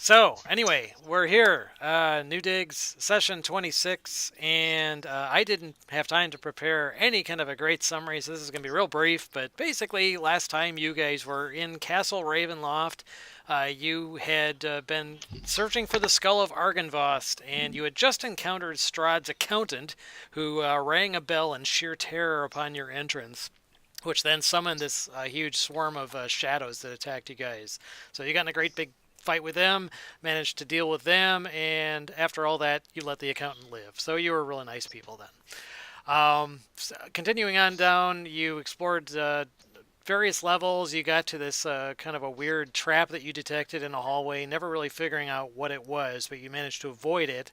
So, anyway, we're here. New Digs, session 26, and I didn't have time to prepare any kind of a great summary, so this is going to be real brief. But basically, last time you guys were in Castle Ravenloft, you had been searching for the skull of Argynvost, and you had just encountered Strahd's accountant, who rang a bell in sheer terror upon your entrance, which then summoned this huge swarm of shadows that attacked you guys. So you got in a great big fight with them, managed to deal with them, and after all that, you let the accountant live. So you were really nice people then. So continuing on down, you explored various levels. You got to this kind of a weird trap that you detected in a hallway, never really figuring out what it was, but you managed to avoid it.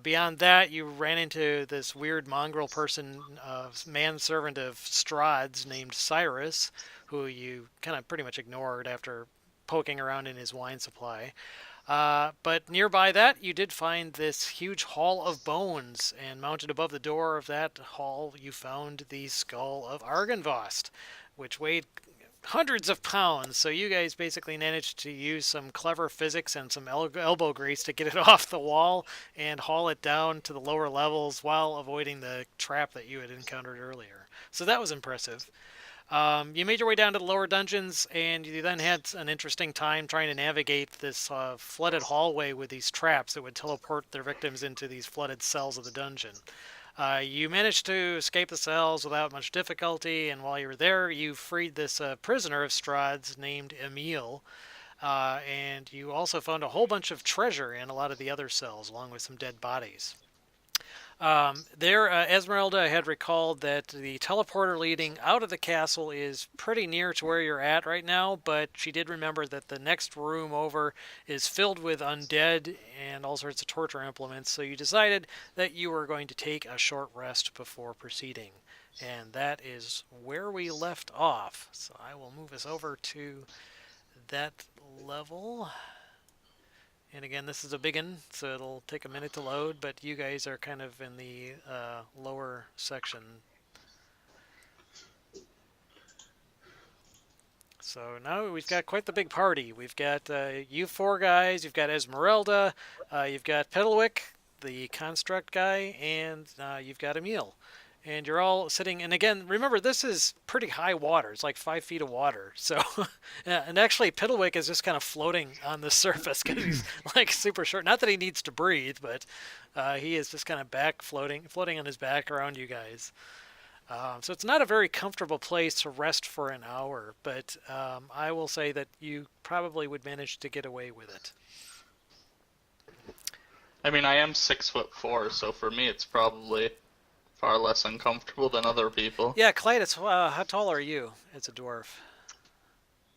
Beyond that, you ran into this weird mongrel person, manservant of Strahd's named Cyrus, who you kind of pretty much ignored after poking around in his wine supply. But nearby that, you did find this huge hall of bones, and mounted above the door of that hall, you found the skull of Argynvost, which weighed hundreds of pounds. So you guys basically managed to use some clever physics and some elbow grease to get it off the wall and haul it down to the lower levels while avoiding the trap that you had encountered earlier. So that was impressive. You made your way down to the lower dungeons, and you then had an interesting time trying to navigate this flooded hallway with these traps that would teleport their victims into these flooded cells of the dungeon. You managed to escape the cells without much difficulty, and while you were there, you freed this prisoner of Strahd's named Emil, and you also found a whole bunch of treasure in a lot of the other cells, along with some dead bodies. Esmeralda had recalled that the teleporter leading out of the castle is pretty near to where you're at right now, but she did remember that the next room over is filled with undead and all sorts of torture implements, so you decided that you were going to take a short rest before proceeding. And that is where we left off. So I will move us over to that level. And again, this is a big one, so it'll take a minute to load, but you guys are kind of in the lower section. So now we've got quite the big party. We've got you four guys, you've got Esmeralda, you've got Pedalwick, the construct guy, and you've got Emil. And you're all sitting, and again, remember, this is pretty high water. It's like 5 feet of water. So, and actually, Piddlewick is just kind of floating on the surface because he's like super short. Not that he needs to breathe, but he is just kind of floating on his back around you guys. So it's not a very comfortable place to rest for an hour, but I will say that you probably would manage to get away with it. I mean, I am 6'4", so for me it's probably far less uncomfortable than other people. Yeah, Clytus, how tall are you as a dwarf?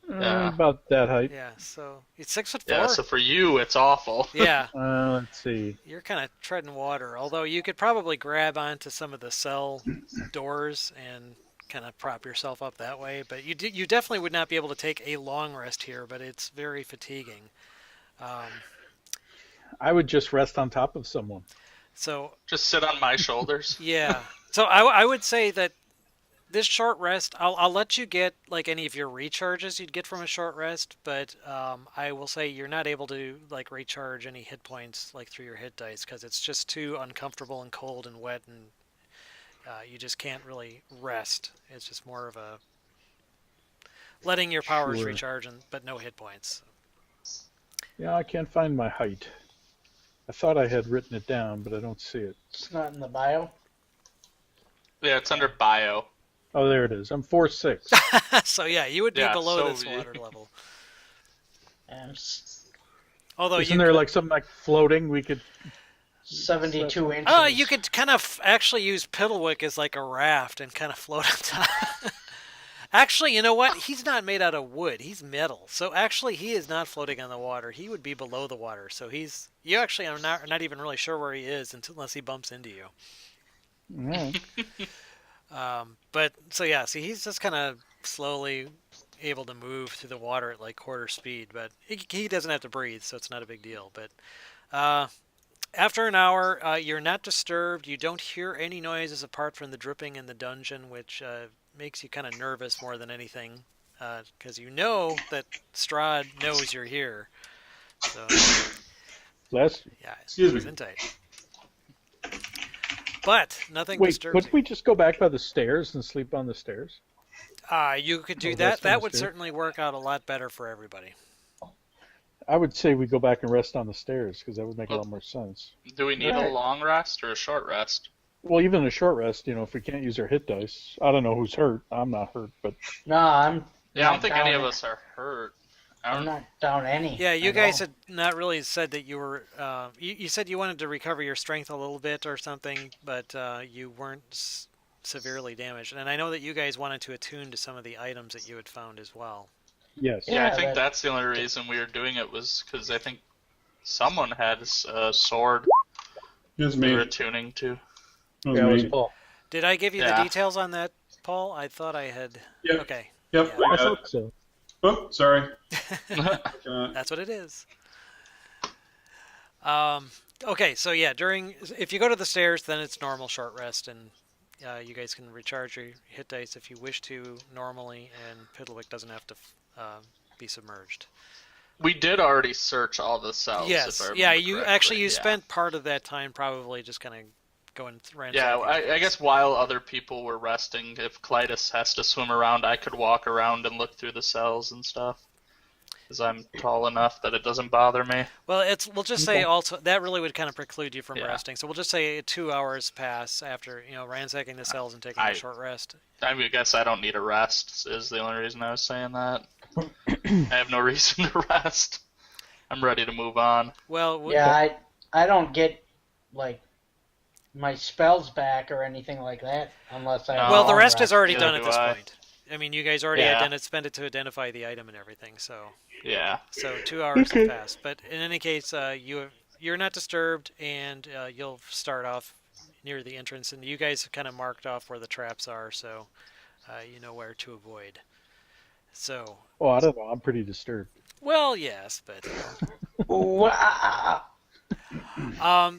Yeah. About that height. Yeah, so it's 6'4". Yeah, so for you it's awful. Yeah. Let's see. You're kind of treading water, although you could probably grab onto some of the cell doors and kind of prop yourself up that way. But you definitely would not be able to take a long rest here, but it's very fatiguing. I would just rest on top of someone. So Just sit on my shoulders. yeah, so I would say that this short rest, I'll let you get like any of your recharges you'd get from a short rest, but I will say you're not able to like recharge any hit points like through your hit dice because it's just too uncomfortable and cold and wet, and you just can't really rest. It's just more of a letting your powers Sure. recharge, but no hit points. Yeah, I can't find my height. I thought I had written it down, but I don't see it. It's not in the bio. Yeah, it's under bio. Oh, there it is. I'm 4'6". So yeah, you would be Yeah, below so this water level. And Although Isn't you there like something like floating? We could. 72 inches. Oh, you could kind of actually use Piddlewick as like a raft and kind of float on top. Actually, you know what? He's not made out of wood. He's metal. So actually, he is not floating on the water. He would be below the water. So you actually are not even really sure where he is unless he bumps into you. Right. But so yeah, see, he's just kind of slowly able to move through the water at like quarter speed, but he doesn't have to breathe, so it's not a big deal. But after an hour, you're not disturbed. You don't hear any noises apart from the dripping in the dungeon, which makes you kind of nervous more than anything, because you know that Strahd knows you're here. So, Bless you. yeah, Excuse me. he's in tight. But nothing Wait, disturbs couldn't you. we just go back by the stairs and sleep on the stairs? You could do Or that. rest on That the would stairs? certainly work out a lot better for everybody. I would say we go back and rest on the stairs because that would make a Well- lot more sense. Do we need Right. a long rest or a short rest? Well, even a short rest, if we can't use our hit dice. I don't know who's hurt. I'm not hurt, but No, I'm. Yeah, I don't not think down any of it. us are hurt. I I'm don't. not down any. Yeah, you at guys all. had not really said that you were. You said you wanted to recover your strength a little bit or something, but you weren't severely damaged. And I know that you guys wanted to attune to some of the items that you had found as well. yes. Yeah, I Yeah, think that- that's the only reason we were doing it was because I think someone had a sword It was we me. were It attuning to. was Yeah, it was me. Paul. Did I give you the Yeah. details on that, Paul? I thought I had. Yep. Okay, Yep. Yeah. I I got it. thought so. Oh, sorry. that's what it is. Okay, so yeah, if you go to the stairs, then it's normal short rest, and you guys can recharge your hit dice if you wish to normally, and Piddlewick doesn't have to be submerged. We did already search all the cells. Yes, if I yeah, remember you correctly. actually you Yeah. spent part of that time probably just kind of going ransacking. Yeah, the I place. guess while other people were resting, if Clytus has to swim around, I could walk around and look through the cells and stuff. Because I'm tall enough that it doesn't bother me. Well, we'll just say Okay. also that really would kind of preclude you from Yeah. resting. So we'll just say 2 hours pass after ransacking the cells and taking a short rest. I mean, I guess I don't need a rest, is the only reason I was saying that. I have no reason to rest. I'm ready to move on. Well, Yeah, I don't get like my spells back or anything like that unless I. No. have well, the long rest is already Neither done at do this I. point. I mean, you guys already Yeah. spent it to identify the item and everything. So Yeah. 2 hours Okay. have passed. But in any case, you're not disturbed, and you'll start off near the entrance, and you guys have kind of marked off where the traps are, so you know where to avoid. So, Oh, I don't know. I'm pretty disturbed. well, yes, but Wow.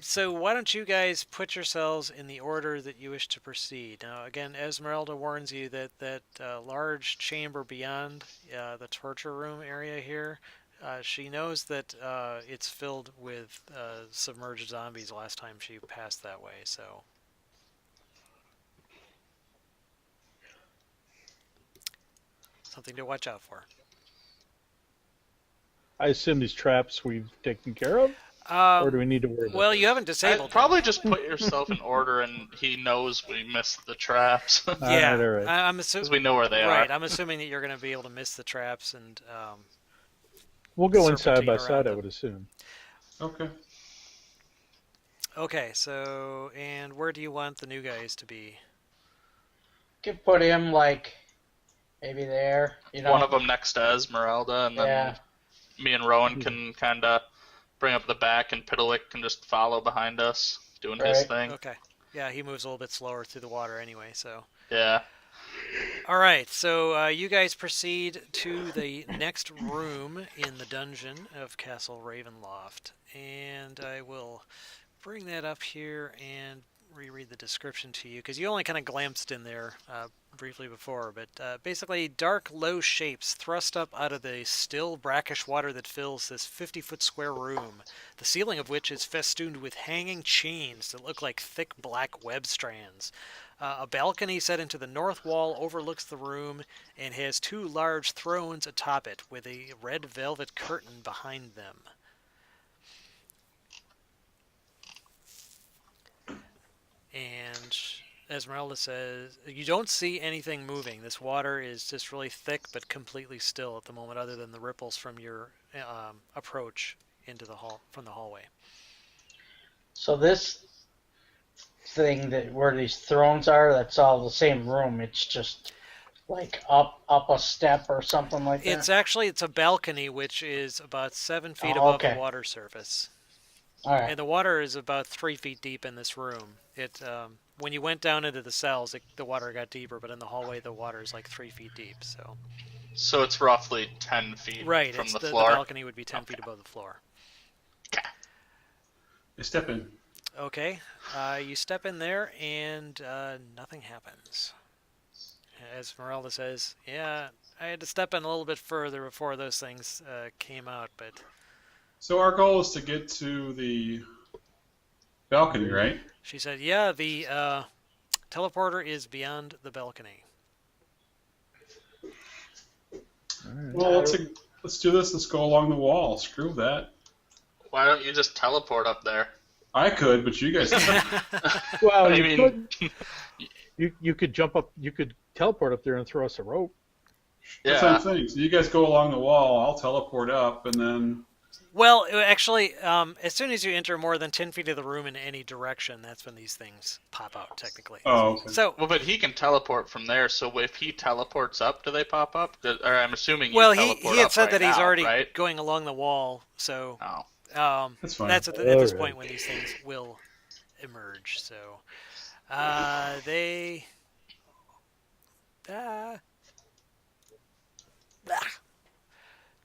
so why don't you guys put yourselves in the order that you wish to proceed? Now, again, Esmeralda warns you that large chamber beyond the torture room area here, she knows that it's filled with submerged zombies last time she passed that way, so... something to watch out for. I assume these traps we've taken care of, or do we need to worry about Well, them? you haven't disabled Probably just put yourself in order and he knows we missed the traps. them. All Yeah, right, all right. I'm Because assuming. we know where they Right, are. I'm assuming that you're going to be able to miss the traps and. We'll go in side serpentine by around side, I them. would assume. Okay. Okay, so and where do you want the new guys to be? Could put him like maybe there. One of them next to Esmeralda, and then Yeah. me and Rowan can kind of bring up the back, and Piddlewick can just follow behind us, doing his Right. thing. Okay, yeah, he moves a little bit slower through the water anyway, so. Yeah. All right, so you guys proceed to the next room in the dungeon of Castle Ravenloft, and I will bring that up here and reread the description to you because you only kind of glanced in there briefly before, but basically dark low shapes thrust up out of the still brackish water that fills this 50-foot square room, the ceiling of which is festooned with hanging chains that look like thick black web strands. A balcony set into the north wall overlooks the room and has two large thrones atop it with a red velvet curtain behind them. And Esmeralda says, you don't see anything moving. This water is just really thick but completely still at the moment, other than the ripples from your approach into the hall from the hallway. So this thing that where these thrones are, that's all the same room. It's just like up a step or something like that. It's a balcony which is about 7 feet Oh, above okay. the water surface. All right. And the water is about 3 feet deep in this room. When you went down into the cells, the water got deeper, but in the hallway, the water is like 3 feet deep. So it's roughly 10 feet Right, from the the floor. balcony would be 10 feet above the floor. I step in. Okay, you step in there and nothing happens. Esmeralda says, "Yeah, I had to step in a little bit further before those things came out, but So our goal is to get to the balcony, right? She said, yeah, the teleporter is beyond the balcony. All right. Well, let's do this. Let's go along the wall. Screw that. Why don't you just teleport up there? I could, but you guys can't. Well, I you mean- could. You could jump up. You could teleport up there and throw us a rope. That's what I'm Yeah. saying. So you guys go along the wall. I'll teleport up, and then Well, actually, as soon as you enter more than 10 feet of the room in any direction, that's when these things pop out, technically. oh, okay. So, Well, but he can teleport from there. So if he teleports up, do they pop up? Or I'm assuming you well, teleport he had up said right that he's now, already right? going along the wall, so Oh. That's fine. that's at this Alright. point when these things will emerge. So, they... Ah.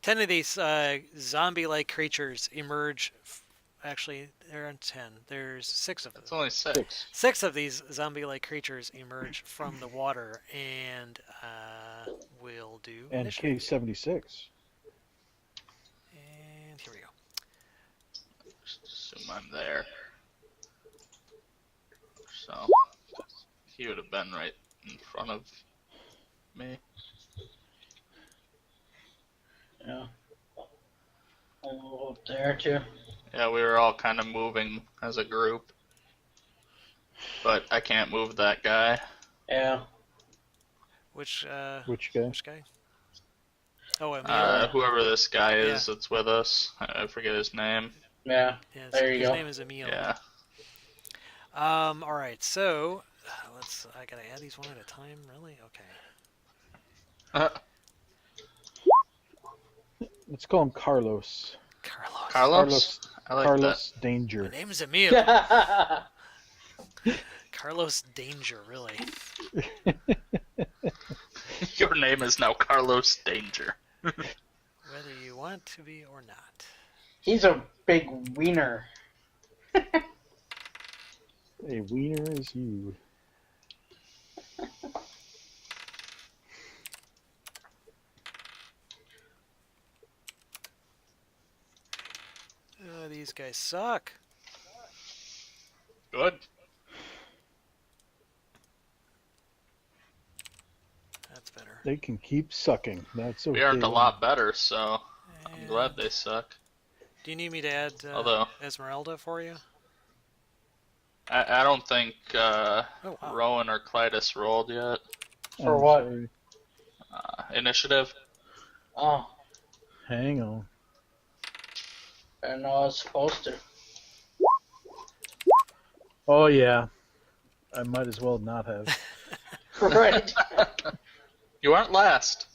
10 of these zombie-like creatures emerge. Actually, there are 10. There's 6 of them. It's only 6. 6 of these zombie-like creatures emerge from the water, and we'll do And initiative. K76. And here we go. Just assume I'm there. So he would have been right in front of me. Yeah. I'll go up there too. Yeah, we were all kind of moving as a group. But I can't move that guy. Yeah. Which Which guy? which guy? Oh, Emil. Whoever this guy is Yeah. that's with us. I forget his name. Yeah. Yes, there you his go. name is Emil. Yeah. All right. So I gotta add these one at a time. Really? Okay. Let's call him Carlos. Carlos. Carlos? I like Carlos My Danger. name is Emil. Carlos Danger. Really. that. Your name is now Carlos Danger. Whether you want to be or not. He's a big wiener. A wiener is you. These guys suck. Good. That's better. They can keep sucking. That's okay. We aren't a lot better, so I'm And glad they suck. do you need me to add Although- Esmeralda for you? I don't think Oh, wow. Rowan or Clytus rolled yet. For I'm what? sorry. Initiative. Oh, Hang on. I didn't know I was supposed to. Oh yeah. I might as well not have. Right. You aren't last.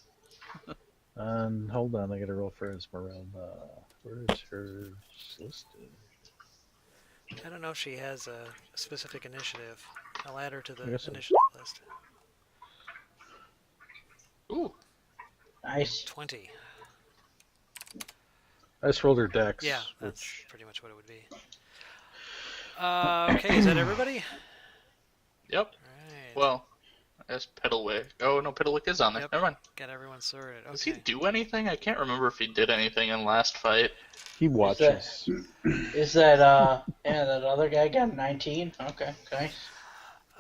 Hold on, I gotta roll for Esmeralda. Where is hers listed? I don't know if she has a specific initiative. I'll add her to the I guess so. initiative list. Ooh. Nice. 20. I just rolled her dex. Yeah, that's which pretty much what it would be. Okay, is that everybody? Yep. Right. Well, I guess Piddlewick. Oh no, Piddlewick is on there. Yep. Never mind. Got everyone sorted. Does he Okay. do anything? I can't remember if he did anything in last fight. he watches. Is that yeah, that other guy got 19? Okay, okay.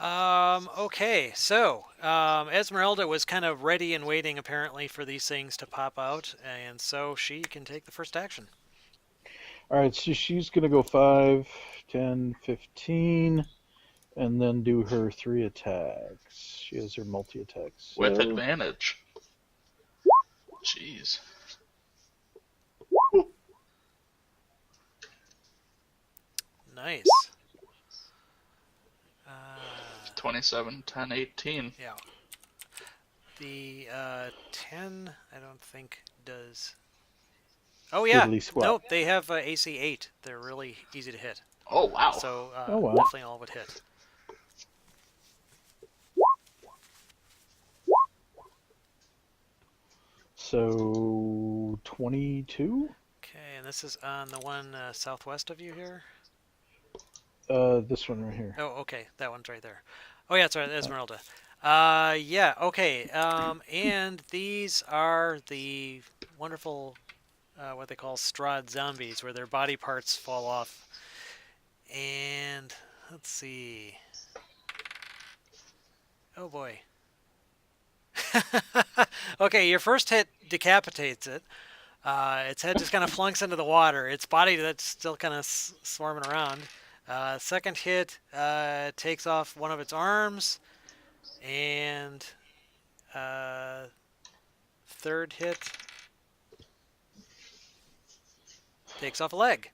Okay, so Esmeralda was kind of ready and waiting apparently for these things to pop out, and so she can take the first action. Alright, so she's gonna go 5, 10, 15, and then do her 3 attacks. She has her multi-attacks. With So, advantage. Jeez. Nice. Uh, 27, 10, 18. yeah. The 10, I don't think does. Oh yeah. Diddly squat. Nope, they have AC 8. They're really easy to hit. Oh wow. So Oh, wow. definitely all would hit. So 22? Okay, and this is on the one southwest of you here. This one right here. Oh, okay, that one's right there. Oh yeah, sorry, Esmeralda. Yeah, okay. And these are the wonderful what they call Strahd zombies, where their body parts fall off. And let's see. Oh boy. Okay, your first hit decapitates it. Its head just kind of flunks into the water. Its body that's still kind of swarming around. Second hit takes off one of its arms, and third hit takes off a leg.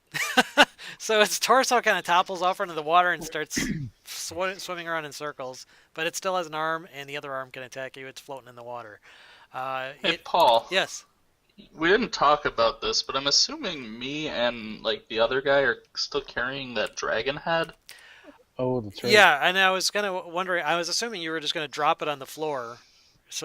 So its torso kind of topples off into the water and starts swimming around in circles, but it still has an arm, and the other arm can attack you. It's floating in the water. Hey, Paul. Yes. We didn't talk about this, but I'm assuming me and like the other guy are still carrying that dragon head. Oh, that's right. Yeah, and I was kind of wondering. I was assuming you were just going to drop it on the floor.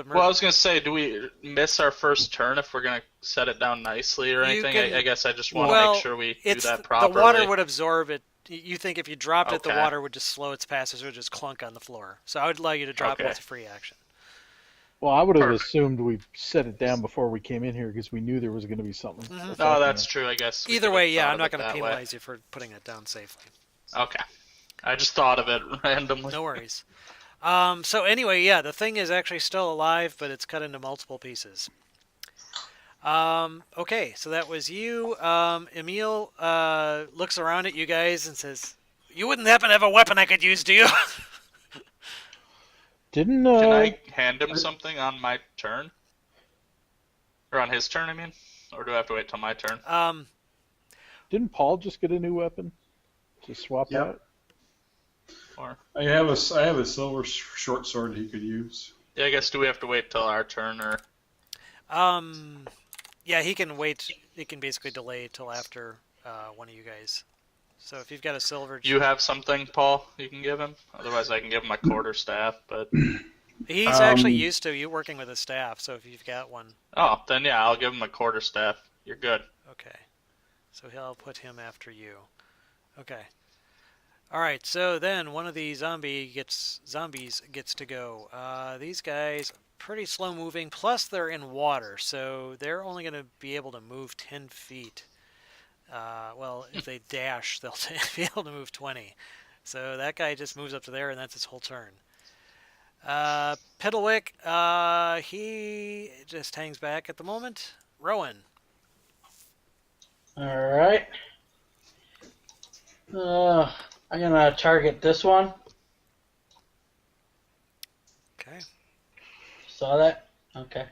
Well, I was going to say, do we miss our first turn if we're going to set it down nicely or anything? I guess I just want to make sure we do that properly. The water would absorb it. You think if you dropped it, the Okay. water would just slow its passage, it would just clunk on the floor. So I would allow you to drop it Okay. as a free action. Well, I would have Perfect. assumed we set it down before we came in here because we knew there was going to be something. Mhm. No, that's true, I guess. we Either could've way, yeah, thought I'm of not it going to that way. penalize you for putting it down safely. Okay. I just thought of it randomly. No worries. So anyway, yeah, the thing is actually still alive, but it's cut into multiple pieces. Okay, so that was you. Emil looks around at you guys and says, "You wouldn't happen to have a weapon I could use, do you?" Didn't Can I hand him something on my turn? Or on his turn, I mean? Or do I have to wait till my turn? didn't Paul just get a new weapon to swap Yep. out? Or I have a silver short sword he could use. yeah, I guess do we have to wait till our turn or Yeah, he can wait. He can basically delay till after one of you guys. So if you've got a silver, you have something, Paul, you can give him? Otherwise I can give him my quarterstaff, but he's actually used to you working with a staff. So if you've got one, oh, then yeah, I'll give him a quarterstaff. You're good. okay. So he'll put him after you. Okay. All right. So then one of the zombies gets to go. These guys are pretty slow moving. Plus they're in water, so they're only going to be able to move 10 feet. Well, if they dash, they'll be able to move 20. So that guy just moves up to there, and that's his whole turn. Piddlewick, he just hangs back at the moment. Rowan. Alright. I'm gonna target this one. Okay. Saw that? Okay.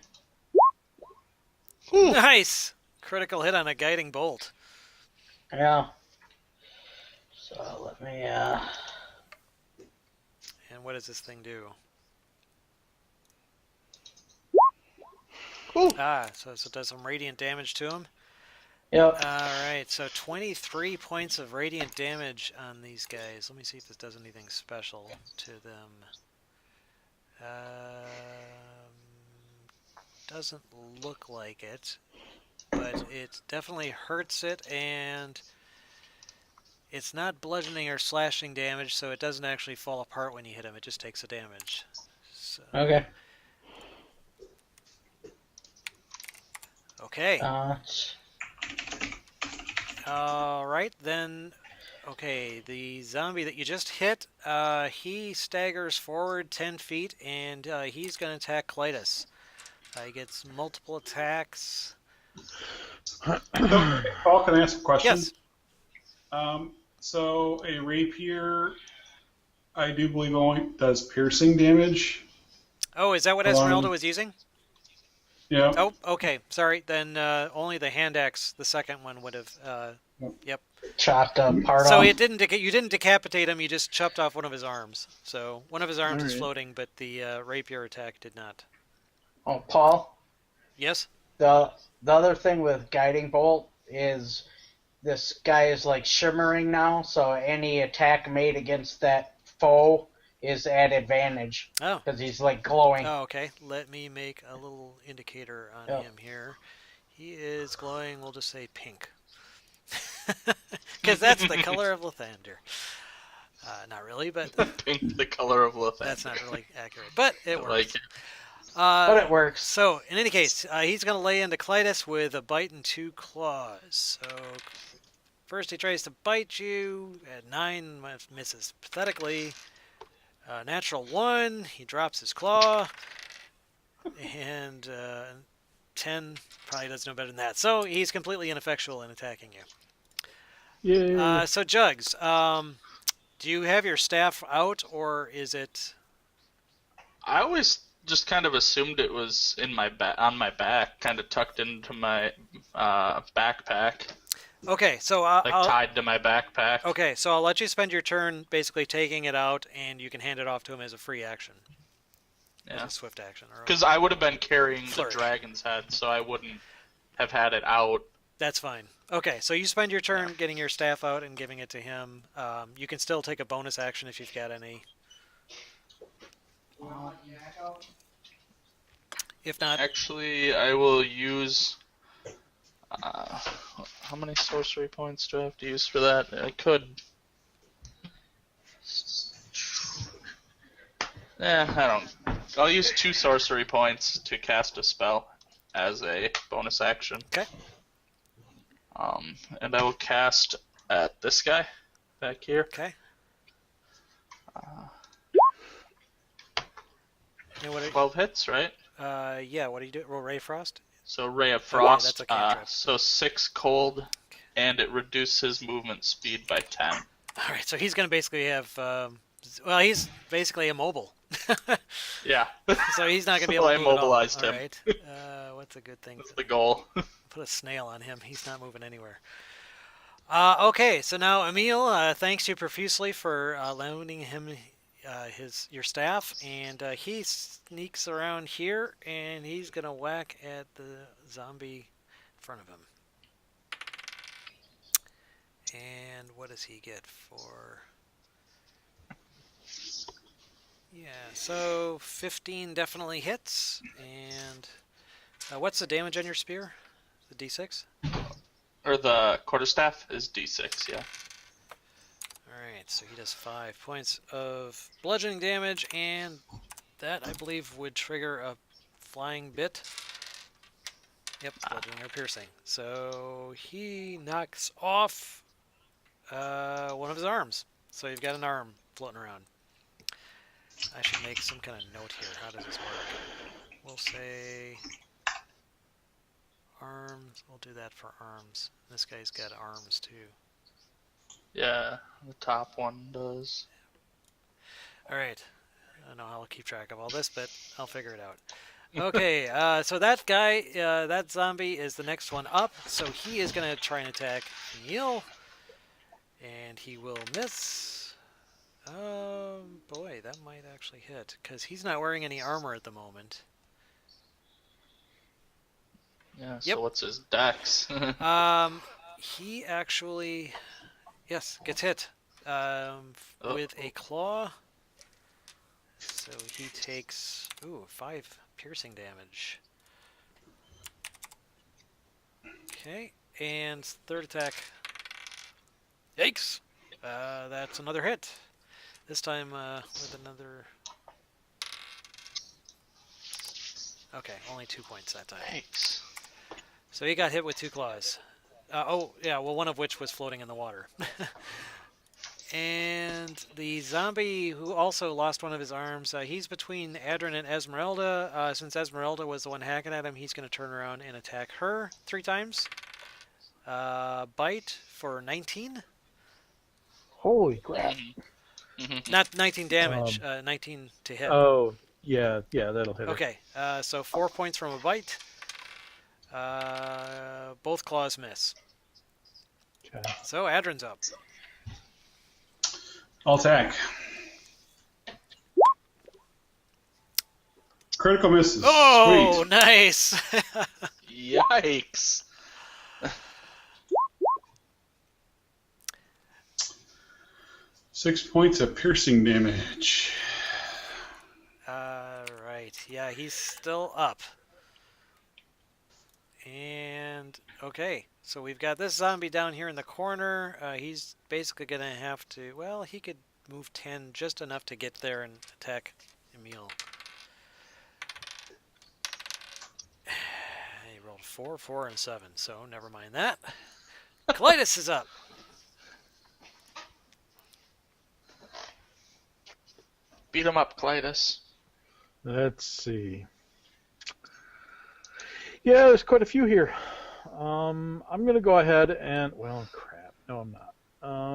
Nice! Critical hit on a guiding bolt. Yeah. So let me, And what does this thing do? So it does some radiant damage to him. Yep. Alright, so 23 points of radiant damage on these guys. Let me see if this does anything special to them. Doesn't look like it, but it definitely hurts it, and it's not bludgeoning or slashing damage, so it doesn't actually fall apart when you hit him. It just takes the damage. So, Okay. okay. All right, then. Okay, the zombie that you just hit, he staggers forward 10 feet, and he's going to attack Clytus. He gets multiple attacks. Paul, can I ask a question? Yes. So a rapier, I do believe only does piercing damage. Oh, is that what Esmeralda was using? Yeah. Oh, okay. Sorry. Then only the hand axe, the second one, would have. Yep. Chopped up part So off. it didn't. You didn't decapitate him. You just chopped off one of his arms. So one of his arms is Alright. floating, but the rapier attack did not. Oh, Paul, Yes. the other thing with guiding bolt is this guy is like shimmering now, so any attack made against that foe is at advantage Oh. because he's like glowing. Oh, okay. Let me make a little indicator on Yep. him here. He is glowing. We'll just say pink, because that's the color of Lathander. Not really, but Pink, the color of Lathander. that's not really accurate. But it I works. like it. But it works. So, in any case, he's going to lay into Clytus with a bite and 2 claws. So, first he tries to bite you at 9, misses pathetically. Natural 1, he drops his claw. And 10 probably does no better than that. So, he's completely ineffectual in attacking you. Yay. So, Jugs, do you have your staff out, or is it... I always just kind of assumed it was in my on my back, kind of tucked into my backpack, Okay, so like tied to my backpack. Okay, so I'll let you spend your turn basically taking it out, and you can hand it off to him as a free action. As Yeah. a swift action. Because I would have been carrying Flourish. the dragon's head, so I wouldn't have had it out. That's fine. Okay, so you spend your turn getting your staff out and giving it to him. You can still take a bonus action if you've got any. If not, Actually, I will use. How many sorcery points do I have to use for that? I could. I don't. I'll use 2 sorcery points to cast a spell as a bonus action. okay. And I will cast at this guy back here. Okay. And what 12 hits, right? yeah, what do you do? Roll Ray Frost? So Ray of Okay, Frost. that's a cantrip. So 6 cold, and it reduces movement speed by 10. Alright, so he's going to basically have... well, he's basically immobile. Yeah, So he's not going to be So able to I move at all. immobilized him. Alright. What's a good thing? that's the goal. Put a snail on him. He's not moving anywhere. Okay, so now Emil, thanks you profusely for loaning him your staff, and he sneaks around here, and he's gonna whack at the zombie in front of him. And what does he get for? Yeah, so 15 definitely hits, and what's the damage on your spear? The D6? Or the quarterstaff is D6, yeah. Alright, so he does 5 points of bludgeoning damage, and that, I believe, would trigger a flying bit. Yep, bludgeoning or piercing. So he knocks off one of his arms. So you've got an arm floating around. I should make some kind of note here. How does this work? We'll say arms. We'll do that for arms. This guy's got arms too. Yeah, the top one does. Alright. I don't know how I'll keep track of all this, but I'll figure it out. Okay, so that guy, that zombie is the next one up. So he is going to try and attack Neil. And he will miss. Boy, that might actually hit. Because he's not wearing any armor at the moment. Yeah, Yep. so what's his dex? He actually, yes, gets hit with a claw. So he takes 5 piercing damage. Okay, and third attack. Yikes! That's another hit. This time with another. Okay, only 2 points that time. Thanks. So he got hit with 2 claws. One of which was floating in the water. And the zombie who also lost one of his arms, he's between Adrin and Esmeralda. Since Esmeralda was the one hacking at him, he's going to turn around and attack her 3 times. Bite for 19. Holy crap. Not 19 damage, 19 to hit. Oh, yeah, that'll hit her. Okay, so 4 points from a bite. Both claws miss. Okay. So Adrin's up. I'll attack. Critical misses. Oh, Sweet. nice! Yikes. 6 points of piercing damage. Right, yeah, he's still up. And, okay, so we've got this zombie down here in the corner. He's basically going to have to, well, he could move 10 just enough to get there and attack Emil. 4, 4, and 7, so never mind that. Clytus is up. Beat him up, Clytus. Let's see. Yeah, there's quite a few here. I'm going to go ahead and... Well, crap. No, I'm not. I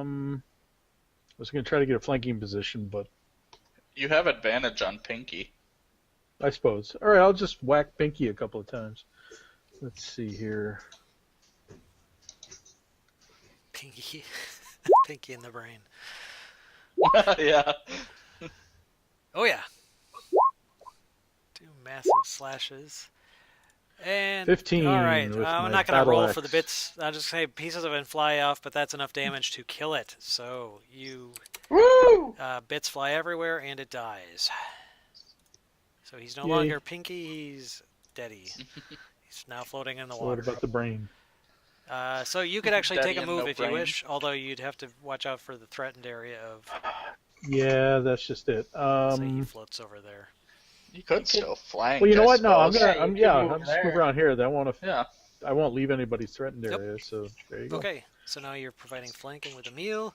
was going to try to get a flanking position, but You have advantage on Pinky. I suppose. All right, I'll just whack Pinky a couple of times. Let's see here. Pinky. Pinky in the brain. Yeah. Oh, yeah. 2 massive slashes. And 15 all right, with I'm my not going to battle roll for the axe. bits. I'll just say pieces of it fly off, but that's enough damage to kill it. So you Woo! bits fly everywhere, and it dies. So he's no Yay. longer Pinky. He's Deady. He's now floating in the So what water. about the brain? So you could actually Daddy take a and move no if you brain. wish, although you'd have to watch out for the threatened area of. Yeah, that's just it. Say he floats over there. You could still flank. Well, you know I what? No, I'm suppose. gonna. Yeah, I'm you can yeah. move I'm just there. move around here. That won't. Yeah. I won't leave anybody's threatened Yep. area. So there you go. Okay, so now you're providing flanking with a meal.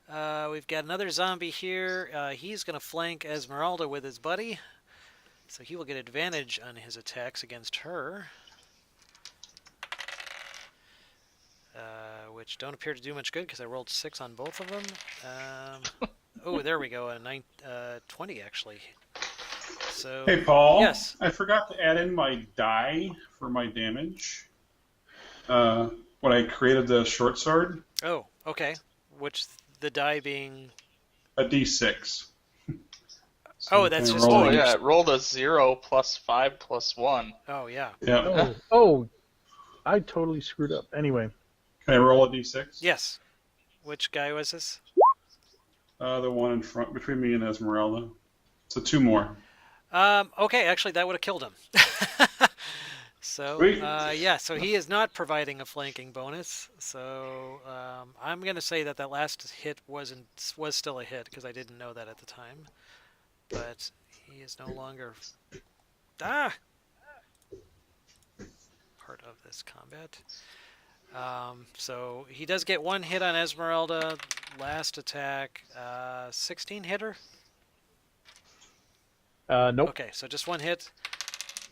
We've got another zombie here. He's going to flank Esmeralda with his buddy. So he will get advantage on his attacks against her. Which don't appear to do much good because I rolled 6 on both of them. Oh, there we go. 20 actually. So Hey, Paul. Yes. I forgot to add in my die for my damage. When I created the short sword, Oh, okay. Which the die being. a D6. Oh, that's can I just roll Oh it? yeah, it rolled a 0 plus 5 plus 1. Oh yeah. Yeah. Oh, I totally screwed up. Anyway, Can I roll a D6? Yes. Which guy was this? The one in front between me and Esmeralda. So 2 more. Okay, actually, that would have killed him. So, Sweet. yeah, so he is not providing a flanking bonus. So, I'm going to say that that last hit was still a hit because I didn't know that at the time. But he is no longer part of this combat. So he does get 1 hit on Esmeralda. Last attack, 16 hitter. nope. Okay, so just 1 hit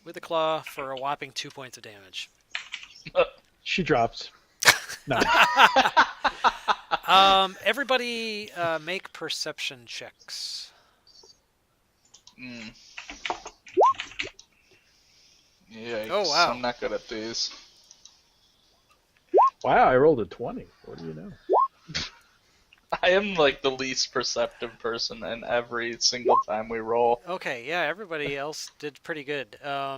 with the claw for a whopping 2 points of damage. She drops. No. Everybody make perception checks. Yikes. Oh, wow. I'm not good at these. Wow, I rolled a 20. What do you know? I am like the least perceptive person in every single time we roll. Okay, yeah, everybody else did pretty good.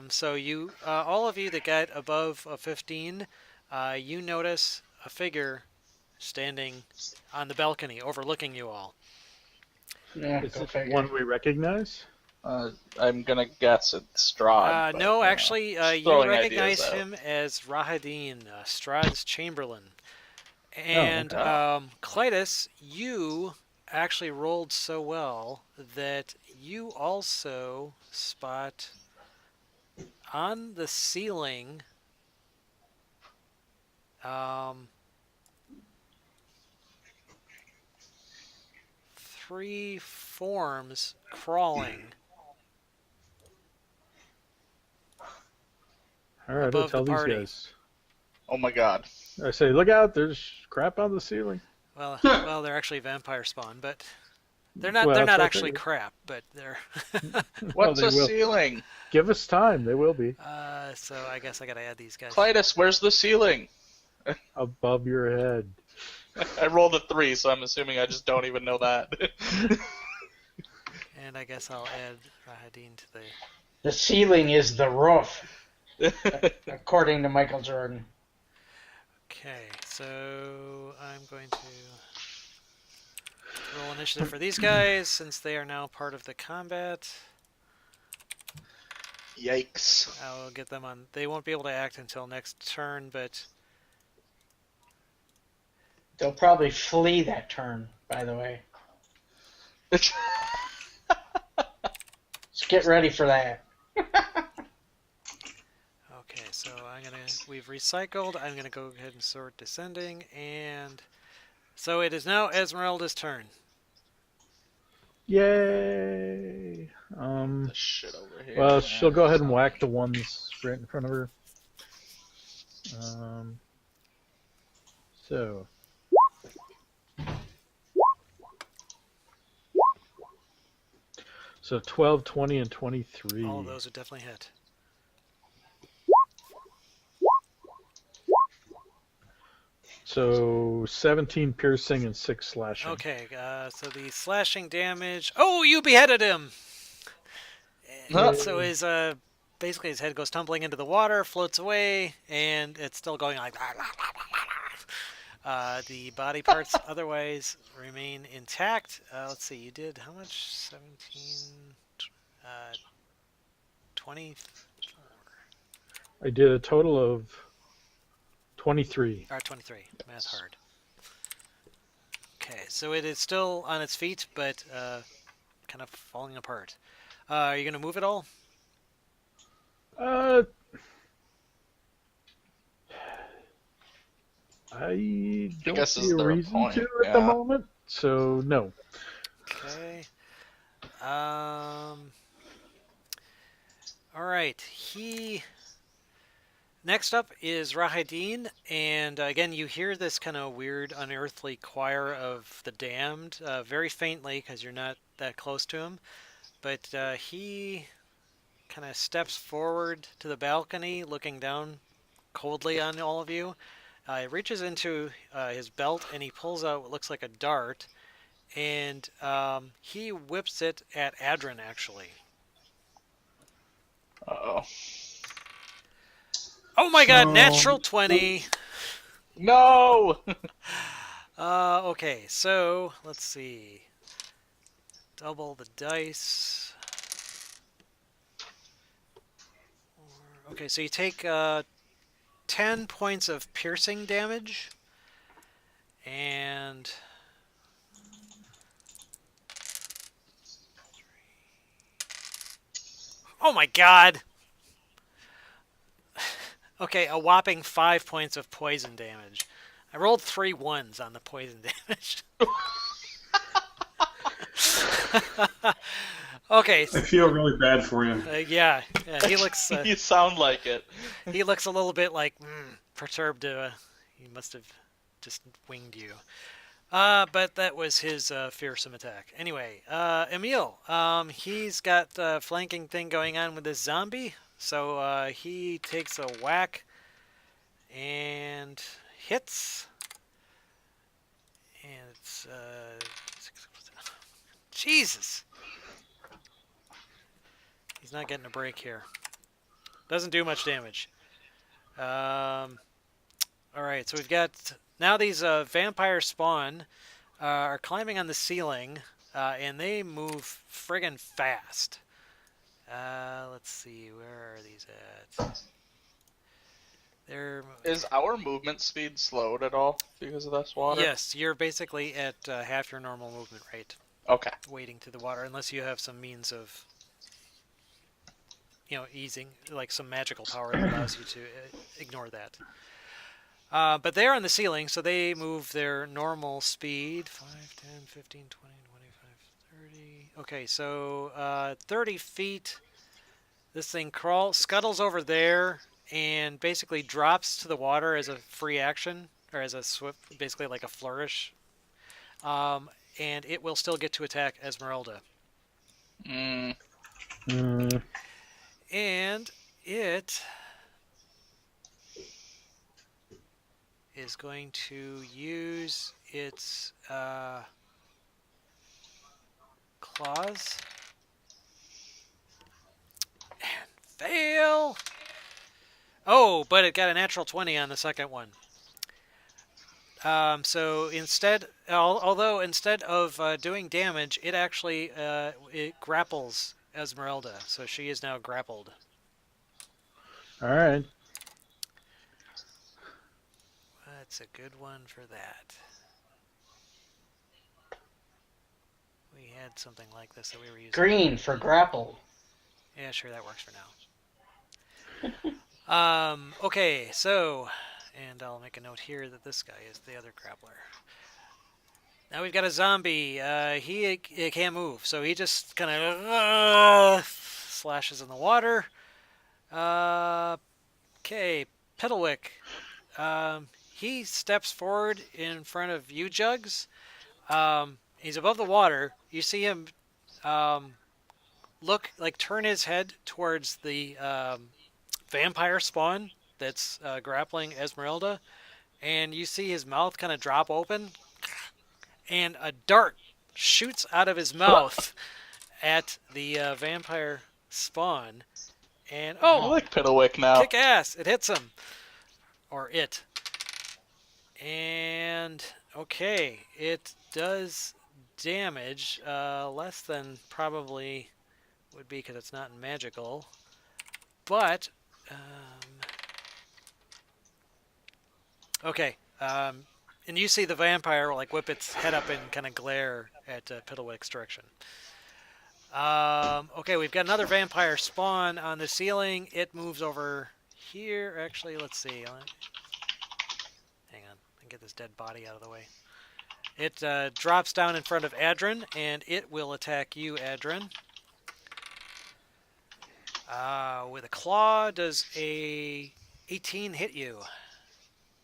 So you, all of you that got above a 15, you notice a figure standing on the balcony overlooking you all. Yeah, Is go it figure. one we recognize? I'm gonna guess it's Strahd. but, No, you know, actually, just you throwing recognize ideas out. him as Rahadin, Strahd's Chamberlain. And okay. Clytus, you actually rolled so well that you also spot on the ceiling 3 forms crawling All right, I'll above tell the these party. guys. Oh my god. I say, look out! There's crap on the ceiling. Well, they're actually vampire spawn, but they're not. Well, they're that's not what I actually figured. crap, but they're. What's they a will. ceiling? Give us time. They will be So I guess I gotta add these guys. Clytus, where's the ceiling? above your head. I rolled a 3, so I'm assuming I just don't even know that. And I guess I'll add Rahadin to the. The ceiling is the roof, according to Michael Jordan. Okay, so I'm going to roll initiative for these guys since they are now part of the combat. Yikes. I will get them on. They won't be able to act until next turn, but They'll probably flee that turn, by the way. Just get ready for that. okay. so we've recycled. I'm gonna go ahead and sort descending, and so it is now Esmeralda's turn. Yay! This shit over here. Well, she'll go ahead and whack the ones right in front of her. So. So 12, 20, and 23. All of those would definitely hit. So 17 piercing and 6 slashing. Okay, so the slashing damage. Oh, you beheaded him! Huh. So basically his head goes tumbling into the water, floats away, and it's still going like. The body parts otherwise remain intact. Let's see, you did how much? 17, 24. I did a total of 23. Or 23. Math hard. Okay, so it is still on its feet, but kind of falling apart. Are you going to move it all? I don't guess see is a there a reason point? to at the Yeah. moment, so no. Okay. All right. Next up is Rahideen, and again, you hear this kind of weird, unearthly choir of the damned, very faintly because you're not that close to him. But he kind of steps forward to the balcony, looking down coldly on all of you. He reaches into his belt and he pulls out what looks like a dart, and he whips it at Adrin, actually. Uh-oh. Oh my god, So- natural 20! No! Okay, so let's see. Double the dice. Okay, so you take 10 points of piercing damage. And... Oh my god! Okay, a whopping 5 points of poison damage. I rolled 3 ones on the poison damage. Okay. I feel really bad for you. Yeah, he looks. You sound like it. He looks a little bit like perturbed. He must have just winged you. But that was his fearsome attack. Anyway, Emil, he's got the flanking thing going on with this zombie, so he takes a whack and hits. And it's Jesus. He's not getting a break here. Doesn't do much damage. All right, so we've got now these vampire spawn are climbing on the ceiling, and they move friggin' fast. Let's see, where are these at? They're Is our movement speed slowed at all because of this water? yes, you're basically at half your normal movement rate, Okay. wading through the water, unless you have some means of, easing, like some magical power that allows you to ignore that. But they're on the ceiling, so they move their normal speed. 5, 10, 15, 20, 25, 30. Okay, so 30 feet. This thing scuttles over there, and basically drops to the water as a free action, or as a swift, basically like a flourish. And it will still get to attack Esmeralda. Mm. And it is going to use its claws. And fail! Oh, but it got a natural 20 on the second one. So instead, although instead of doing damage, it actually it grapples Esmeralda. So she is now grappled. All right. That's a good one for that. We had something like this that we were using. Green for grapple. Yeah, sure, that works for now. Okay, so, and I'll make a note here that this guy is the other grappler. Now we've got a zombie. He can't move, so he just kind of slashes in the water. Okay, Piddlewick. He steps forward in front of you, Jugs. He's above the water. You see him turn his head towards the vampire spawn that's grappling Esmeralda, and you see his mouth kind of drop open, and a dart shoots out of his mouth at the vampire spawn, and I like Piddlewick now. kick ass! It hits him, or it, and okay, it does damage, less than probably would be because it's not magical, but okay. And you see the vampire like whip its head up and kind of glare at Piddlewick's direction. Okay, we've got another vampire spawn on the ceiling. It moves over here. Actually, let's see. Hang on. I can get this dead body out of the way. It drops down in front of Adrin, and it will attack you, Adrin. With a claw, does a 18 hit you?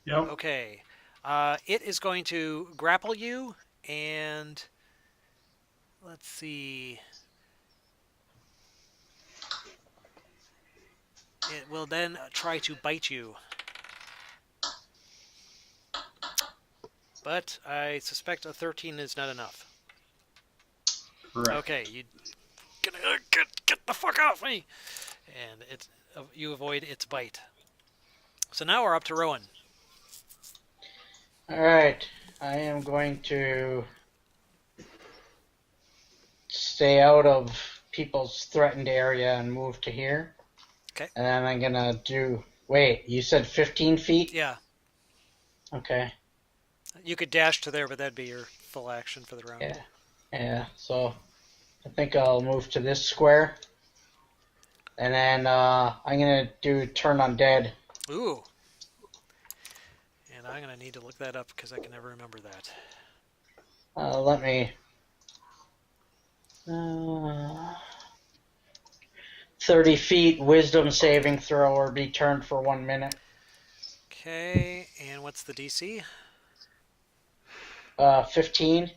Yep. Okay. It is going to grapple you, and let's see. It will then try to bite you. But I suspect a 13 is not enough. Correct. Okay, you get the fuck off me, and you avoid its bite. So now we're up to Rowan. Alright, I am going to stay out of people's threatened area and move to here. Okay. And then I'm gonna do... Wait, you said 15 feet? Yeah, Okay. you could dash to there, but that'd be your full action for the round. Yeah. Yeah, so I think I'll move to this square. And then I'm gonna do turn undead. Ooh. And I'm going to need to look that up because I can never remember that. Let me... 30 feet, wisdom saving throw, or be turned for 1 minute. Okay, and what's the DC? 15. Okay.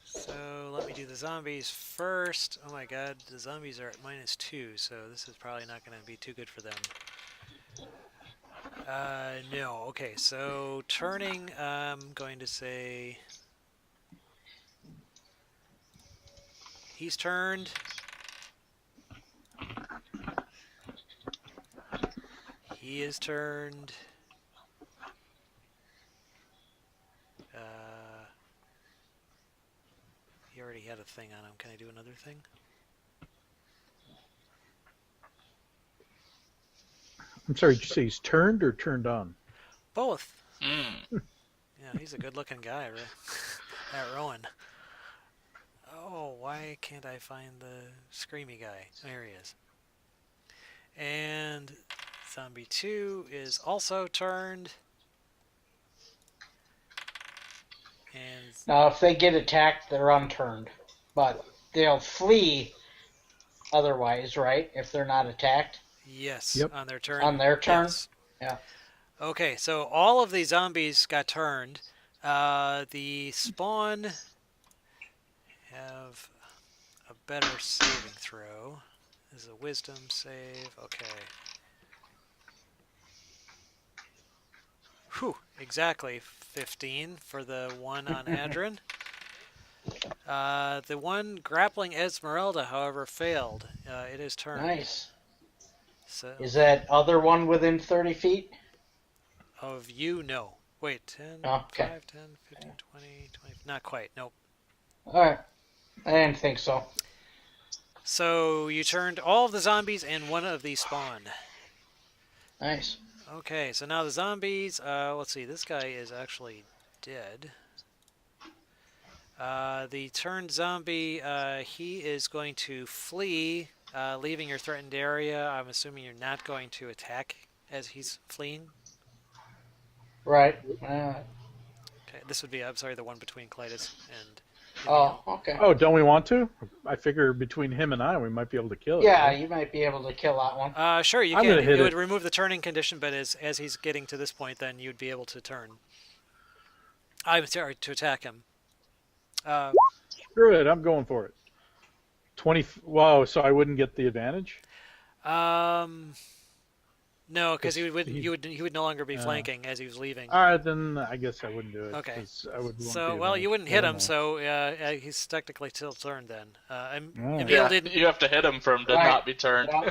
So let me do the zombies first. Oh my god, the zombies are at -2, so this is probably not going to be too good for them. No. Okay, so turning, I'm going to say... He's turned. He is turned. He already had a thing on him. Can I do another thing? I'm sorry, did you say he's turned or turned on? Both. Mm. Yeah, he's a good-looking guy, right? That Rowan. Oh, why can't I find the screamy guy? There he is. And Zombie 2 is also turned. And Now, if they get attacked, they're unturned. But they'll flee otherwise, right? If they're not attacked. yes, Yep. on their turn. On their turn? Yes. Yeah. Okay, so all of the zombies got turned. The spawn have a better saving throw. This is a wisdom save. Okay. Whew, exactly 15 for the one on Adrin. The one grappling Esmeralda, however, failed. It is turned. Nice. So, Is that other one within 30 feet? of you, no. Wait, 10, Okay. 5, 10, 15, 20, 20. Not quite, nope. Alright. I didn't think so. So you turned all of the zombies and one of these spawned. Nice. Okay, so now the zombies, let's see, this guy is actually dead. The turned zombie, he is going to flee leaving your threatened area. I'm assuming you're not going to attack as he's fleeing. Right. Okay, this would be, I'm sorry, the one between Clytus and Oh, Emil. okay. Oh, don't we want to? I figure between him and I, we might be able to kill it. Yeah, right? you might be able to kill that one. Sure, you I'm can. gonna hit It would it. remove the turning condition, but as he's getting to this point, then you'd be able to turn. I'm sorry, to attack him. Screw it, I'm going for it. 20. Wow, so I wouldn't get the advantage? No, because he He- would no longer be flanking as he was leaving. All right, then I guess I wouldn't do it. Okay. 'Cause I would want So, the well, you advantage. wouldn't I hit don't him, know. so he's technically still turned then. Alright. Emil Yeah, didn't. you have to hit him for him to Right. not be turned. Yeah,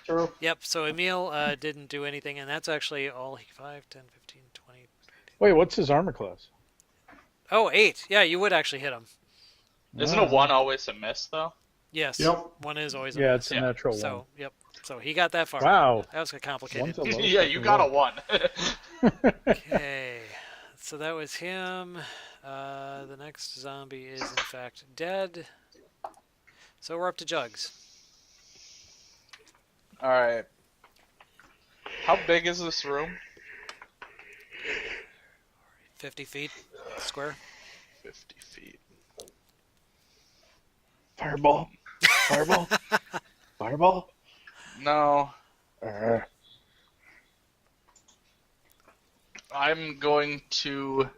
true. Yep. So Emil didn't do anything, and that's actually all. 5, 10, 15, 20. Wait, what's his armor class? Oh, 8. Yeah, you would actually hit him. Isn't a 1 always a miss, though? Yes. Yep. 1 is always a Yeah, miss. it's a natural So, yep. So he got that far. Wow. That was complicated. One's a low, Yeah, you got a 1. Okay. So that was him. The next zombie is, in fact, dead. So we're up to Jugs. Alright. How big is this room? 50 feet square. 50 feet. Fireball. Fireball. Fireball. No. I'm going to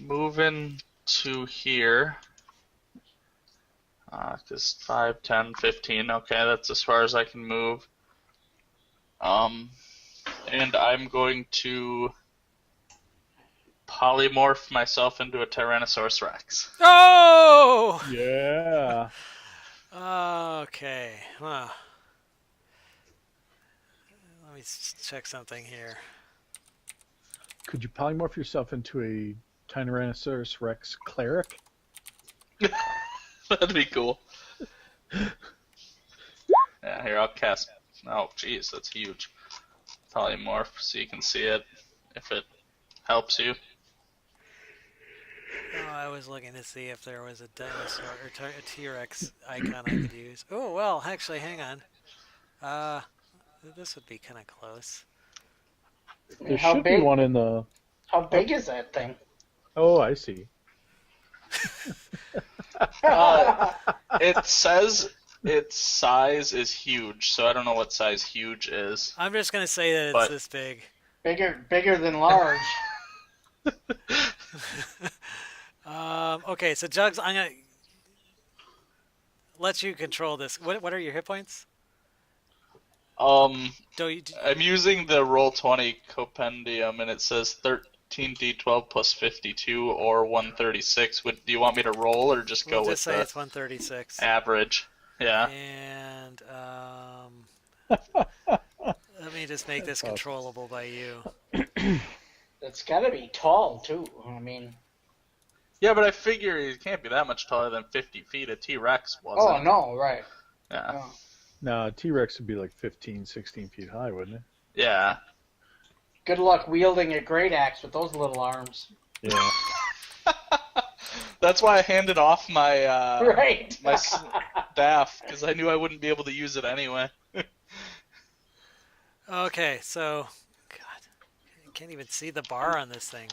move into here. Just 5, 10, 15. Okay, that's as far as I can move. And I'm going to polymorph myself into a Tyrannosaurus Rex. Oh! Yeah. Okay. Well, let me check something here. Could you polymorph yourself into a Tyrannosaurus Rex cleric? That'd be cool. Yeah, here, I'll cast. Oh, jeez, that's huge. Polymorph so you can see it if it helps you. Oh, I was looking to see if there was a dinosaur or a T-Rex icon I could use. Oh, well, actually, hang on. This would be kind of close. There How should be big? one in the. How big is that thing? Oh, I see. It says its size is huge, so I don't know what size huge is. I'm just gonna say that it's But- this big. Bigger than large. Okay, so Jugs, I'm gonna let you control this. What are your hit points? Um, Do you, I'm using the Roll20 compendium, and it says 13d12 plus 52 or 136. Do you want me to roll or just go we'll with just say the it's 136. average? Yeah. And let me just make this controllable by you. It's got to be tall too. I mean, Yeah, but I figure it can't be that much taller than 50 feet. A T-Rex oh wasn't. no, right? Yeah. No. No, T-Rex would be like 15, 16 feet high, wouldn't it? Yeah. Good luck wielding a great axe with those little arms. Yeah. That's why I handed off my Right. my staff, because I knew I wouldn't be able to use it anyway. Okay, so God, I can't even see the bar on this thing.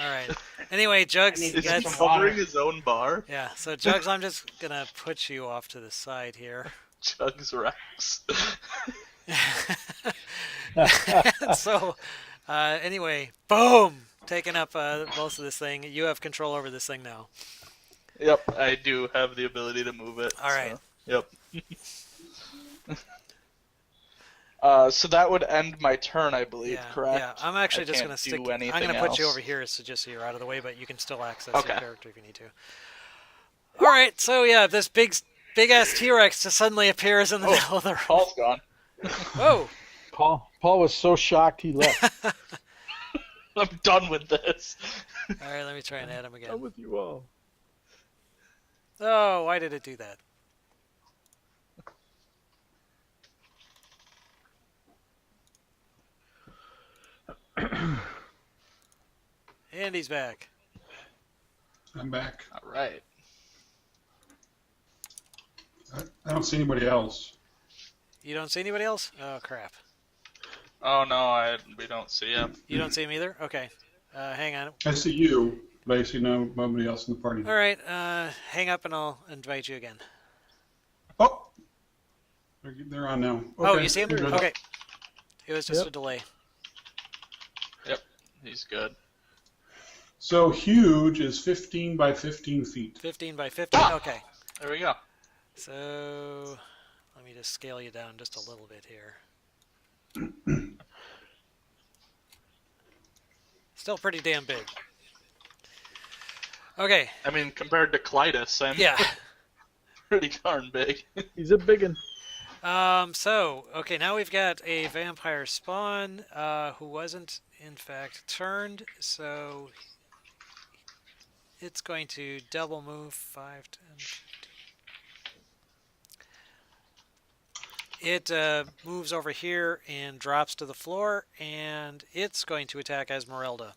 All right. Anyway, Jugs, I need Is he That's- that's, covering his own bar? yeah. So Jugs, I'm just gonna put you off to the side here. Chugs Rex. So, anyway, boom, taking up most of this thing. You have control over this thing now. Yep, I do have the ability to move it. All right. So, yep. So that would end my turn, I believe, Yeah, correct? yeah. I'm actually I just can't gonna stick. do I'm anything gonna put you else. over here so just so you're out of the way, but you can still access Okay. your character if you need to. All right. So yeah, this big ass T-Rex just suddenly appears in the middle of the room. Paul's gone. Oh. Paul was so shocked he left. I'm done with this. All right. Let me try and add him I'm again. with you all. Oh, why did it do that? And he's back. I'm back. All right. I don't see anybody else. You don't see anybody else? Oh, crap. Oh no, we don't see him. You don't see him either? Okay. Hang on. I see you, but I see nobody else in the party. All right. Hang up and I'll invite you again. Oh, they're on now. Oh, Okay, you see him? you're good. Okay. It was just Yep. a delay. Yep, he's good. So huge is 15 by 15 feet. 15 by 15? Ah! Okay. There we go. So let me just scale you down just a little bit here. Still pretty damn big. Okay. I mean, compared to Clytus, I'm Yeah. pretty darn big. He's a biggin. Okay, now we've got a vampire spawn who wasn't, in fact, turned, so it's going to double move 5, 10, 15. It moves over here and drops to the floor, and it's going to attack Esmeralda.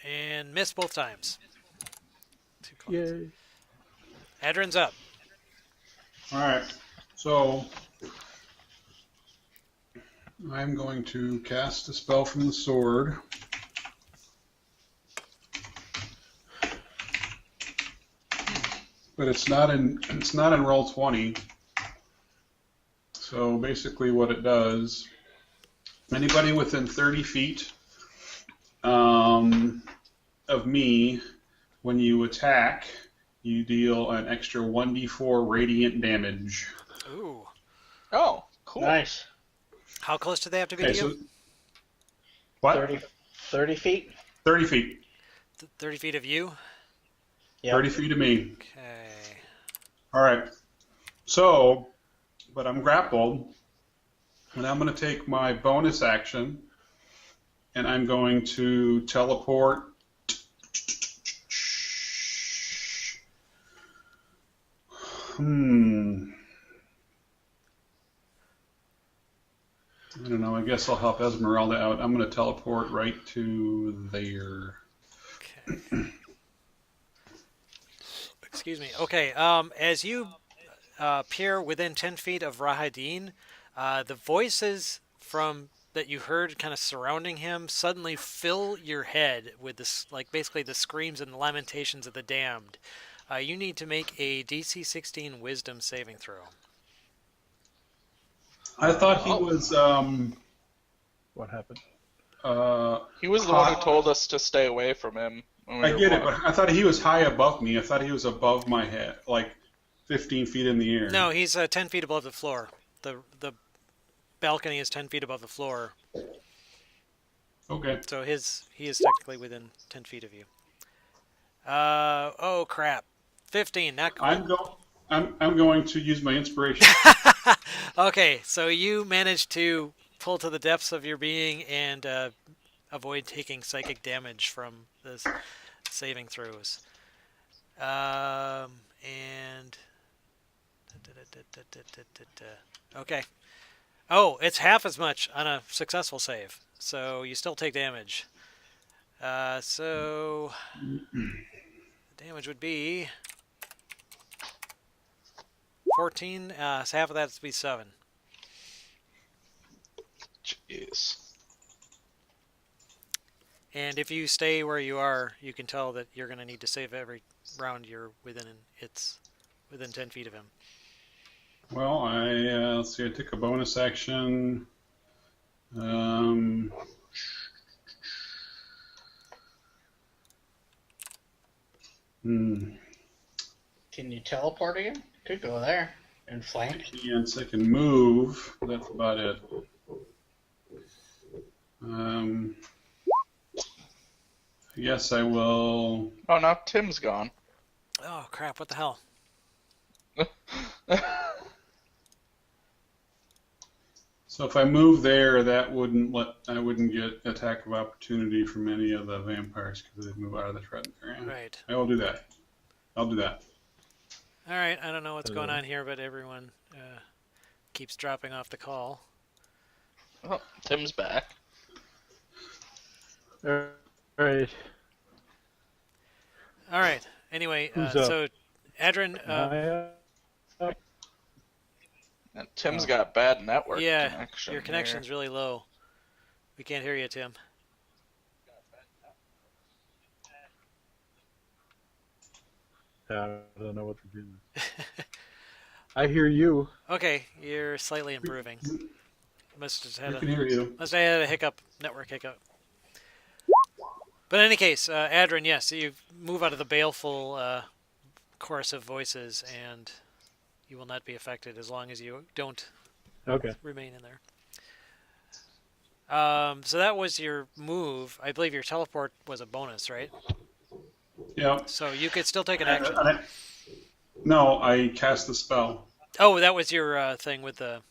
And miss both times. Too close. Yay. Adrin's up. All right, so I'm going to cast a spell from the sword. But it's not in roll 20. So basically, what it does, anybody within 30 feet of me, when you attack, you deal an extra 1d4 radiant damage. Ooh. Oh, cool. Nice. How close do they have to be Okay, to so you? what? 30 feet? 30 feet. 30 feet of you? Yeah. 30 feet of me. Okay. All right. So, but I'm grappled, and I'm going to take my bonus action, and I'm going to teleport. I don't know. I guess I'll help Esmeralda out. I'm going to teleport right to there. Okay. Excuse me. Okay. As you appear within 10 feet of Rahadin, the voices from that you heard kind of surrounding him suddenly fill your head with this, like basically the screams and lamentations of the damned. You need to make a DC 16 Wisdom saving throw. I thought he was. What happened? He was the one who told us to stay away from him. When we I were get it, walking. but I thought he was high above me. I thought he was above my head, like 15 feet in the air. No, he's 10 feet above the floor. The balcony is 10 feet above the floor, Okay. so he is technically within 10 feet of you. Oh crap. 15, not cool. I'm going to use my inspiration. Okay, so you managed to pull to the depths of your being and avoid taking psychic damage from this saving throws. And okay. Oh, it's half as much on a successful save, so you still take damage. So the damage would be 14. So half of that would be 7. Jeez. And if you stay where you are, you can tell that you're going to need to save every round you're within. It's within 10 feet of him. Well, let's see. I took a bonus action. Can you teleport again? Could go there and flank. I can move. That's about it. I guess I will. Oh, now Tim's gone. Oh crap! What the hell? So if I move there, I wouldn't get attack of opportunity from any of the vampires because they move out of the threatened area. Right. I will do that. I'll do that. All right. I don't know what's going on here, but everyone keeps dropping off the call. Oh, Tim's back. All right. All right. Anyway, Who's up? so Adrian, Am I up? And Tim's Oh. got bad network yeah, connection. your connection's really low. We can't hear you, Tim. I don't know what to do. I hear you. Okay, you're slightly improving. Must have We had can hear you. must have had a hiccup, network hiccup. But in any case, Adrian, yes, you move out of the baleful chorus of voices, and you will not be affected as long as you don't Okay. remain in there. So that was your move. I believe your teleport was a bonus, right? Yeah. So you could still take an action. No, I cast the spell. Oh, that was your thing with the.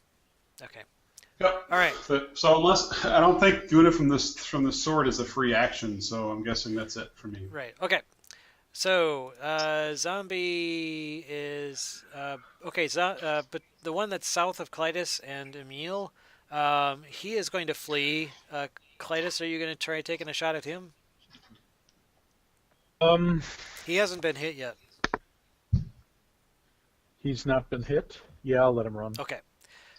Okay. Yep. All right. So unless I don't think doing it from the sword is a free action, so I'm guessing that's it for me. Right. Okay. So zombie is okay. But the one that's south of Clytus and Emil, he is going to flee. Clytus, are you going to try taking a shot at him? He hasn't been hit yet. He's not been hit. Yeah, I'll let him run. Okay.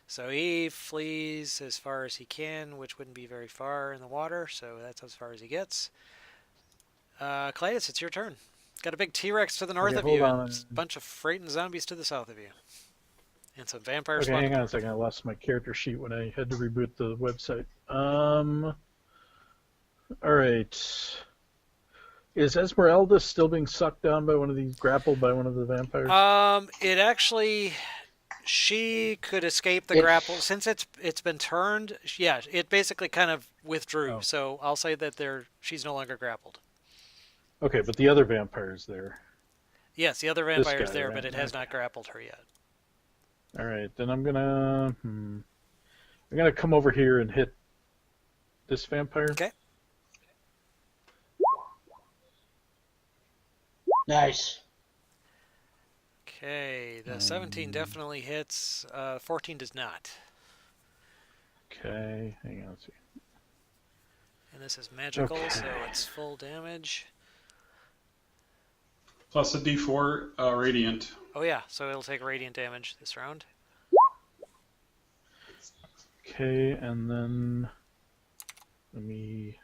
So he flees as far as he can, which wouldn't be very far in the water, so that's as far as he gets. Clytus, it's your turn. Got a big T-Rex to the north Okay, of hold you on. and a bunch of frightened zombies to the south of you. And some vampires. Okay, hang on a second. I lost my character sheet when I had to reboot the website. All right. Is Esmeralda still being sucked down by one of these, grappled by one of the vampires? It actually, she could escape the grapple since it's been turned. Yeah, it basically kind of withdrew. Oh. So I'll say that she's no longer grappled. Okay, but the other vampire's there. Yes, the other vampire's guy, there, right? but it has not grappled her yet. All right, then I'm gonna come over here and hit this vampire. Okay. Nice. Okay, the 17 definitely hits. 14 does not. Okay, hang on. Let's see. And this is magical, Okay. so it's full damage. Plus a D4 radiant. Oh yeah, so it'll take radiant damage this round. Okay, and then let me.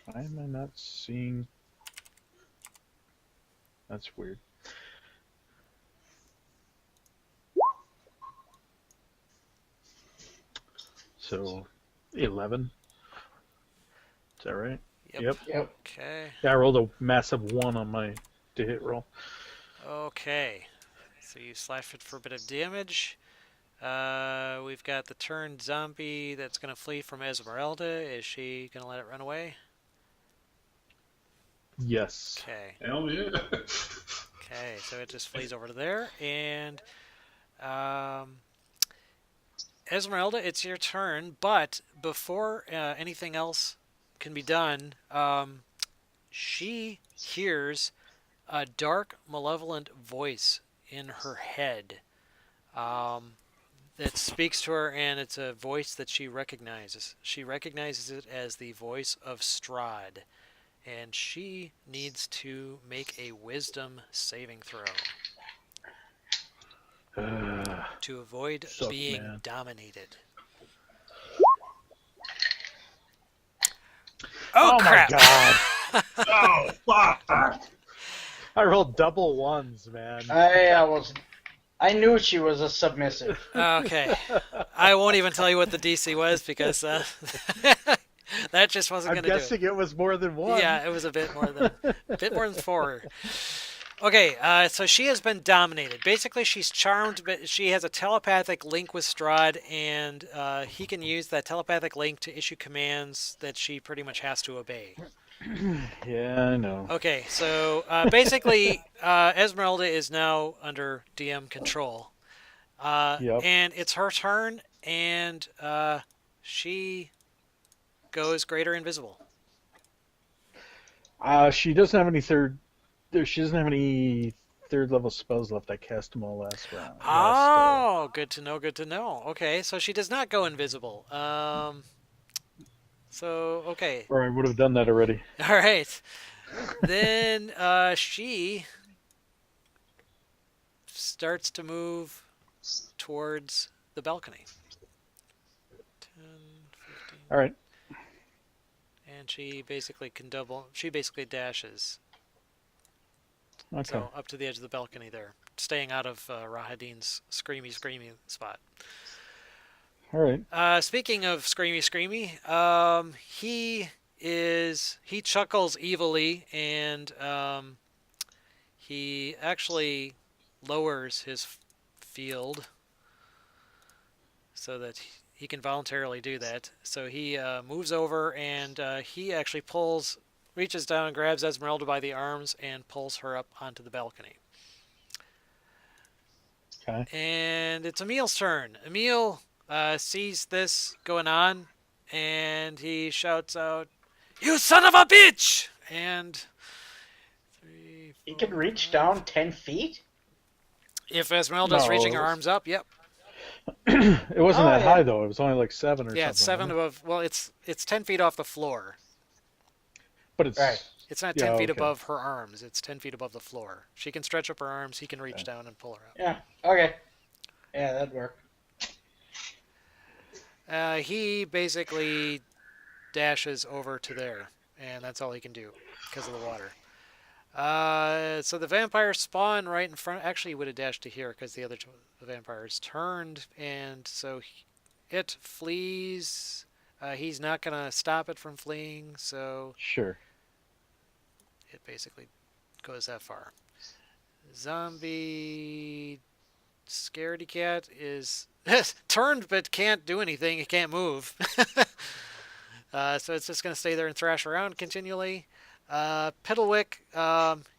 Why am I not seeing? That's weird. So, 11. Is that right? Yep. Yep. Okay. Yeah, I rolled a massive 1 on my to hit roll. Okay. So you slash it for a bit of damage. We've got the turned zombie that's going to flee from Esmeralda. Is she going to let it run away? Yes. Okay. Hell yeah. Okay, so it just flees over to there. And Esmeralda, it's your turn. But before anything else can be done, she hears a dark, malevolent voice in her head that speaks to her, and it's a voice that she recognizes. She recognizes it as the voice of Strahd, and she needs to make a wisdom saving throw to avoid Suck, being man. dominated. Oh crap! my god! Oh, fuck. I rolled double 1s, man. I knew she was a submissive. Okay. I won't even tell you what the DC was because that just wasn't I'm going to do it. guessing it was more than 1. Yeah, it was a bit more than 4. Okay, so she has been dominated. Basically, she's charmed, but she has a telepathic link with Strahd, and he can use that telepathic link to issue commands that she pretty much has to obey. Yeah, I know. Okay, so basically, Esmeralda is now under DM control. Yep. And it's her turn, and she goes greater invisible. She doesn't have any She doesn't have any third level spells left. I cast them all last round. Oh, good to know. Good to know. Okay, so she does not go invisible. So okay. Or I would have done that already. All right. Then she starts to move towards the balcony. 10, 15. All right. And she basically can double. She basically dashes. Okay. So up to the edge of the balcony there, staying out of Rahadin's screamy spot. All right. Speaking of screamy, he chuckles evilly, and he actually lowers his field so that he can voluntarily do that. So he moves over, and he actually reaches down and grabs Esmeralda by the arms and pulls her up onto the balcony. Okay. And it's Emil's turn. Emil sees this going on, and he shouts out, "You son of a bitch!" And 3, He 4, can reach 5. down 10 feet? If Esmeralda's No, reaching it her was- arms up, yep. It wasn't Oh, that yeah. high though. It was only like 7 or Yeah, it's 7 something. above. Well, it's 10 feet off the floor. But it's Right. It's not 10 feet okay. above her arms. It's 10 feet above the floor. She can stretch up her arms. He can reach Okay. down and pull her up. Yeah, okay. Yeah, that'd work. He basically dashes over to there, and that's all he can do because of the water. So the vampires spawn right in front. Actually, he would have dashed to here because the other the vampires turned, and so it flees. He's not going to stop it from fleeing, so Sure. it basically goes that far. Zombie scaredy cat is turned but can't do anything. He can't move. So it's just going to stay there and thrash around continually. Piddlewick,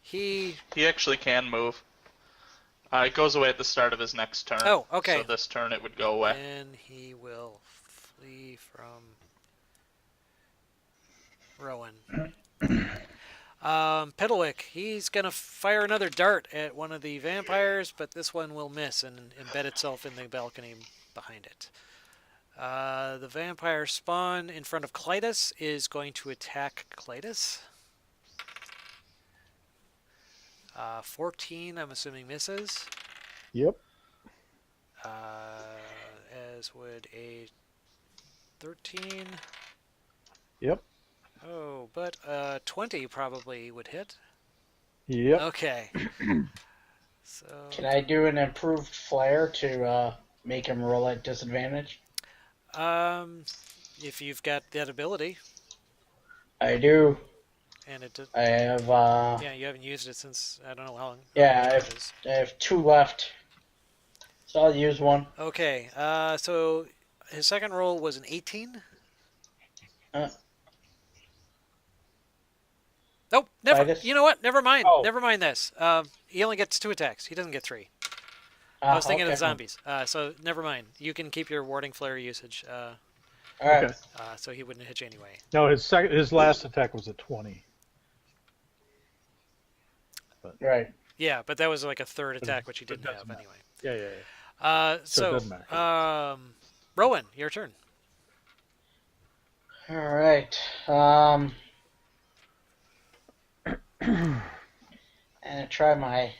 he... He actually can move. It goes away at the start of his next turn. Oh, okay. So this turn it would go away. And he will flee from Rowan. Piddlewick, he's going to fire another dart at one of the vampires, but this one will miss and embed itself in the balcony behind it. The vampire spawn in front of Clytus is going to attack Clytus. 14, I'm assuming, misses. Yep. As would a 13. Yep. Oh, but 20 probably would hit. Yep. Okay. So Can I do an improved flare to make him roll at disadvantage? if you've got that ability, I do. and it I have yeah, you haven't used it since I don't know how long. Yeah, how much it is. I have 2 left. So I'll use one. Okay. So his second roll was an 18. Nope. Never. Titus? You know what? Never mind. Oh. Never mind this. He only gets 2 attacks. He doesn't get 3. I Ah, was thinking of okay. the zombies. So never mind. You can keep your warding flare usage. All right. Okay. So he wouldn't hit you anyway. No, his last attack was a 20. Right. Yeah, but that was like a third But attack, which he it didn't doesn't have matter. anyway. Yeah, yeah, yeah. So it doesn't matter. Rowan, your turn. All right. And try my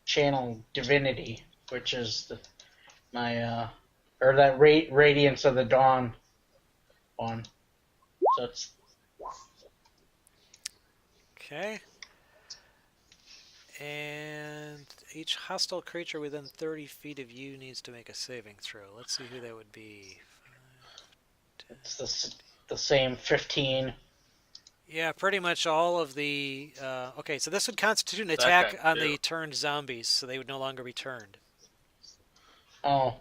channel divinity, which is my or that radiance of the dawn one. So it's Okay. And each hostile creature within 30 feet of you needs to make a saving throw. Let's see who that would be. it's the same 15. Yeah, pretty much all of the... okay, so this would constitute an That attack guy, on too. the turned zombies, so they would no longer be turned. Oh,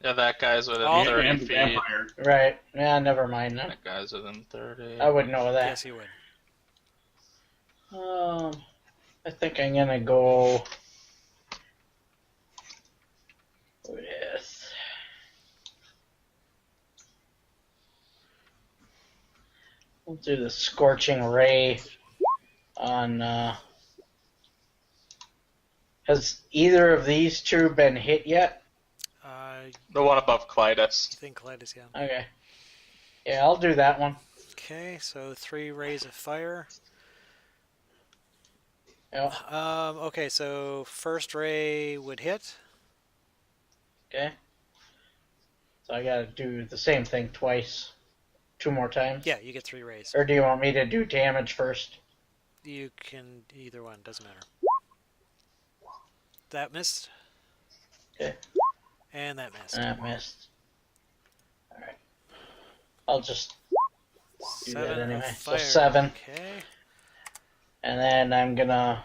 Yeah, that guy's within Oh. 30 And the feet. vampire. right. Yeah, never mind then. That guy's within 30. I would know that. Yes, he would. I think I'm gonna go with we'll do the scorching ray on has either of these two been hit yet? I The one above Clytus. think Clytus, yeah. Okay. Yeah, I'll do that one. Okay, so 3 rays of fire. Yeah. Okay, so first ray would hit. Okay. So I gotta do the same thing twice. 2 more times? Yeah, you get 3 rays. Or do you want me to do damage first? You can either one, doesn't matter. That missed. Okay. And that missed. That missed. Alright. I'll just do 7 that anyway. of So fire. 7. Okay. And then I'm gonna...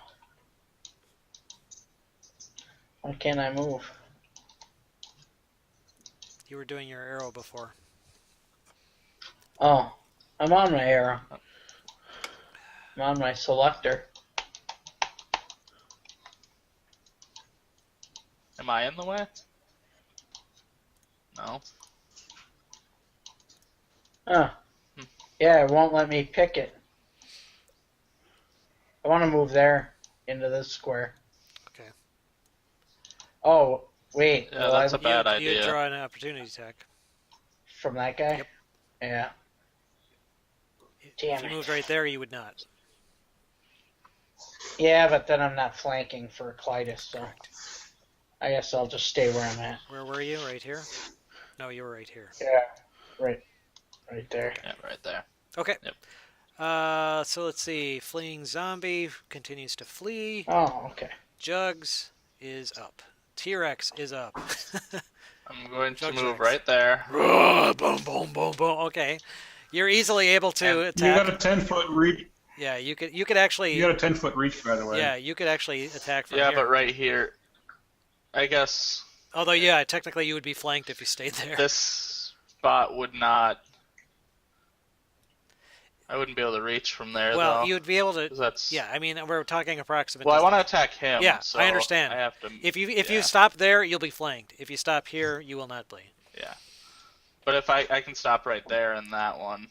Why can't I move? You were doing your arrow before. Oh, I'm on my arrow. I'm on my selector. Am I in the way? No. Oh. Yeah, it won't let me pick it. I want to move there into this square. Okay. Oh, wait. Yeah, will that's I, a bad You idea. draw an opportunity attack. from that guy? Yep. Yeah. Damn If you it. moved right there, you would not. Yeah, but then I'm not flanking for Clytus, so Correct. I guess I'll just stay where I'm at. Where were you? Right here? No, you were right here. Yeah, right there. Yeah, right there. Okay. Yep. So let's see. Fleeing zombie continues to flee. Oh, okay. Jugs is up. T-Rex is up. I'm going to Jug move Jugs. right there. Boom, boom, boom, boom. Okay. You're easily able to You attack. got a 10-foot reach. Yeah, you could actually. You got a 10-foot reach, by the way. Yeah, you could actually attack from Yeah, here. but right here, I guess Although, yeah, technically you would be flanked if you stayed there. this spot would not. I wouldn't be able to reach from there, Well, though. you would be able to. 'Cause that's. Yeah, I mean, we're talking approximate. Well, I want to distance. attack him. Yeah, so I understand. I have to. If you yeah. stop there, you'll be flanked. If you stop here, you will not be. Yeah. But if I can stop right there in that one.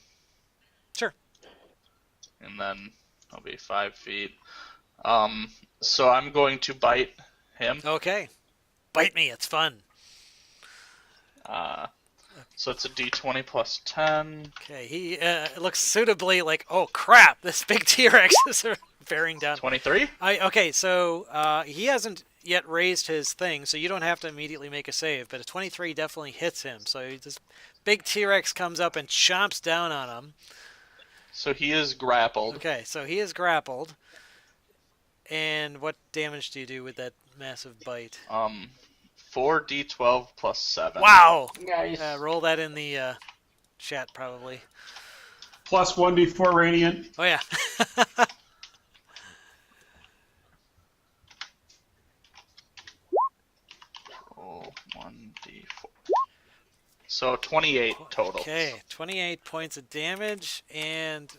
Sure. And then I'll be 5 feet. So I'm going to bite him. Okay. Bite me. It's fun. So it's a D20 plus 10. Okay. He looks suitably like, oh crap, this big T-Rex is bearing down. 23? Okay, so he hasn't yet raised his thing, so you don't have to immediately make a save. But a 23 definitely hits him. So this big T-Rex comes up and chomps down on him. So he is grappled. Okay, so he is grappled. And what damage do you do with that massive bite? 4d12 plus 7. Wow! Nice. Roll that in the chat, probably. Plus 1d4 radiant. Oh, yeah. Roll 1d4. So 28 total. Okay, 28 points of damage. And,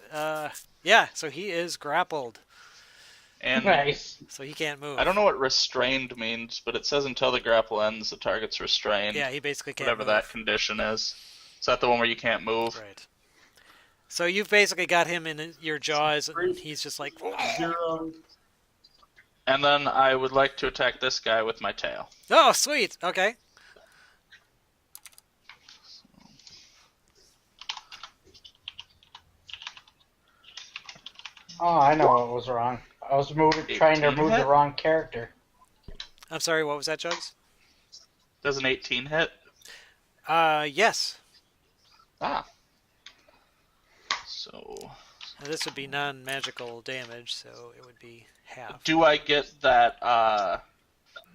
yeah, so he is grappled. And Nice. So he can't move. I don't know what restrained means, but it says until the grapple ends, the target's restrained. Yeah, he basically can't whatever move. that condition is. Is that the one where you can't move? Right. So you've basically got him in your jaws, and he's just like... 0. And then I would like to attack this guy with my tail. Oh, sweet. Okay. Oh, I know what was wrong. I was trying to 18 move hit? the wrong character. I'm sorry, what was that, Jugs? Does an 18 hit? Yes. Ah. So, Now, this would be non-magical damage, so it would be half. do I get that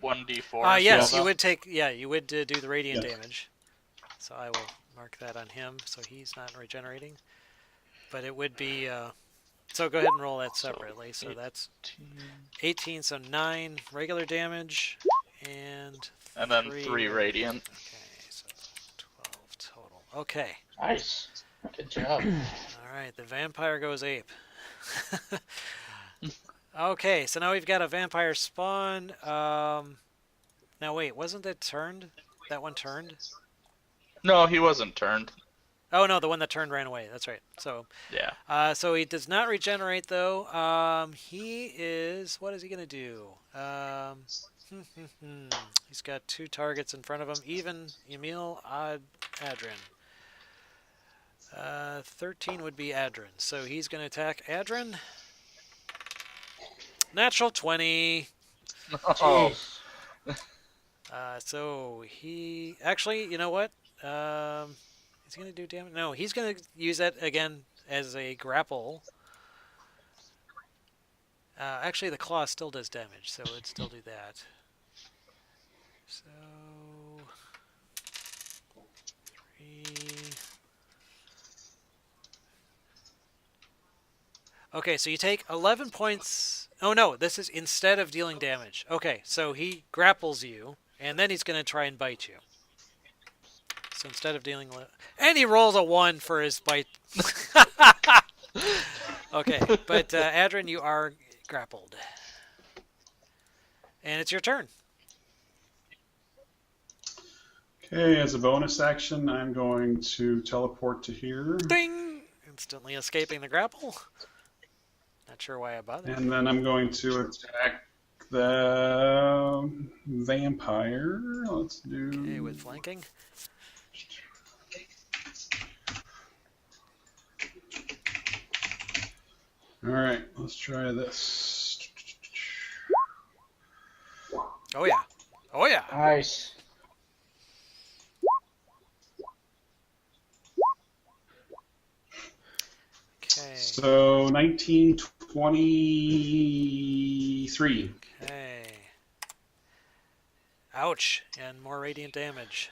1d4? Yes, well, you would take... Yeah, you would do the radiant Yes. damage. So I will mark that on him, so he's not regenerating. But it would be... So go ahead and roll that separately. So that's 18, so 9 regular damage, and then 3 radiant. Okay, so 12 total. Okay. Nice. Good job. All right, the vampire goes ape. Okay, so now we've got a vampire spawn. Now wait, wasn't that turned? That one turned? No, he wasn't turned. Oh no, the one that turned ran away. That's right. So, Yeah. so he does not regenerate though. He is. What is he gonna do? He's got 2 targets in front of him. Even Emil Adrian. 13 would be Adrin. So he's going to attack Adrin. Natural 20. Oh, Jeez. So he... Actually, you know what? He's going to do damage. No, he's going to use that again as a grapple. Actually, the claw still does damage, so it'd still do that. So... 3... Okay, so you take 11 points... Oh no, this is instead of dealing damage. Okay, so he grapples you, and then he's going to try and bite you. So instead of dealing... And he rolls a 1 for his bite. Okay, but Adrin, you are grappled. And it's your turn. Okay, as a bonus action, I'm going to teleport to here. Ding! Instantly escaping the grapple. Not sure why I bothered. And then I'm going to attack the vampire. Let's do... Okay, with flanking. Alright, let's try this. Oh yeah. Oh yeah. Nice. Okay. So 19, 23. Okay. Ouch. And more radiant damage.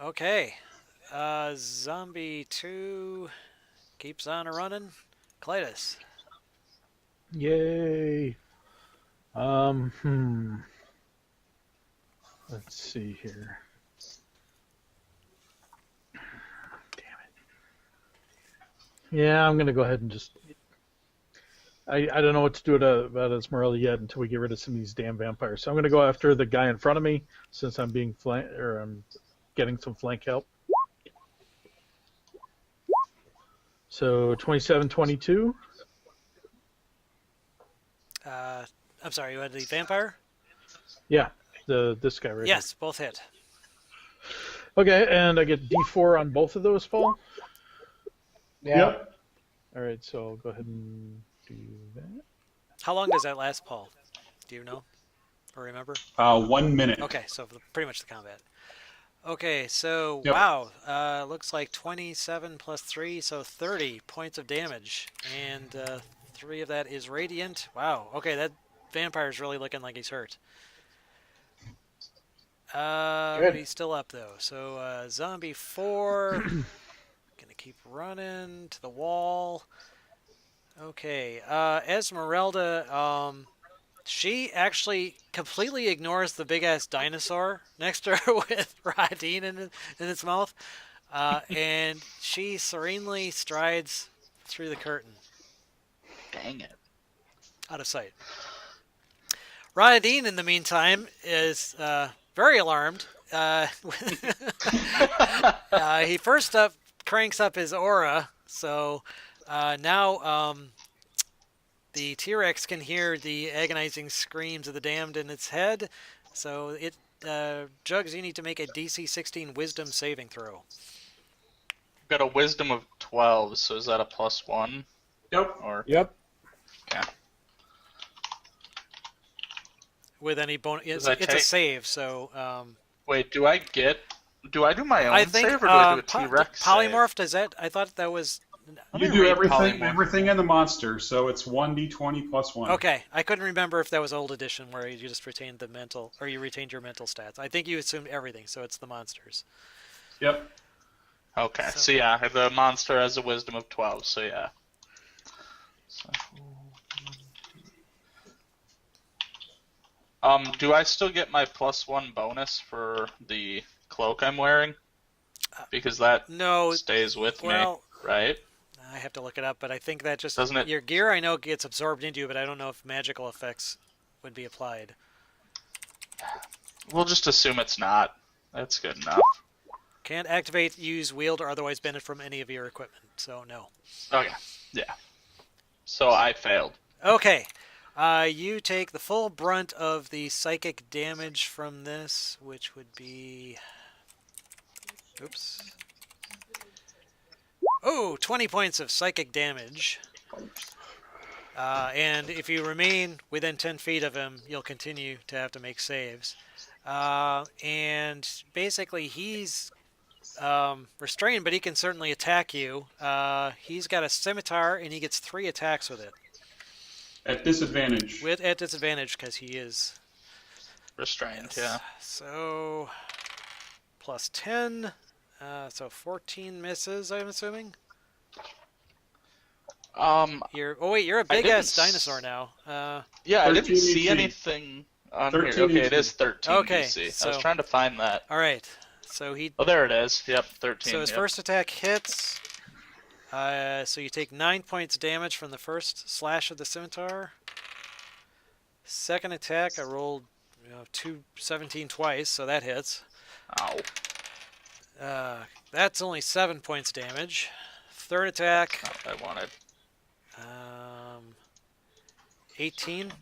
Okay. Zombie 2 keeps on running. Clytus. Yay. Let's see here. Damn it. Yeah, I'm gonna go ahead and just. I don't know what to do about Esmeralda yet until we get rid of some of these damn vampires. So I'm gonna go after the guy in front of me since I'm being I'm getting some flank help. So 27, 22. I'm sorry, you had the vampire? Yeah, this guy right Yes, both hit. here. Okay, and I get D4 on both of those, Paul. Yeah. Yep. All right, so I'll go ahead and do that. How long does that last, Paul? Do you know? Or remember? 1 minute. Okay, so pretty much the combat. Okay, so, Yep. wow. Looks like 27 plus 3, so 30 points of damage. And 3 of that is radiant. Wow, okay, that vampire's really looking like he's hurt. But he's still up, though. So, zombie 4... Gonna keep running to the wall. Okay, Esmeralda, she actually completely ignores the big-ass dinosaur next to her with Radine in its mouth, and she serenely strides through the curtain. dang it. Out of sight. Radine, in the meantime, is very alarmed. He first up cranks up his aura, so now the T-Rex can hear the agonizing screams of the damned in its head. So it Jugs, you need to make a DC 16 Wisdom saving throw. Got a wisdom of 12, so is that a +1? Yep. Or Yep. okay. With any bonus, it's I a take- save. So Wait, do I do my own I think save or do I do a po- T-Rex polymorph. Does that? I thought that was. Let You me do read everything polymorph. in the monster, so it's 1d20 plus 1. Okay, I couldn't remember if that was old edition where you just retained the mental, or you retained your mental stats. I think you assumed everything, so it's the monsters. Yep. Okay, So- so yeah, the monster has a wisdom of 12, so yeah. Do I still get my +1 bonus for the cloak I'm wearing? Because that No, stays with well, me, right? I have to look it up, but I think that just Doesn't it- your gear I know gets absorbed into you, but I don't know if magical effects would be applied. We'll just assume it's not. That's good enough. Can't activate, use, wield, or otherwise benefit from any of your equipment, so no. Okay, yeah. So I failed. Okay, you take the full brunt of the psychic damage from this, which would be... Oops. Oh, 20 points of psychic damage. And if you remain within 10 feet of him, you'll continue to have to make saves. And basically, he's restrained, but he can certainly attack you. He's got a scimitar, and he gets 3 attacks with it. At disadvantage. At disadvantage, because he is Restrained, yes. yeah. So, plus 10. So 14 misses, I'm assuming? You're a big-ass dinosaur now. Yeah, I didn't 13 see AC. anything on 13 here. Okay, AC. it is 13 Okay, DC. I so- was trying to find that. All right. So Oh, there it is. Yep, 13. So his yep. first attack hits. So you take 9 points damage from the first slash of the scimitar. Second attack, I rolled 217 twice, so that hits. Ow. That's only 7 points damage. Third attack, Not what I wanted. 18.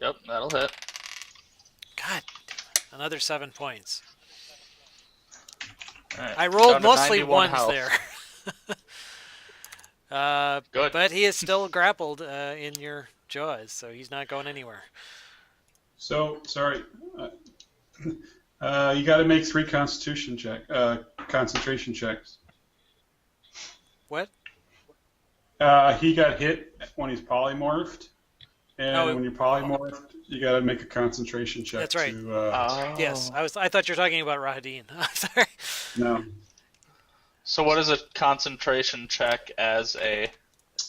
Yep, that'll hit. God, another 7 points. All right, I rolled down to mostly 91 ones health. there. Good. But he is still grappled in your jaws, so he's not going anywhere. So, sorry. You got to make 3 concentration checks. What? He got hit when he's polymorphed, and when you're polymorphed, you got to make a concentration check. That's right. To, Yes, I thought you were talking about Rahadin. I'm sorry. no. So what is a concentration check as a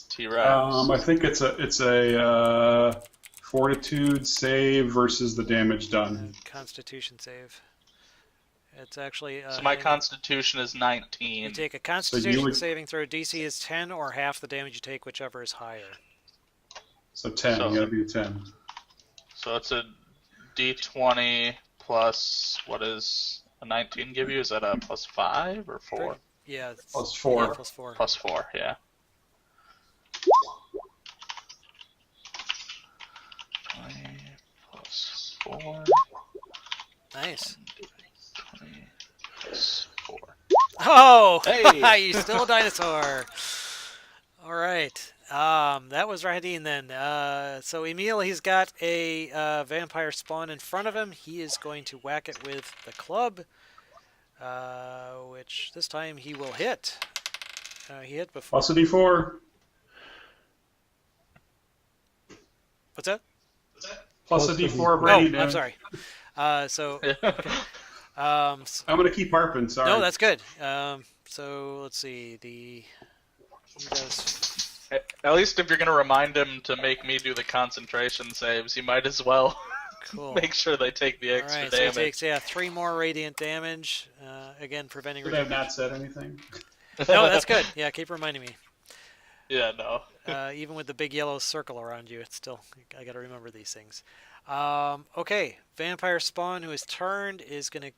T-Rex? I think it's a fortitude save versus the damage done. Constitution save. It's actually. So my constitution is 19. You take a Constitution saving throw. DC is 10 or half the damage you take, whichever is higher. So 10. So- You got to be a 10. So it's a D20 plus, what is a 19 give you? Is that a plus 5 or 4? Yeah. It's, Plus 4. Yeah, plus 4. Plus 4, yeah. Plus 4. Nice. 20 plus 4. Oh! Hey! You're still a dinosaur. All right. That was Rahadin then. So Emil, he's got a vampire spawn in front of him. He is going to whack it with the club, which this time he will hit. He hit before. Plus a D4. What's that? Plus a Plus a D4 D4. Brady I'm damage. sorry. So, okay. I'm going to keep harping, sorry. No, that's good. So let's see. He does. At least if you're going to remind him to make me do the concentration saves, you might as well Cool. make sure they take the All extra right, so damage. he takes 3 more radiant damage. Again, preventing. Should I have not said anything? No, that's good. Yeah, keep reminding me. Yeah, no. Even with the big yellow circle around you, it's still, I got to remember these things. Okay, Vampire Spawn, who is turned, is going to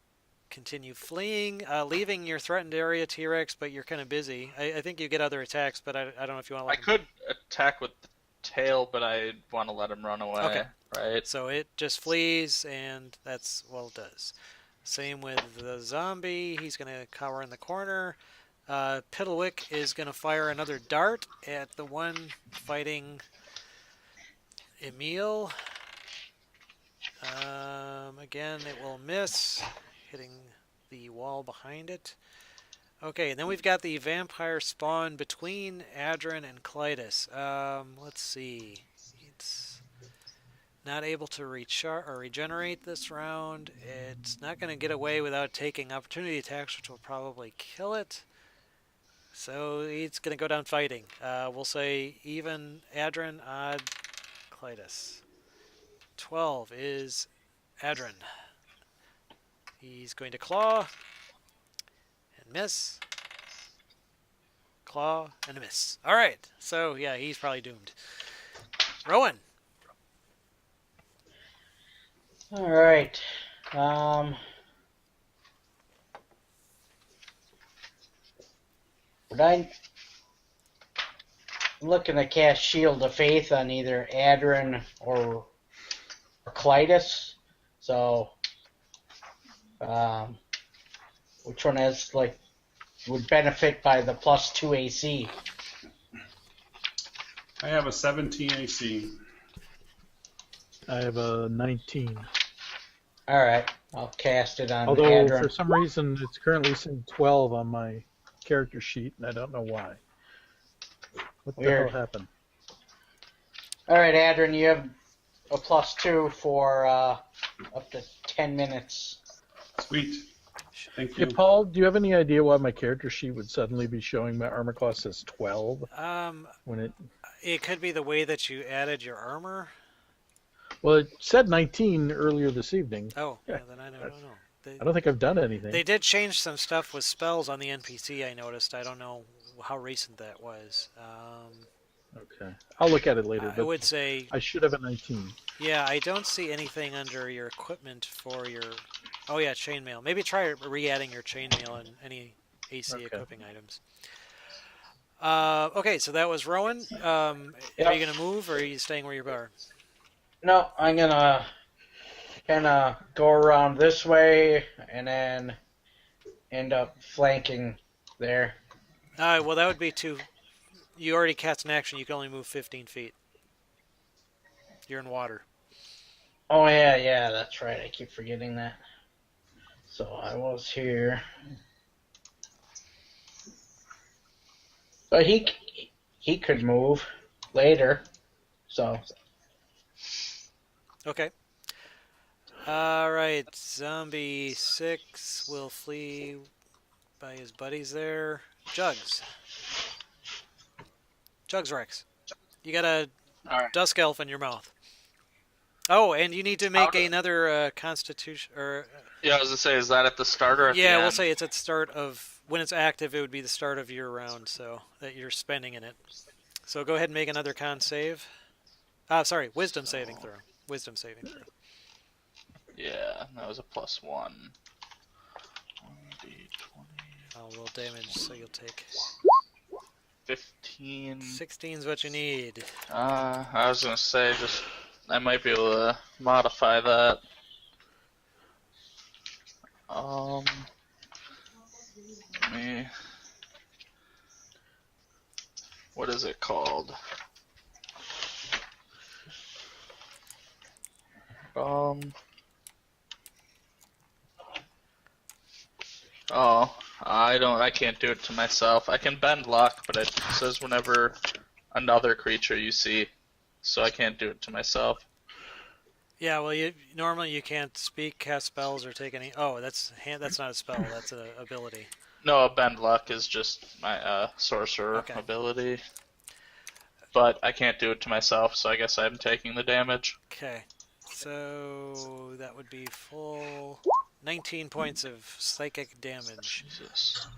continue fleeing, leaving your threatened area, T-Rex, but you're kind of busy. I think you get other attacks, but I don't know if you want to I let him... could attack with the tail, but I want to let him run away. Okay. Right? So it just flees, and that's what it does. Same with the zombie. He's going to cower in the corner. Piddlewick is going to fire another dart at the one fighting Emil. Again, it will miss, hitting the wall behind it. Okay, and then we've got the vampire spawn between Adrin and Clytus. Let's see. It's not able to recharge or regenerate this round. It's not going to get away without taking opportunity attacks, which will probably kill it. So he's going to go down fighting. We'll say even Adrin, odd Clytus. 12 is Adrin. He's going to claw and miss. Claw and a miss. All right. So yeah, he's probably doomed. Rowan. All right. Would I'm looking to cast Shield of Faith on either Adrin or Clytus. So, which one has like would benefit by the +2 AC. I have a 17 AC. I have a 19. All right, I'll cast it on Although Adrin. for some reason it's currently saying 12 on my character sheet, and I don't know why. What the Weird. hell happened? All right, Adrin, you have a +2 for up to 10 minutes. Sweet. Thank Hey, you. Paul, do you have any idea why my character sheet would suddenly be showing my armor class as 12 when it? It could be the way that you added your armor. Well, it said 19 earlier this evening. Oh, Yeah, then I don't know. I don't think I've done anything. They did change some stuff with spells on the NPC, I noticed. I don't know how recent that was. Okay, I'll look at it later. I But would say, I should have a 19. yeah, I don't see anything under your equipment for your... Oh, yeah, chainmail. Maybe try re-adding your chainmail and any AC Okay. equipping items. Okay, so that was Rowan. Are you going to move, or are you staying where you are? No, I'm gonna kind of go around this way and then end up flanking there. Well, that would be too... You already cast an action. You can only move 15 feet. You're in water. Oh yeah, that's right. I keep forgetting that. So I was here, but he could move later. So Okay. All right. Zombie 6 will flee by his buddies there. Jugs. Jugs Rex. You got a All right. dusk elf in your mouth. Oh, and you need to make How do- another constitution or Yeah, I was gonna say, is that at the start or at the yeah, end? we'll say it's at the start of when it's active. It would be the start of your round, so that you're spending in it. So go ahead and make another con save. Sorry, wisdom saving throw. Wisdom saving throw. Yeah, that was a +1. 1d20. A little damage, so you'll take 15. 16 is what you need. I was gonna say, just I might be able to modify that. Let me. What is it called? Oh, I can't do it to myself. I can bend luck, but it says whenever another creature you see, so I can't do it to myself. Yeah, well, normally you can't speak, cast spells, or take any. Oh, that's not a spell. That's an ability. No, a bend luck is just my sorcerer Okay. ability. But I can't do it to myself, so I guess I'm taking the damage. Okay, so that would be full 19 points of psychic damage. Jesus.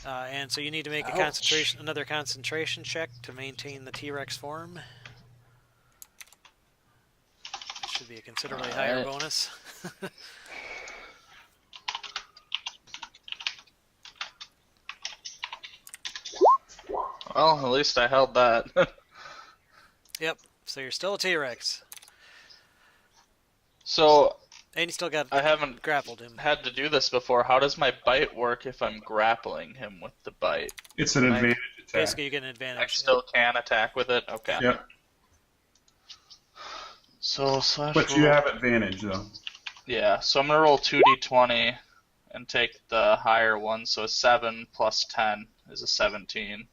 And so you need to make a Ouch. another concentration check to maintain the T-Rex form. It should be a considerably higher Alright. bonus. Well, at least I held that. Yep. So you're still a T-Rex, So, and you still got I haven't grappled him. had to do this before. How does my bite work if I'm grappling him with the bite? It's an advantage attack. Basically, you get an I advantage. still can attack with it? Okay. Yep. So, slash But you roll. have advantage though. Yeah, so I'm gonna roll 2d20 and take the higher one, so 7 plus 10 is a 17.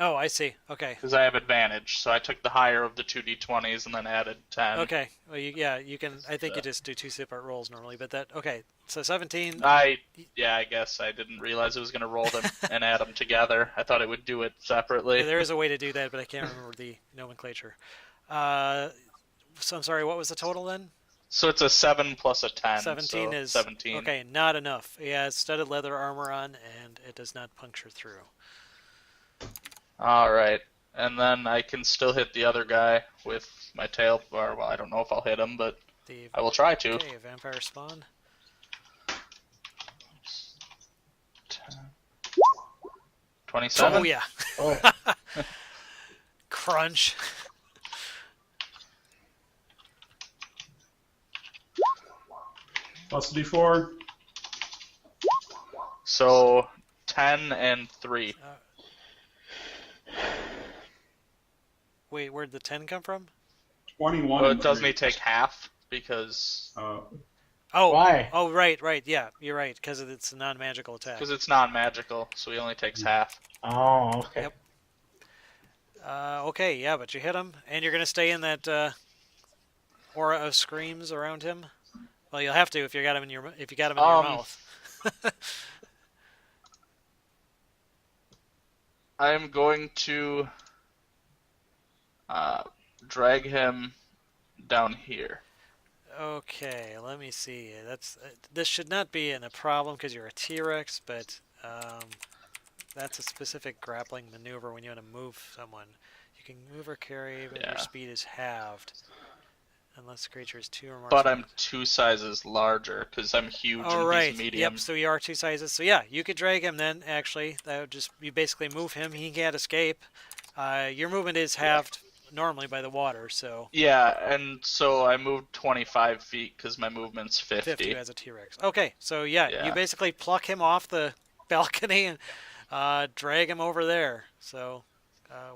Oh, I see. Okay. Because I have advantage, so I took the higher of the 2d20s and then added 10. Okay. Well, you can. I think you just do 2 separate rolls normally, but that okay. So 17. I guess I didn't realize it was gonna roll them and add them together. I thought it would do it separately. There is a way to do that, but I can't remember the nomenclature. So I'm sorry. What was the total then? So it's a 7 plus a 10. 17 so is 17. Okay. Not enough. He has studded leather armor on, and it does not puncture through. Alright. And then I can still hit the other guy with my tail, or well, I don't know if I'll hit him, but The I will try to. okay, vampire spawn. 27. Oh yeah. Oh. Crunch. Plus D4. So 10 and 3. Wait, where'd the 10 come from? 21 Well, and doesn't 3. he take half? Because Oh, Why? oh, right, yeah, you're right, because it's a non-magical attack. it's non-magical, so he only takes half. Oh, okay. Yep. Okay, yeah, but you hit him, and you're gonna stay in that aura of screams around him. Well, you'll have to if you got him in your mouth. I'm going to drag him down here. Okay, let me see. This should not be a problem because you're a T-Rex, but that's a specific grappling maneuver when you want to move someone. You can move or carry, but your Yeah. speed is halved. Unless the creature is 2 or more. But I'm 2 sizes larger because I'm huge Oh, and right. he's medium. Yep, so you are 2 sizes. So yeah, you could drag him then, actually. That would just, you basically move him. He can't escape. Your movement is halved normally by the water, so... Yeah, and so I moved 25 feet because my movement's 50. 50 as a T-Rex. Okay, so yeah, you Yeah. basically pluck him off the balcony and drag him over there. So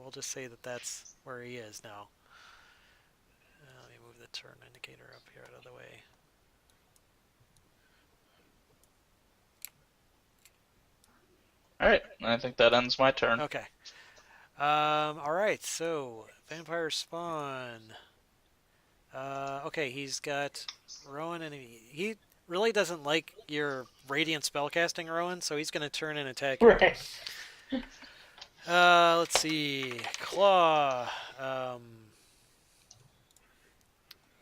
we'll just say that that's where he is now. Let me move the turn indicator up here out of the way. Alright, I think that ends my turn. Okay. All right, so vampire spawn. Okay, he's got Rowan, and he really doesn't like your radiant spellcasting, Rowan, so he's going to turn and attack you. Right. Let's see. Claw.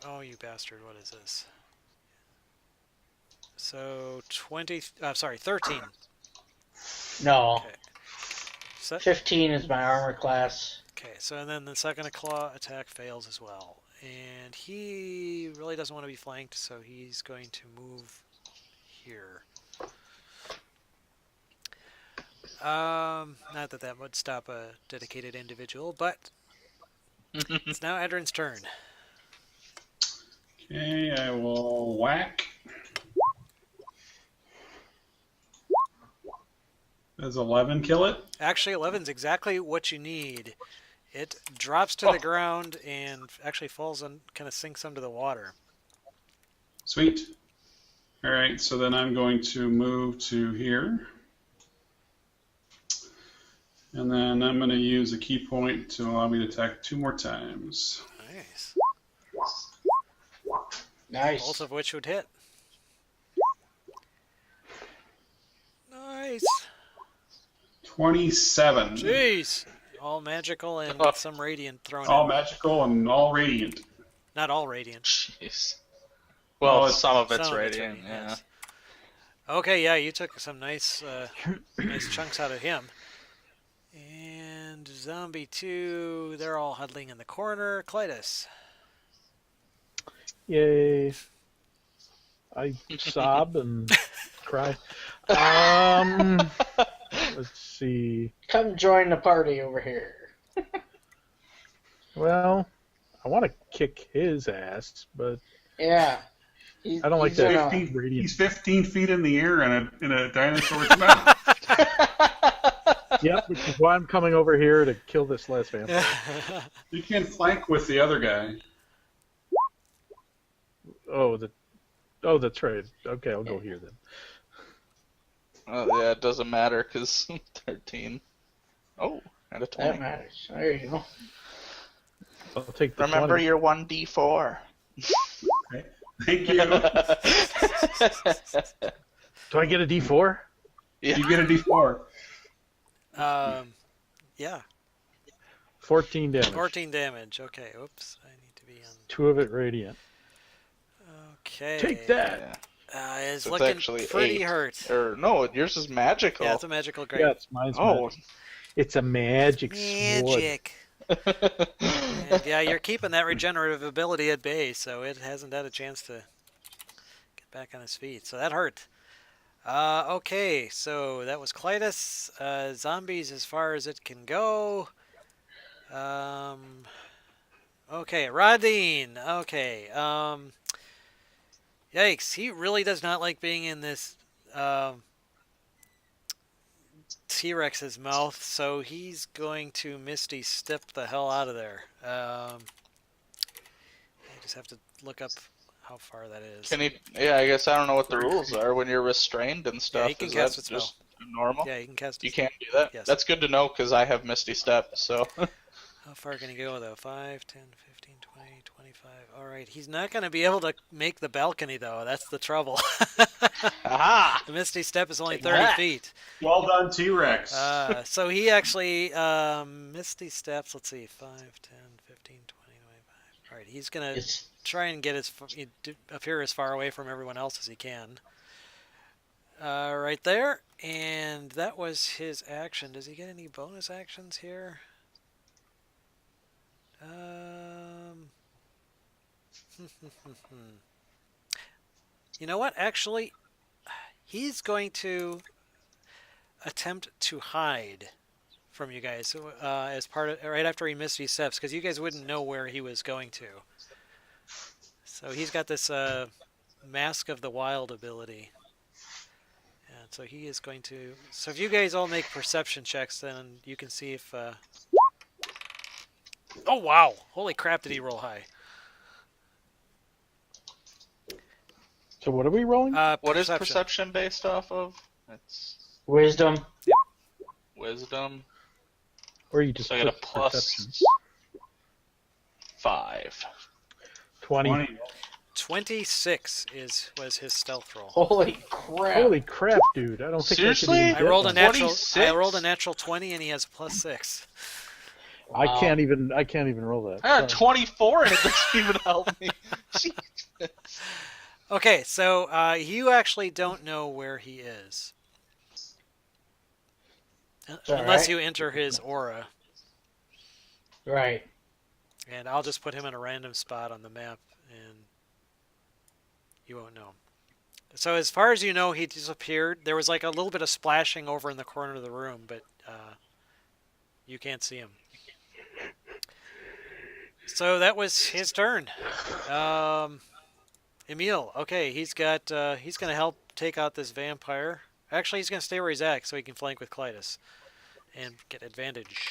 Oh, you bastard, what is this? So 13. No. Okay. So, 15 is my armor class. okay, so then the second claw attack fails as well. And he really doesn't want to be flanked, so he's going to move here. Not that that would stop a dedicated individual, but it's now Edrin's turn. Okay, I will whack. Does 11 kill it? Actually, 11's exactly what you need. It drops to the ground and actually falls and kind of sinks under the water. Sweet. All right, so then I'm going to move to here. And then I'm going to use a key point to allow me to attack 2 more times. Nice. Nice. Both of which would hit. Nice. 27. Jeez. All magical and some radiant thrown All in. magical and all radiant. Not all radiant. Jeez. Well, Oh, it's- some of it's Some of radiant, yeah. yes. Okay, yeah, you took some nice nice chunks out of him. And Zombie 2, they're all huddling in the corner. Clytus. Yay. I sob and cry. Let's see. Come join the party over here. Well, I want to kick his ass, but Yeah. I don't like he's that. in a- 15, Radiant. he's 15 feet in the air in a dinosaur's mouth. Yep, which is why I'm coming over here to kill this last vampire. You can flank with the other guy. Oh, that's right. Okay, I'll go here then. Oh, yeah, it doesn't matter because 13. Oh, and a 20. That matters. There you go. I'll take the Remember 20. your 1d4. Thank you. Do I get a D4? Yeah. You get a D4. Yeah. 14 damage. 14 damage. Okay, oops. I need to be on... 2 of it radiant. Okay. Take that! Yeah. It's So it's looking actually pretty 8. hurt. Or, no, yours is magical. Yeah, it's a magical grade. Yeah, it's mine's Oh. magic. It's a magic sword. Magic. And yeah, you're keeping that regenerative ability at bay, so it hasn't had a chance to get back on its feet. So that hurt. Okay, so that was Clytus. Zombies as far as it can go. Okay, Radine. Okay. Yikes, he really does not like being in this T-Rex's mouth, so he's going to Misty Step the hell out of there. I just have to look up how far that is. Can he? Yeah, I guess I don't know what the rules are when you're restrained and stuff. Yeah, he can Is cast that a spell. just normal? Yeah, you can cast. You can't do that? Yes. That's good to know because I have Misty Step, so. How far can he go, though? 5, 10, 15, 20, 25. All right, he's not going to be able to make the balcony, though. That's the trouble. Aha! The Misty Step is only Take 30 that. feet. Well done, T-Rex. So he actually, Misty Steps, let's see, 5, 10, 15, 20, 25. All right, he's going to It's try and get appear as far away from everyone else as he can. Right there. And that was his action. Does he get any bonus actions here? You know what? Actually, he's going to attempt to hide from you guys as part of right after he Misty Steps, because you guys wouldn't know where he was going to. So he's got this Mask of the Wild ability. And so he is going to... So if you guys all make perception checks, then you can see if... Oh, wow! Holy crap, did he roll high. So what are we rolling? What is perception based off of? It's wisdom. wisdom. Or you just So I got a put plus perception? 5. 20. 26 was his stealth roll. Holy crap! Holy crap, dude! I don't think Seriously? I I can rolled a even get natural. 26? I rolled a natural 20, and he has a plus 6. that. I can't even roll that. I got Sorry. 24 and it doesn't even help me. Jesus. Okay, so you actually don't know where he is, unless right. you enter his aura, Right. and I'll just put him in a random spot on the map, and you won't know. So as far as you know, he disappeared. There was like a little bit of splashing over in the corner of the room, but you can't see him. So that was his turn. Emil, okay, he's going to help take out this vampire. Actually, he's going to stay where he's at so he can flank with Clytus and get advantage.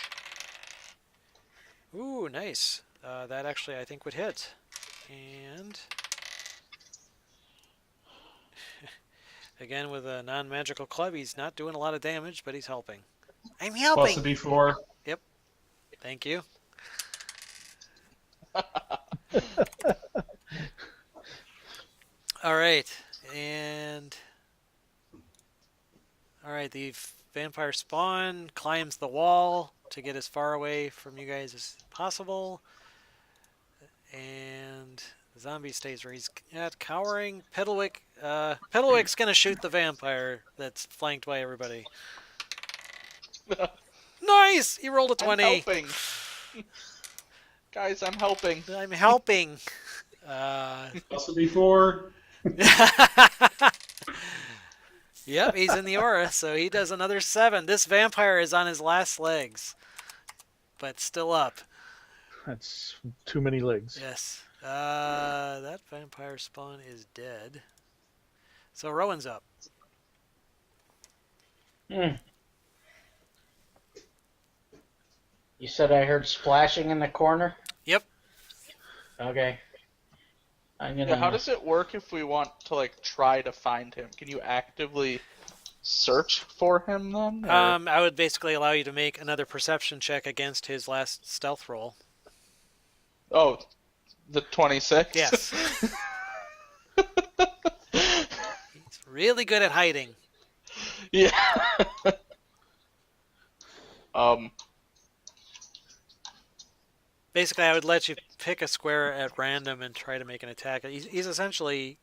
Ooh, nice. That actually, I think, would hit. And again, with a non-magical club, he's not doing a lot of damage, but he's helping. I'm helping! Plus a D4. Thank you. All right, and the vampire spawn climbs the wall to get as far away from you guys as possible, and the zombie stays where he's at, cowering. Peddlewick's gonna shoot the vampire that's flanked by everybody. Nice! He rolled a 20. I'm helping. Guys, I'm helping. I'm helping. Plus a D4. Yep, he's in the aura, so he does another 7. This vampire is on his last legs, but still up. That's too many legs. Yes. That vampire spawn is dead. So Rowan's up. Hmm. You said I heard splashing in the corner? Yep. Okay. I'm gonna. Yeah, how does it work if we want to like try to find him? Can you actively search for him then? or- I would basically allow you to make another perception check against his last stealth roll. Oh, the 26? Yes. He's really good at hiding. Yeah. Basically, I would let you pick a square at random and try to make an attack. He's essentially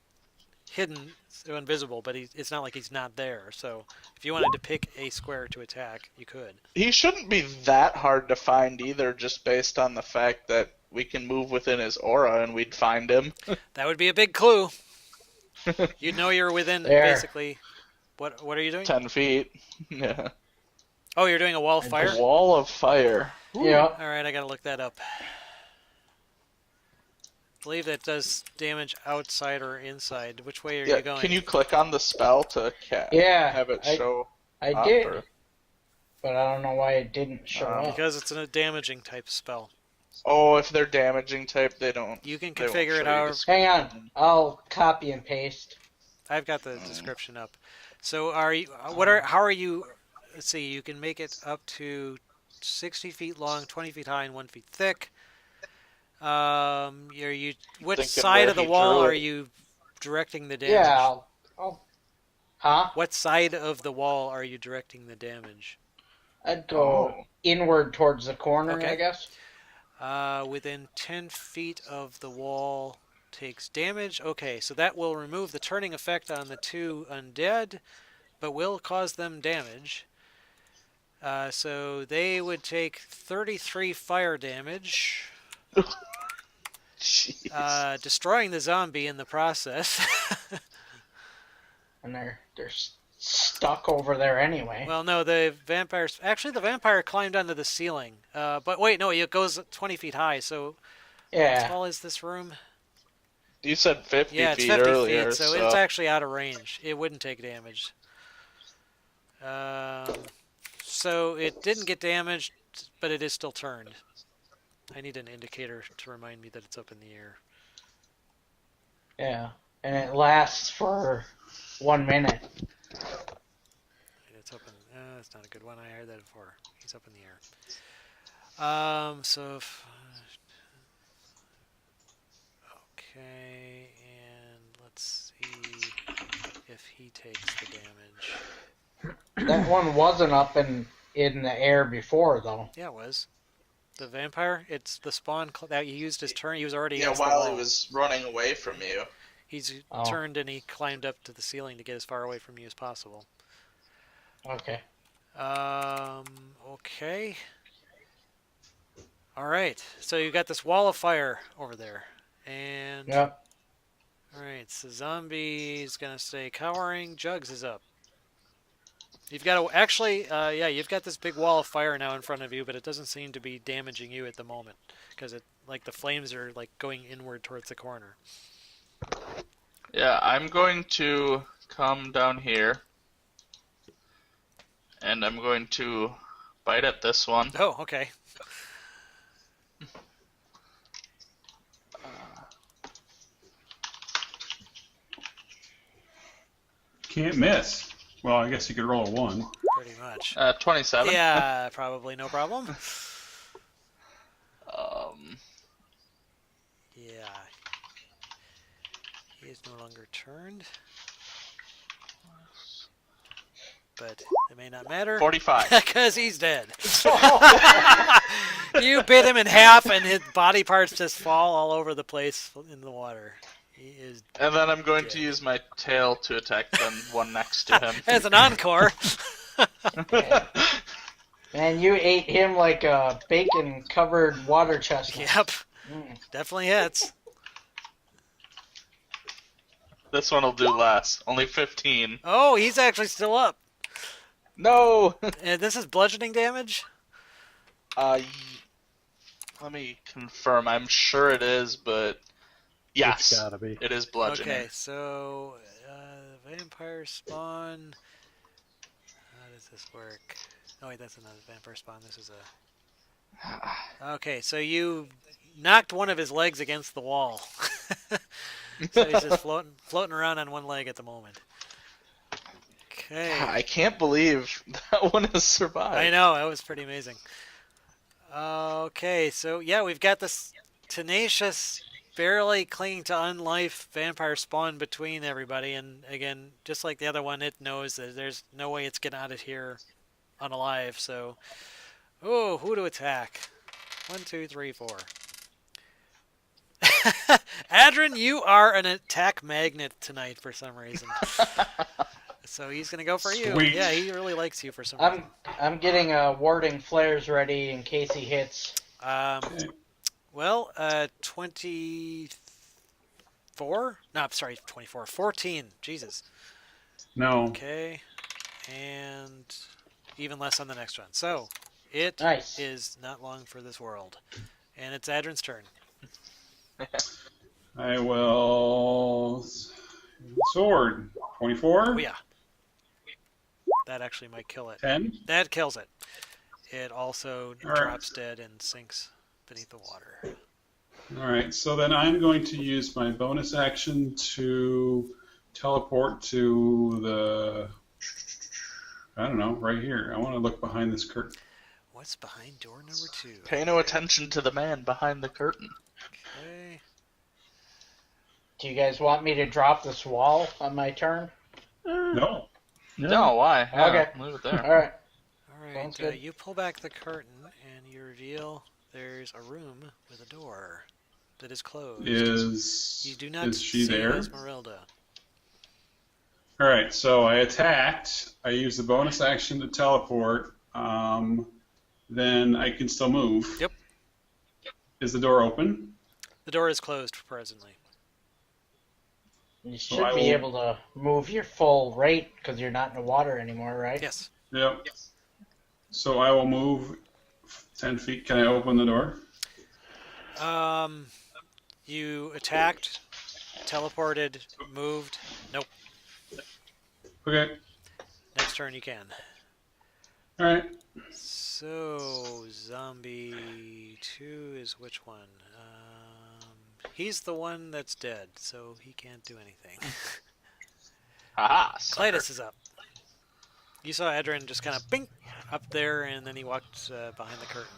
hidden, so invisible, but it's not like he's not there. So if you wanted to pick a square to attack, you could. He shouldn't be that hard to find either, just based on the fact that we can move within his aura and we'd find him. That would be a big clue. You'd know you're within, There. basically... What are you doing? 10 feet. Yeah. Oh, you're doing a wall of fire? A wall of fire. Yeah. Alright, I gotta look that up. I believe that does damage outside or inside. Which way are Yeah, you going? can you click on the spell to Yeah, have it I- show I up, did. or- but I don't know why it didn't show up. Because it's a damaging type spell. Oh, if they're damaging type, they don't. You can they won't configure it show you however. this- Hang on, I'll copy and paste. I've got the description up. So are you? How are you? Let's see. You can make it up to 60 feet long, 20 feet high, and 1 foot thick. Which Thinking side where of the he wall drew are it. you directing the damage? Yeah, huh? What side of the wall are you directing the damage? I'd go inward towards the corner, Okay. I guess. Within 10 feet of the wall takes damage. Okay, so that will remove the turning effect on the 2 undead, but will cause them damage. So they would take 33 fire damage, Jeez. destroying the zombie in the process. And they're stuck over there anyway. Well, no, the vampire climbed onto the ceiling. But wait, no, it goes 20 feet high. So how Yeah. tall is this room? You said 50 Yeah, it's feet 50 earlier, feet, so it's actually out of range. It wouldn't take damage. So it didn't get damaged, but it is still turned. I need an indicator to remind me that it's up in the air. Yeah. And it lasts for 1 minute. It's up in. That's not a good one. I heard that before. He's up in the air. Okay, and let's see if he takes the damage. That one wasn't up in the air before, though. Yeah, it was. The vampire. It's the spawn that you used his turn. He was already yeah, against the while wall. he was running away from you. He's Oh. turned and he climbed up to the ceiling to get as far away from you as possible. Okay. Okay. All right. So you got this wall of fire over there, and Yep. all right. So zombie's gonna stay cowering. Jugs is up. You've got to actually, you've got this big wall of fire now in front of you, but it doesn't seem to be damaging you at the moment because the flames are like going inward towards the corner. Yeah, I'm going to come down here. And I'm going to bite at this one. Oh, okay. Can't miss. Well, I guess you could roll a 1. Pretty much. 27. Yeah, probably no problem. Yeah. He is no longer turned. But it may not matter. 45. Because he's dead. You bit him in half and his body parts just fall all over the place in the water. He is And then I'm going to use my tail to attack the one next to him. as an encore. And you ate him like a bacon-covered water chestnut. Yep. Mm. Definitely hits. This one will do less. Only 15. Oh, he's actually still up. No! And this is bludgeoning damage? Let me confirm. I'm sure it is, but yes, It's gotta be. it is bludgeoning. Okay, so vampire spawn. How does this work? Oh wait, that's another vampire spawn. This is a. Okay, so you knocked one of his legs against the wall. So he's just floating around on one leg at the moment. Okay. I can't believe that one has survived. I know, that was pretty amazing. Okay, so yeah, we've got this tenacious, barely clinging to unlife vampire spawn between everybody, and again, just like the other one, it knows that there's no way it's getting out of here unalive, so... Oh, who to attack? 1, 2, 3, 4. Adrin, you are an attack magnet tonight for some reason. So he's gonna go for you. Sweet. Yeah, he really likes you for some reason. I'm getting warding flares ready in case he hits. Well, 24? No, I'm sorry, 24. 14. Jesus. No. Okay. And even less on the next one. So, it Nice. is not long for this world. And it's Adrin's turn. I will. Sword. 24? Oh, yeah. That actually might kill it. 10? That kills it. It also All right. drops dead and sinks beneath the water. All right, so then I'm going to use my bonus action to teleport to the, I don't know, right here. I want to look behind this curtain. What's behind door number 2? Pay no attention to the man behind the curtain. Okay. Do you guys want me to drop this wall on my turn? No. No, why? Yeah, Okay. leave it there. All right. All right. Sounds good. You pull back the curtain and you reveal there's a room with a door that is closed. You do not Is she see there? Esmeralda. All right, so I attacked. I used the bonus action to teleport. Then I can still move. Yep. Is the door open? The door is closed presently. You So should I be will- able to move your full rate because you're not in the water anymore, right? Yes. Yep. So I will move 10 feet. Can I open the door? You attacked, teleported, moved. Nope. Okay. Next turn you can. All right. So, zombie 2 is which one? He's the one that's dead, so he can't do anything. Haha, sucker. Clytus is up. You saw Adrian just kind of bink up there, and then he walked behind the curtain.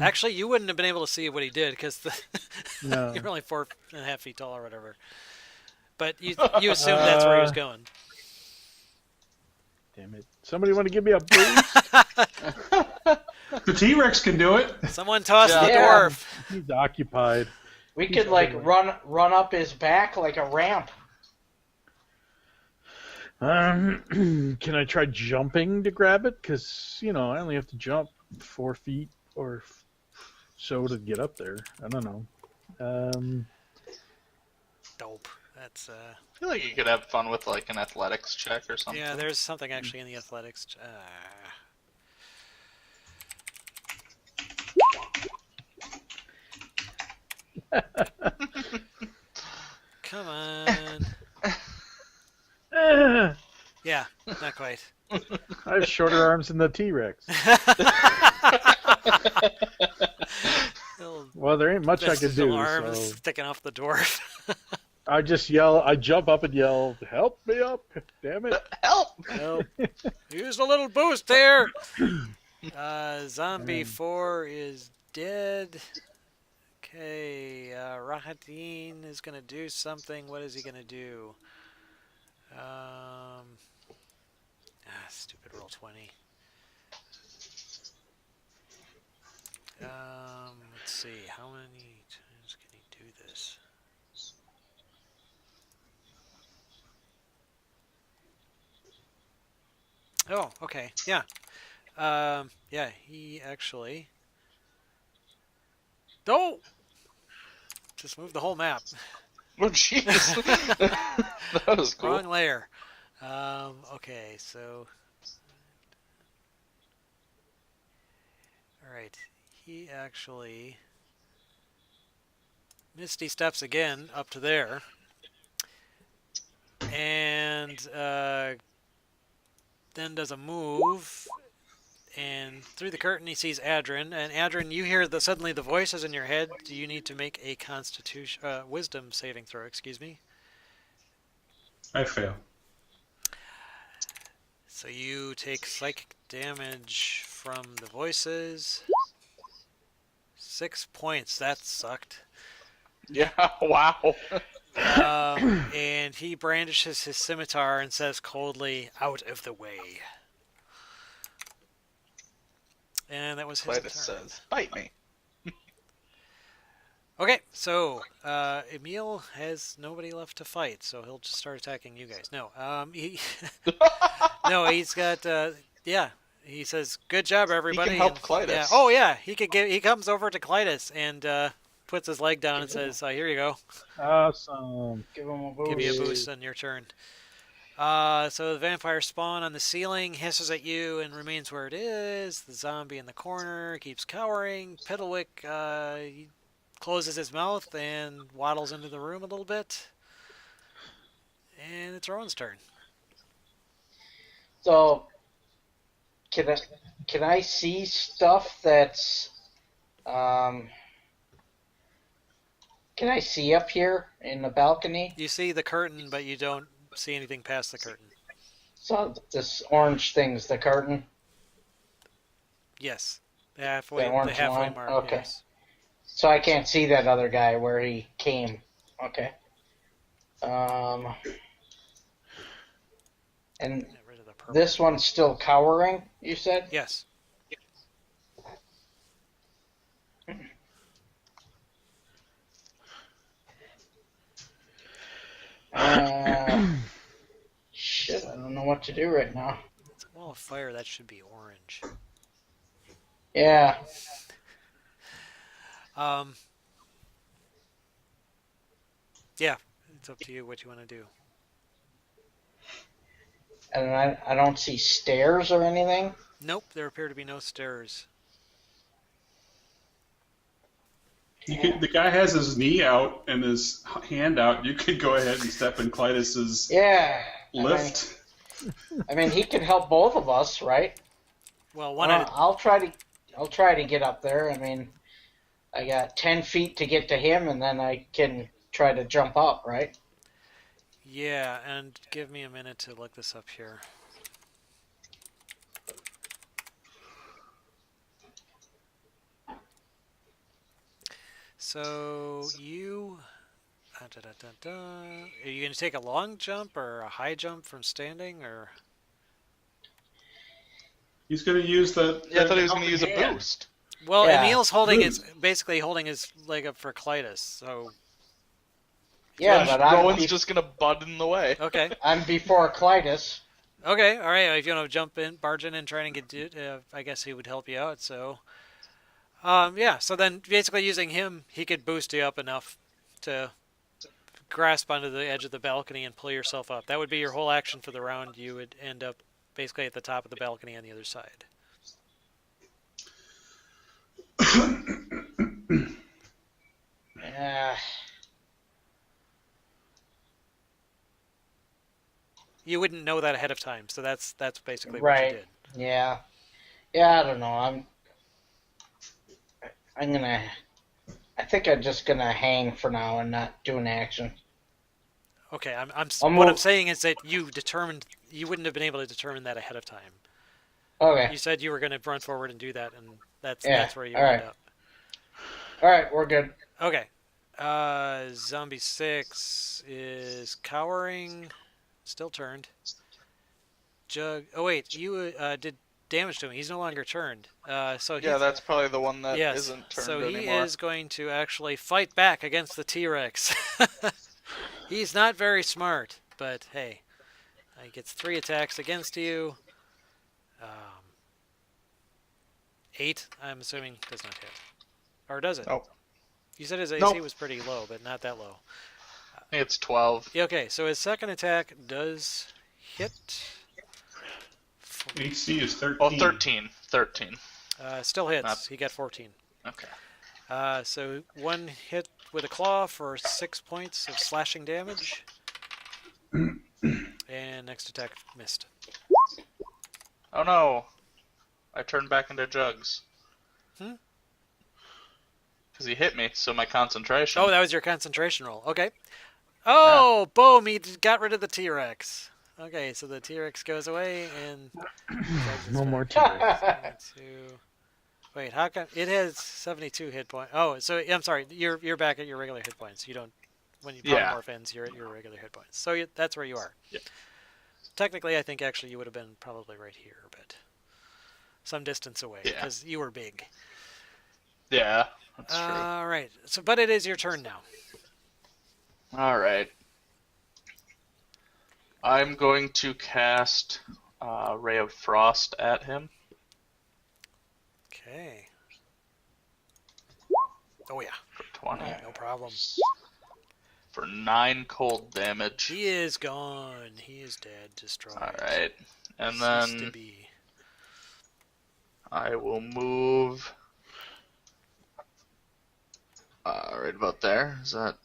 Actually, you wouldn't have been able to see what he did because No. you're only 4.5 feet tall or whatever. But you assumed that's where he was going. Damn it. Somebody want to give me a boost? The T-Rex can do it. Someone tossed the Yeah. dwarf. He's occupied. We He's could like occupied. run up his back like a ramp. Can I try jumping to grab it? Because, I only have to jump 4 feet or so to get up there. I don't know. Dope. That's I feel like you could have fun with like an athletics check or something. yeah. There's something actually in the athletics. Come on. Eh, Yeah, not quite. I have shorter arms than the T-Rex. Little Well, there ain't much I can vestigial do. arms So sticking off the dwarf. I just yell. I jump up and yell, "Help me up! Damn it!" Help! Nope. Use a little boost there. Zombie 4 is dead. Okay, Rahadin is gonna do something. What is he gonna do? Stupid roll 20. Let's see. How many times can he do this? Oh, okay. Yeah. Yeah, he actually... Oh! Just moved the whole map. Oh, jeez. That was cool. Wrong layer. Okay, so... Alright. He actually... Misty steps again up to there. And then does a move. And through the curtain he sees Adrin. And Adrin, you hear suddenly the voices in your head. Do you need to make a wisdom saving throw, excuse me? I fail. So you take psychic damage from the voices. 6 points. That sucked. Yeah, wow. And he brandishes his scimitar and says coldly, "Out of the way." And that was his Clytus turn. says, "Bite me." Okay, so Emil has nobody left to fight, so he'll just start attacking you guys. No, no, he's got yeah. He says, "Good job, everybody." help and, Clytus. Yeah. Oh yeah, he could give. He comes over to Clytus and puts his leg down and says, "Here you go. Awesome. Give him a boost. Give you a boost on your turn." So the vampire spawn on the ceiling hisses at you and remains where it is. The zombie in the corner keeps cowering. Piddlewick he closes his mouth and waddles into the room a little bit. And it's Rowan's turn. So can I see stuff that's can I see up here in the balcony? You see the curtain, but you don't see anything past the curtain. So this orange thing's the curtain, Yes. The the orange halfway line. mark, Okay. yes. So I can't see that other guy where he came. Okay. And Get rid of the purple. this one's still cowering, you said? Yes. Shit, I don't know what to do right now. It's a wall of fire, that should be orange. Yeah. Yeah, it's up to you what you want to do. And I don't see stairs or anything. Nope, there appear to be no stairs. The guy has his knee out and his hand out. You could go ahead and step in Clytus's Yeah. lift. I mean, he could help both of us, right? Well, I'll try to get up there. I mean, I got 10 feet to get to him, and then I can try to jump up, right? Yeah, and give me a minute to look this up here. So you, are you going to take a long jump or a high jump from standing, or? He's going to use the. Yeah, I thought he was going to use a hand. boost. Well, Yeah. Emil's basically holding his leg up for Clytus. So Yeah, but I'm, Rowan's just going to butt in the way. okay, I'm before Clytus. okay, all right. If you want to jump in, barge in, and try and get it, I guess he would help you out. So, yeah. So then, basically, using him, he could boost you up enough to grasp onto the edge of the balcony and pull yourself up. That would be your whole action for the round. You would end up basically at the top of the balcony on the other side. Yeah. You wouldn't know that ahead of time, so that's basically what Right. you did. Yeah. Yeah, I don't know. I think I'm just gonna hang for now and not do an action. Okay, I'll what I'm move. saying is that you wouldn't have been able to determine that ahead of time. Okay. You said you were going to run forward and do that, and that's where you all end right. up. All right, we're good. Okay. Zombie 6 is cowering, still turned. Jug. Oh wait, you did damage to him. He's no longer turned. So Yeah, that's probably the one that yes. not turned So he anymore. is going to actually fight back against the T-Rex. He's not very smart, but hey, he gets 3 attacks against you. 8, I'm assuming, does not hit. Or does it? Nope. You said his AC Nope. was pretty low, but not that low. I think it's 12. Yeah, okay, so his second attack does hit. AC is 13. Oh, 13. 13. Still hits. Not- He got 14. Okay. So 1 hit with a claw for 6 points of slashing damage. And next attack missed. Oh no! I turned back into Jugs. Hmm? Because he hit me, so my concentration. Oh, that was your concentration roll. Okay. Oh, boom! He got rid of the T-Rex. Okay, so the T-Rex goes away and No more T-Rex. 72. Wait, how come it has 72 hit points? Oh, so I'm sorry. You're back at your regular hit points. You don't when you Yeah. polymorph ends, you're at your regular hit points. So that's where you are. Yep. Technically, I think actually you would have been probably right here, but some distance away Yeah. because you were big. Yeah, that's true. All right. So, but it is your turn now. Alright. I'm going to cast Ray of Frost at him. Okay. Oh yeah, For 20. no problem. For 9 cold damage. He is gone. He is dead, destroyed. Alright. And Cease to then be. I will move right about there. Is that...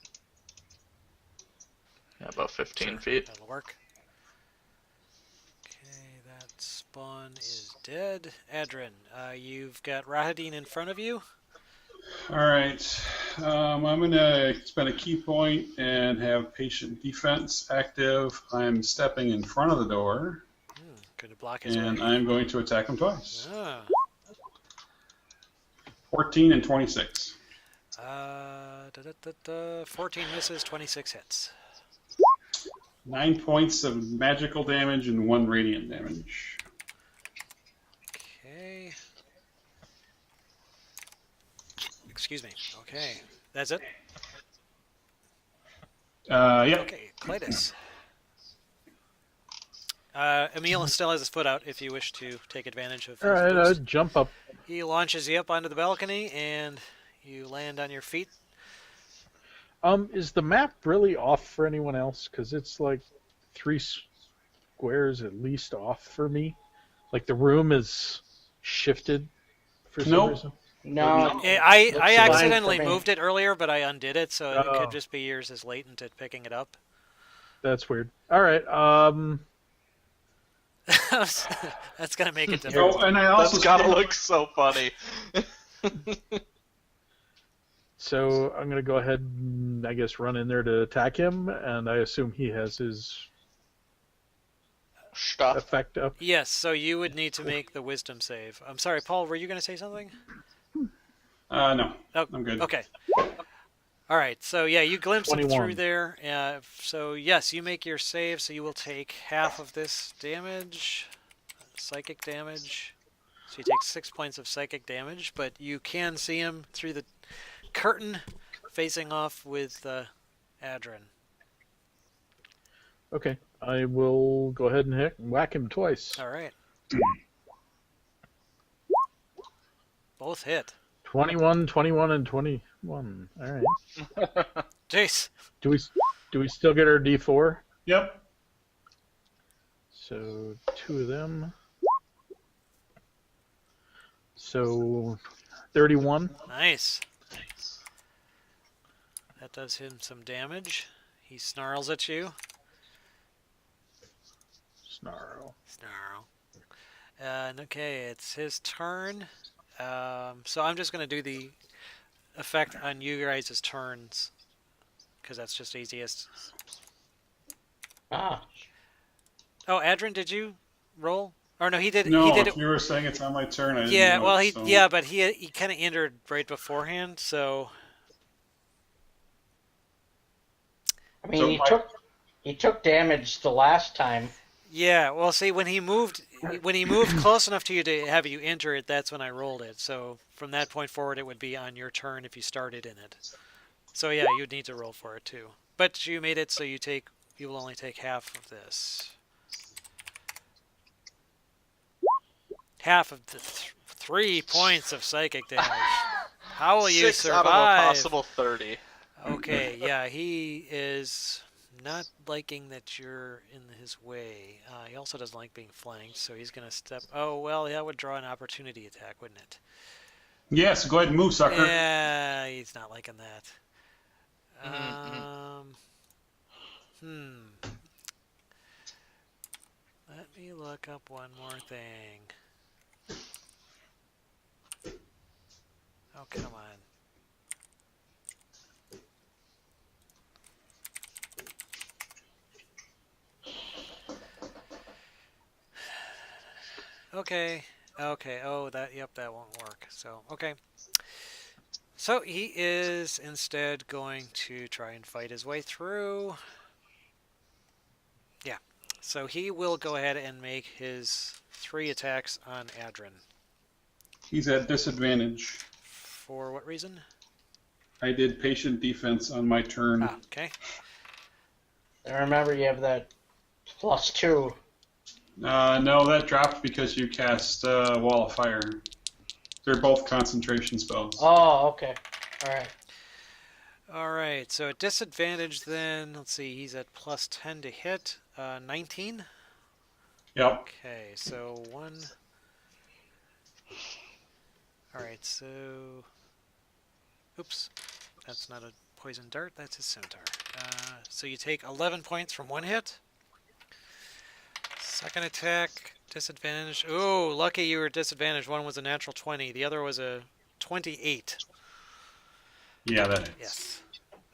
Yeah, about 15 Sure, feet. That'll work. Okay, that Spawn is dead. Adrin, you've got Rahadin in front of you. All right. I'm going to spend a key point and have patient defense active. I'm stepping in front of the door, Going to block his and way. I'm going to attack him twice. Ah. 14 and 26. 14 misses, 26 hits. 9 points of magical damage and 1 radiant damage. Okay. Excuse me. Okay. That's it? Yep. Okay, Clytus. Emil still has his foot out if you wish to take advantage of his All right, boost. jump up. He launches you up onto the balcony, and you land on your feet. Is the map really off for anyone else? Because it's like 3 squares at least off for me. Like the room is shifted for some Nope. reason. No. I Looks fine accidentally for me. moved it earlier, but I undid it, so it Oh. could just be yours is latent at picking it up. That's weird. All right. That's going to make it Oh, difficult. and I also That's gotta look so funny. So I'm gonna go ahead and I guess run in there to attack him, and I assume he has his Stuff. effect up. Yes, so you would need to make the wisdom save. I'm sorry, Paul, were you going to say something? No, Oh, I'm good. Okay. All right, so yeah, you glimpse him 21. through there. So yes, you make your save, so you will take half of this damage, psychic damage. So you take 6 points of psychic damage, but you can see him through the curtain facing off with Adrin. Okay, I will go ahead and whack him twice. All right. Both hit. 21, 21, and 21. All right. Jace. Do we still get our D4? Yep. So 2 of them. So 31. Nice. That does him some damage. He snarls at you. Snarl. Snarl. And okay, it's his turn. So I'm just going to do the effect on you guys' turns, because that's just easiest. Ah. Oh, Adrin, did you roll? Or no, he did. No, he did if it. you were saying it's on my turn, I didn't Yeah, know well, it, so- yeah, but he kind of entered right beforehand, so I mean, So he took damage the last time. yeah. Well, see, when he moved close enough to you to have you enter it, that's when I rolled it. So from that point forward, it would be on your turn if you started in it. So yeah, you'd need to roll for it too. But you made it, so you will only take half of this. Half of the 3 points of psychic damage. How will you 6 out of a survive? possible 30. Okay, yeah, he is not liking that you're in his way. He also doesn't like being flanked, so he's going to step... Oh, well, that would draw an opportunity attack, wouldn't it? Yes, go ahead and move, sucker. Yeah, he's not liking that. Let me look up one more thing. Oh, come on. Okay. Oh, that won't work. So, okay. So he is instead going to try and fight his way through. Yeah. So he will go ahead and make his 3 attacks on Adrin. He's at disadvantage. For what reason? I did patient defense on my turn. Ah, okay. And remember, you have that +2. No, that dropped because you cast Wall of Fire. They're both concentration spells. Oh, okay. All right. All right. So at disadvantage, then let's see. He's at +10 to hit. 19. Yep. Okay. So 1. All right. So, oops, that's not a poison dart. That's a scimitar. So you take 11 points from 1 hit. Second attack Disadvantage. Oh, lucky you were disadvantaged. One was a natural 20. The other was a 28. Yeah, that hits.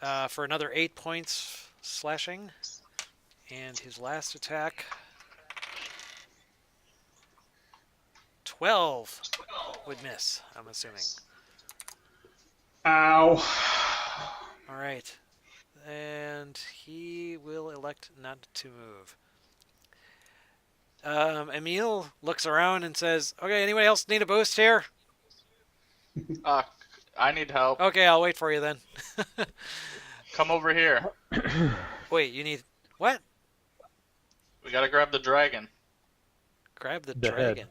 Yes. For another 8 points slashing. And his last attack. 12 would miss, I'm assuming. Ow. All right. And he will elect not to move. Emil looks around and says, okay, anybody else need a boost here? I need help. Okay, I'll wait for you then. Come over here. Wait, you need... What? We gotta grab the dragon. Grab the The head. dragon.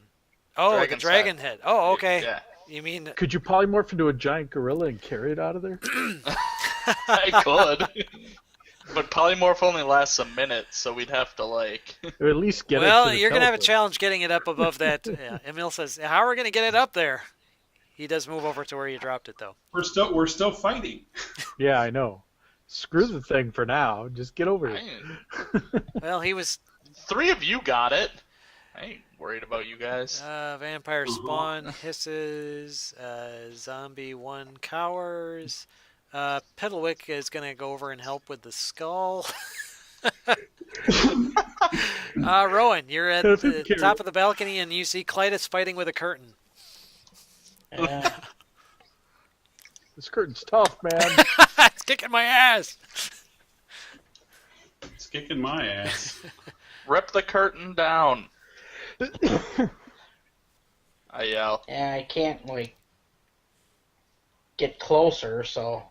Oh, Dragon's the dragon head. Oh, okay. Yeah. You mean... Could you polymorph into a giant gorilla and carry it out of there? I could. But polymorph only lasts a minute, so we'd have to, like... Or at least get it Well, to the you're going to have a teleport. challenge getting it up above that. Emil says, how are we going to get it up there? He does move over to where you dropped it, though. We're still fighting. Yeah, I know. Screw the thing for now. Just get over it. Well, he was... 3 of you got it. I ain't worried about you guys. Vampire spawn hisses. Zombie 1 cowers. Pedalwick is going to go over and help with the skull. Rowan, you're at the top of the balcony and you see Clytus fighting with a curtain. This curtain's tough, man. It's kicking my ass. It's kicking my ass. Rip the curtain down. I yell. Yeah, I can't, like, get closer, so...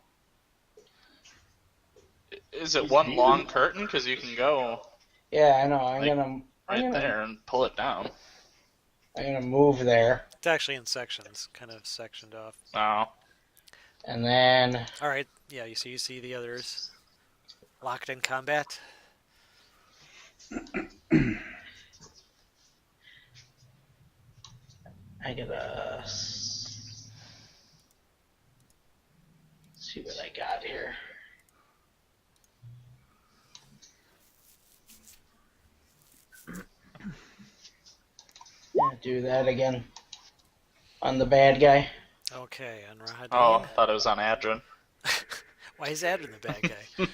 Is it one long curtain? Because you can go Yeah, I know. I'm Like, gonna right there and pull it down. I'm gonna move there, It's actually in sections, kind of sectioned off. Oh. and then All right, yeah, you see the others locked in combat. I gotta see what I got here. Yeah, do that again on the bad guy. Okay, on Rahadin. Oh, thought it was on Adrian. Why is Adrian the bad guy?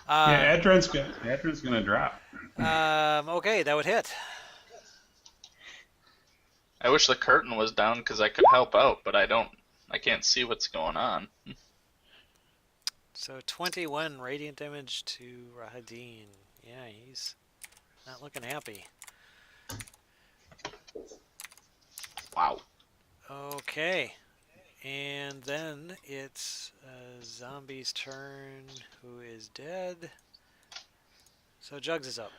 Yeah, Adran's gonna drop. Okay, that would hit. I wish the curtain was down because I could help out, but I can't see what's going on. So 21 radiant damage to Rahadin. Yeah, he's not looking happy. Wow. Okay. And then it's Zombie's turn, who is dead. So Jugs is up.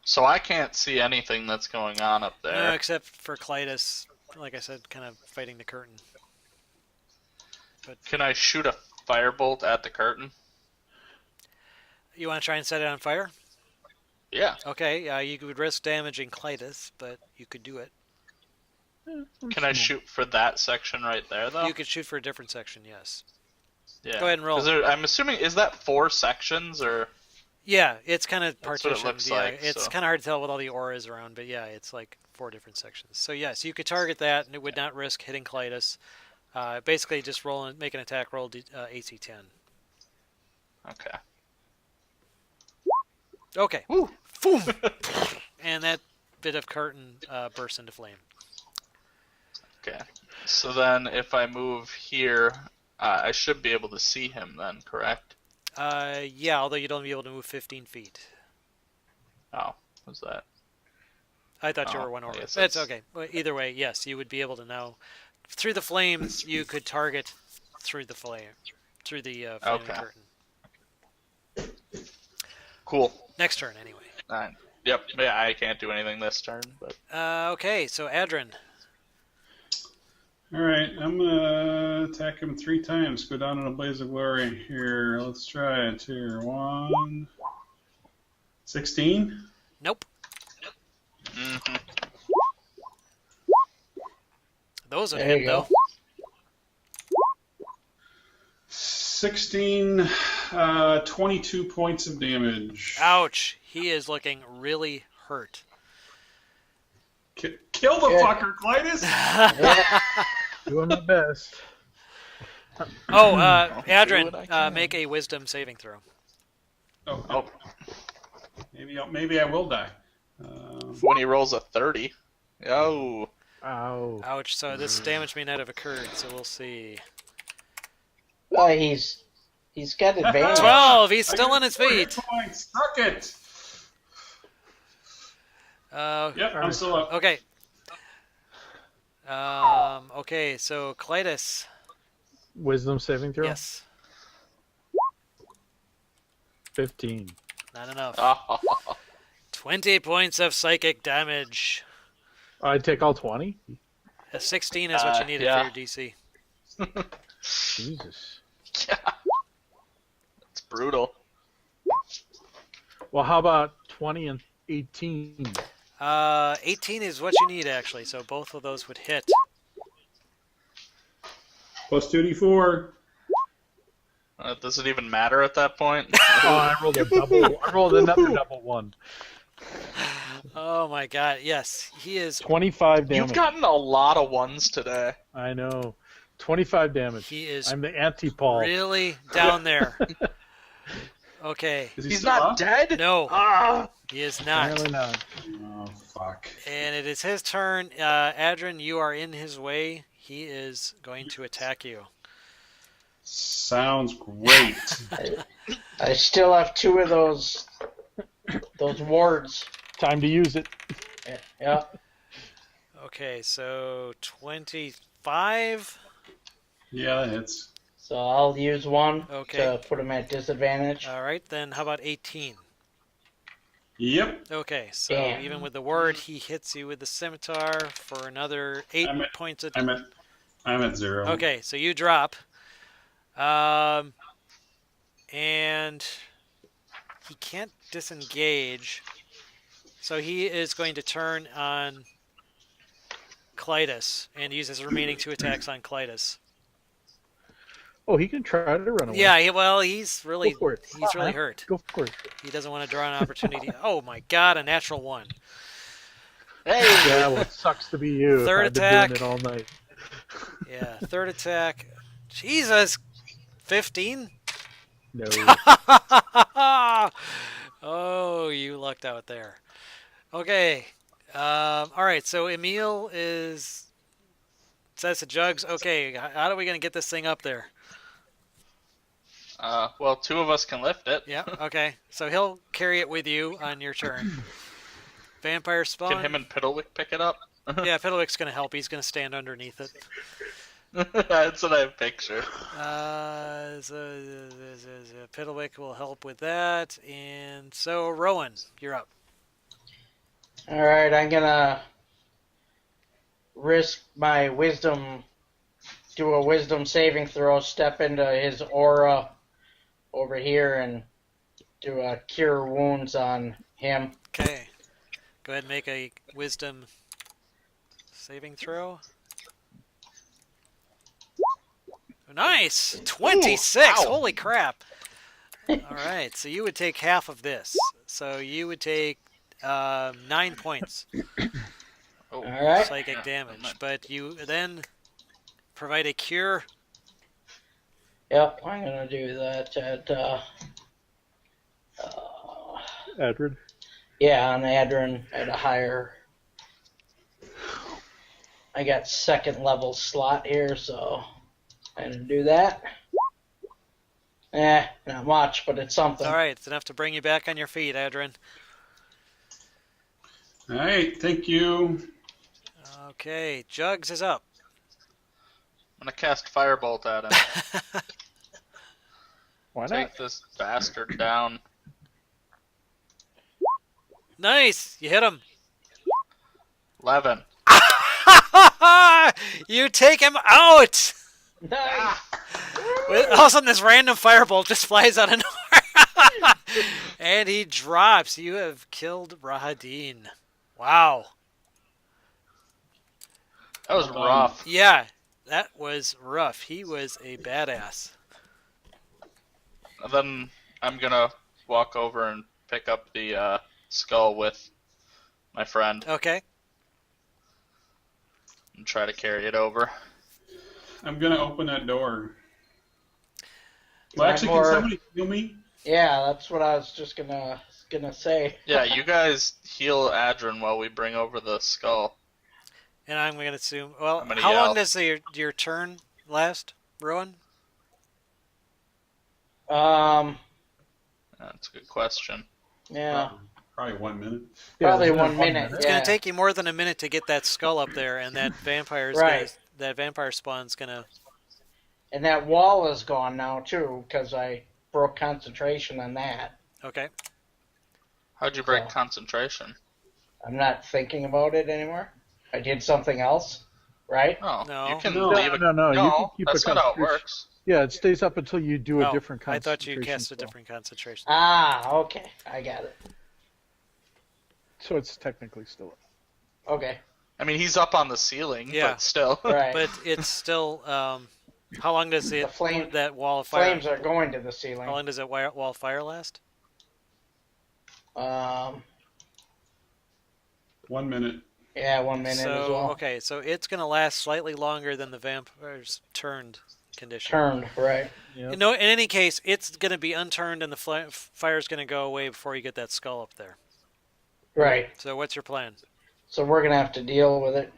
So I can't see anything that's going on up No, there. except for Clytus, like I said, kind of fighting the curtain. But Can I shoot a firebolt at the curtain? you want to try and set it on fire? Yeah. Okay, you would risk damaging Clytus, but you could do it. Can I shoot for that section right there, though? You could shoot for a different section, yes. Yeah. Go ahead and roll. 'Cause I'm assuming, is that 4 sections, or... Yeah, it's kind of That's what partitioned. it looks Yeah, like, it's so. kind of hard to tell with all the auras around, but yeah, it's like 4 different sections. So yes, you could target that, and it would not risk hitting Clytus. Basically, just roll and make an attack roll, AC 10. Okay. Okay. Woo! Boom! And that bit of curtain bursts into flame. Okay. So then, if I move here, I should be able to see him then, correct? Yeah, although you'd only be able to move 15 feet. Oh, what's that? I thought you Oh, were one I over. guess That's that's- okay. Well, either way, yes, you would be able to now. Through the flames, you could target through the flame, through the flaming Okay. curtain. Cool. Next turn, anyway. Yep. Yeah, I can't do anything this turn, but Okay, so Adrin. Alright, I'm gonna attack him 3 times. Go down in a blaze of glory. Here, let's try it here. 1. 16? Nope. hmm Those would There hit, you though. go. 16 22 points of damage. Ouch. He is looking really hurt. Kill the Good. fucker, Clytus! Yeah. Doing my best. Oh, I'll do what I Adrian, can. make a wisdom saving throw. Oh, maybe I will die. When he rolls a 30. Oh. Ow. Ouch. So this damage may not have occurred, so we'll see. He's got advantage. 12. He's I still got on his 4 feet. hit points. Suck it! Yep, I'm still up. Okay. Okay, so Clytus. Wisdom saving throw? Yes. 15. Not enough. Oh. 20 points of psychic damage. I take all 20? A 16 is what you needed yeah. for your DC. Jesus. Yeah. It's brutal. Well, how about 20 and 18? 18 is what you need, actually, so both of those would hit. Plus 2d4. Does it even matter at that point? Oh, I rolled a double. I rolled another double one. Oh my god, yes. He is 25 damage. You've gotten a lot of ones today. I know. 25 damage. He is I'm the anti-Paul. really down there. Okay. Is he He's still not up? No, dead? Ah! he is not. Apparently not. Oh, fuck. And it is his turn. Adrian, you are in his way. He is going to attack you. Sounds great. I still have 2 of those wards. Time to use it. Yeah. Okay, so 25. Yeah, that hits. So I'll use one Okay. to put him at disadvantage. All right, then how about 18? Yep. Okay, so Damn. even with the word, he hits you with the scimitar for another 8 points of I'm at 0. Okay, so you drop. And he can't disengage. So he is going to turn on Clytus and use his remaining 2 attacks on Clytus. Oh, he can try to run away. Yeah, he's really Go for it. hurt. Go for it. He doesn't want to draw an opportunity. Oh my god, a natural 1. Hey! Yeah, well, it sucks to be you. Third I've been attack. doing it all night. Yeah, third attack. Jesus, 15? No. Oh, you lucked out there. Okay. All right, so Emil says to Jugs, okay, how are we going to get this thing up there? Well, 2 of us can lift it. Yeah, okay. So he'll carry it with you on your turn. Vampire spawn. Can him and Piddlewick pick it up? Yeah, Piddlewick's going to help. He's going to stand underneath it. That's what I picture. Piddlewick will help with that. And so, Rowan, you're up. Alright, I'm gonna risk my wisdom, do a wisdom saving throw, step into his aura over here and do a cure wounds on him. Okay. Go ahead and make a wisdom saving throw. Nice! 26! Ooh, ow. Holy crap! Alright, so you would take half of this. So you would take 9 points Oh, Alright. psychic damage. But you then provide a cure. Yep, I'm gonna do that at, Edward. yeah, on Adrin at a higher. I got 2nd level slot here, so I'm gonna do that. Not much, but it's something. Alright, it's enough to bring you back on your feet, Adrian. All right, thank you. Okay, Jugs is up. I'm gonna cast Firebolt at him. Why not? Take this bastard down. Nice! You hit him. 11. You take him out! Nice. All of a sudden, this random firebolt just flies out of nowhere. And he drops. You have killed Rahadin. Wow. That was rough. Yeah, that was rough. He was a badass. Then I'm gonna walk over and pick up the skull with my friend Okay. and try to carry it over. I'm gonna open that door. Can Well, I actually, more- can somebody heal me? Yeah, that's what I was just gonna say. Yeah, you guys heal Adrin while we bring over the skull. And I'm going to assume. Well, I'm gonna how long yell. does your turn last, Rowan? That's a good question. Yeah, Probably 1 minute. probably isn't it 1 minute. It's going to take you more than a minute to get that skull up there, and that Right. that vampire spawn's going to. And that wall is gone now too, because I broke concentration on that. Okay. How'd you break So- concentration? I'm not thinking about it anymore. I did something else, right? Oh, No. you can No, leave it. no. You can keep that's a not how it concentration. works. Yeah, it stays up until you do a Oh, different I concentration. thought you cast a spell. different concentration. Ah, okay, I got it. So it's technically still up. Okay, I mean, he's up on the ceiling, Yeah. but still. right. But it's still. How long does The flame- that wall of fire? Flames are going to the ceiling. How long does that wall of fire last? 1 minute. Yeah, 1 minute so as well. okay, so it's going to last slightly longer than the vampire's turned condition. Turned, right. Yep. No, in any case, it's going to be unturned, and the fire's going to go away before you get that skull up there. Right. So what's your plan? So we're going to have to deal with it.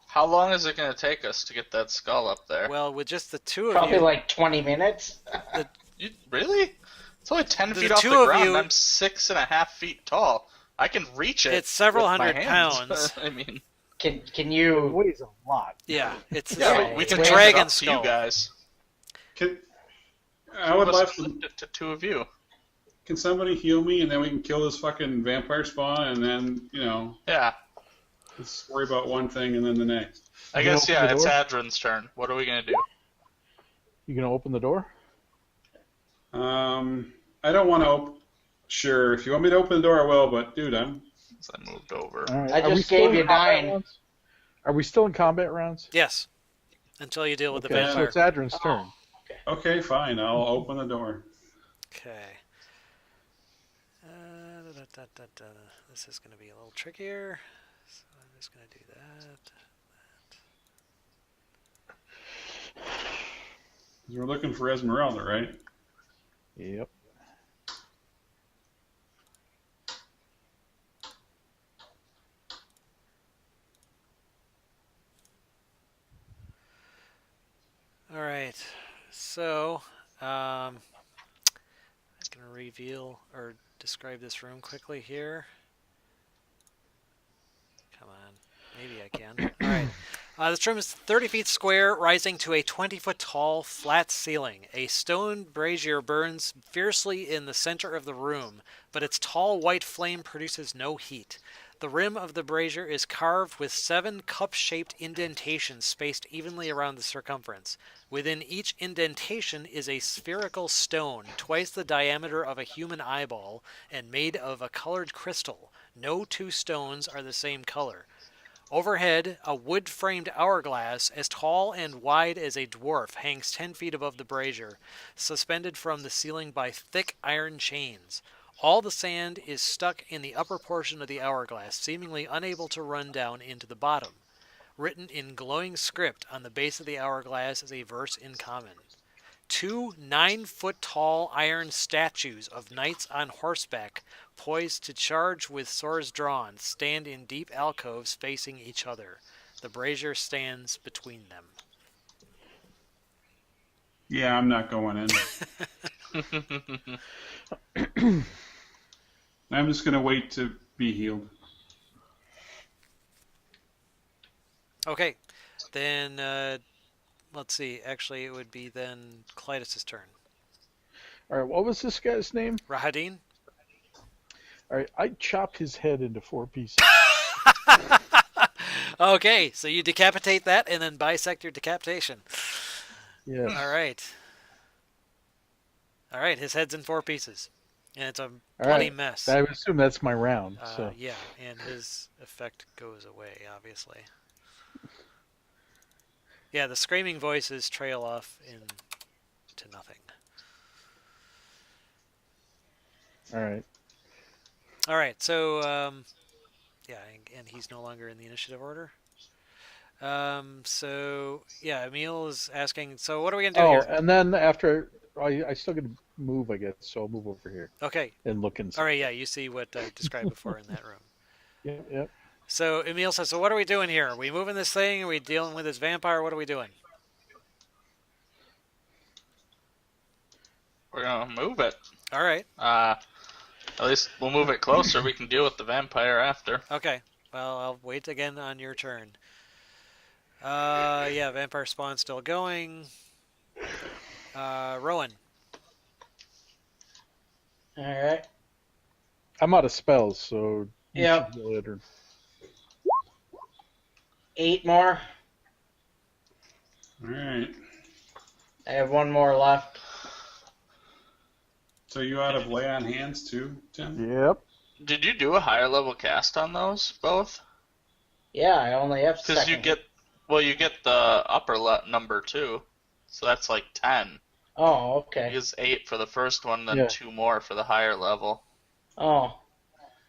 How long is it going to take us to get that skull up there? Well, with just the two of Probably you, like 20 minutes. Really? It's only 10 The feet off two the of ground. you- I'm 6.5 feet tall. I can reach it. It's several with my hundred hands. pounds. I mean, Can It you... weighs a lot. yeah, it's yeah, Yeah, but we it's can way- lift it dragon up to skull. you guys. Can, I Two would of us love can to. lift it to two of you. Can somebody heal me and then we can kill this fucking vampire spawn and then, Yeah. let's worry about one thing and then the next. I You guess, open yeah, the it's door? Adrin's turn. What are we going to do? You gonna open the door? I don't want to Sure, if you want me to open the door, I will, but dude, So I moved over. All right. I Are we just still gave in you combat 9. rounds? Are we still in combat rounds? yes, until you deal with the Okay, so vampire. it's Adrin's turn. okay, fine, I'll open the door. Okay. This is going to be a little trickier. So I'm just going to do that. We're looking for Esmeralda, right? Yep. All right. So, I'm going to reveal or describe this room quickly here. Come on. Maybe I can. All right. This room is 30 feet square, rising to a 20-foot tall, flat ceiling. A stone brazier burns fiercely in the center of the room, but its tall white flame produces no heat. The rim of the brazier is carved with 7 cup-shaped indentations spaced evenly around the circumference. Within each indentation is a spherical stone, twice the diameter of a human eyeball, and made of a colored crystal. No two stones are the same color. Overhead, a wood-framed hourglass as tall and wide as a dwarf hangs 10 feet above the brazier, suspended from the ceiling by thick iron chains. All the sand is stuck in the upper portion of the hourglass, seemingly unable to run down into the bottom. Written in glowing script on the base of the hourglass is a verse in common. 2 9-foot-tall iron statues of knights on horseback, poised to charge with swords drawn, stand in deep alcoves facing each other. The brazier stands between them. Yeah, I'm not going in. I'm just gonna wait to be healed. Okay, then let's see. Actually, it would be then Clytus's turn. All right. What was this guy's name? Rahadin? All right. I chopped his head into 4 pieces. Okay, so you decapitate that and then bisect your decapitation. Yeah. All right. All right, his head's in 4 pieces. And it's a All bloody right. mess. I would assume that's my round. So Yeah, and his effect goes away, obviously. Yeah, the screaming voices trail off in to nothing. All right. All right, so yeah, and he's no longer in the initiative order. So yeah, Emil is asking. So what are we gonna do Oh, here? and then after I still get to move, I guess. So I'll move over here Okay. and look inside. All right. Yeah, you see what I described before in that room. Yep. Yep. So Emil says, "So what are we doing here? Are we moving this thing? Are we dealing with this vampire? What are we doing?" We're gonna move it. All right. At least we'll move it closer. We can deal with the vampire after. Okay. Well, I'll wait again on your turn. Yeah, vampire spawn still going. Rowan. All right. I'm out of spells, so you Yep. should go ahead and- 8 more. All right. I have 1 more left. So you out of lay on hands too, Tim? Yep. Did you do a higher level cast on those both? Yeah, I only have Because second. you get the upper number too, so that's like 10. Oh, okay. Use 8 for the first one, then Yeah. 2 more for the higher level. Oh,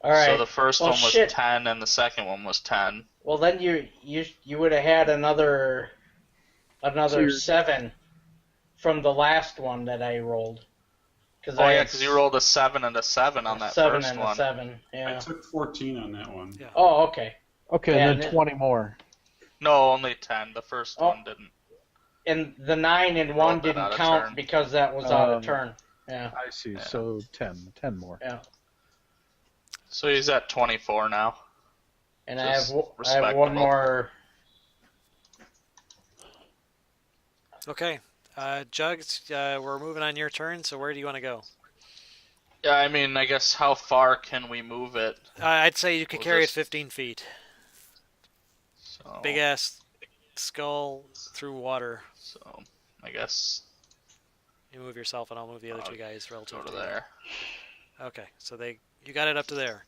all right. So the first Well, one was shit. 10, and the second one was 10. Well, then you would have had another So you're- 7 from the last one that I rolled. Cause Oh I yeah, had because you rolled a 7 and a 7 on that 7 first and one. a 7. I Yeah. took 14 on that one. Yeah. Oh, okay. Okay, Yeah, and and then it- 20 more. No, only 10. The first Oh. one didn't. And the 9 and Rolled 1 that didn't out of count turn. because that was out of Um, turn. Yeah. I see. Yeah. So 10 more. Yeah. So he's at 24 now. And Just I have one respectable. more. Okay. Jugs, we're moving on your turn. So where do you want to go? Yeah, I mean, I guess how far can we move it? I'd say you could We'll carry just- it 15 feet. So, Big ass skull through water. So I guess You move yourself, and I'll move the other 2 guys relative go to you. there. Okay, so you got it up to there.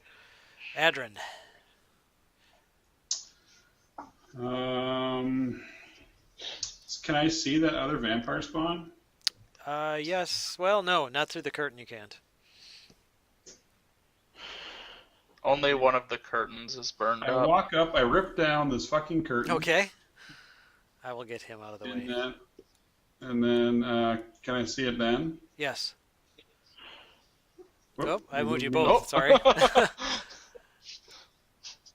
Adrin. Can I see that other vampire spawn? Yes. Well, no, not through the curtain. You can't. Only one of the curtains is burned I up. walk up, I rip down this fucking curtain. Okay. I will get him out of the way. And then can I see it then? Yes. Whoop, Oh, I moved you moved both. Nope. Sorry.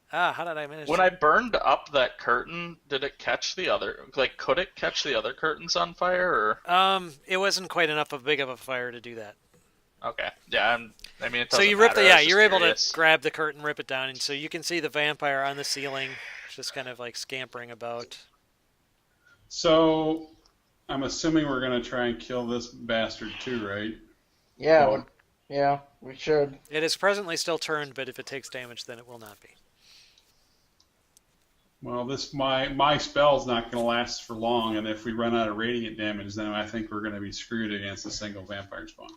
How did I manage? When I burned up that curtain, did it catch the other? Like, could it catch the other curtains on fire? Or It wasn't quite enough of big of a fire to do that. okay, yeah. I mean, it So doesn't you rip matter. the I yeah, was just you're able curious. to grab the curtain, rip it down, and so you can see the vampire on the ceiling, just kind of like scampering about. So I'm assuming we're gonna try and kill this bastard too, right? Yeah. Well- Yeah, we should. It is presently still turned, but if it takes damage, then it will not be. Well, my spell's not gonna last for long, and if we run out of radiant damage, then I think we're gonna be screwed against a single vampire spawn.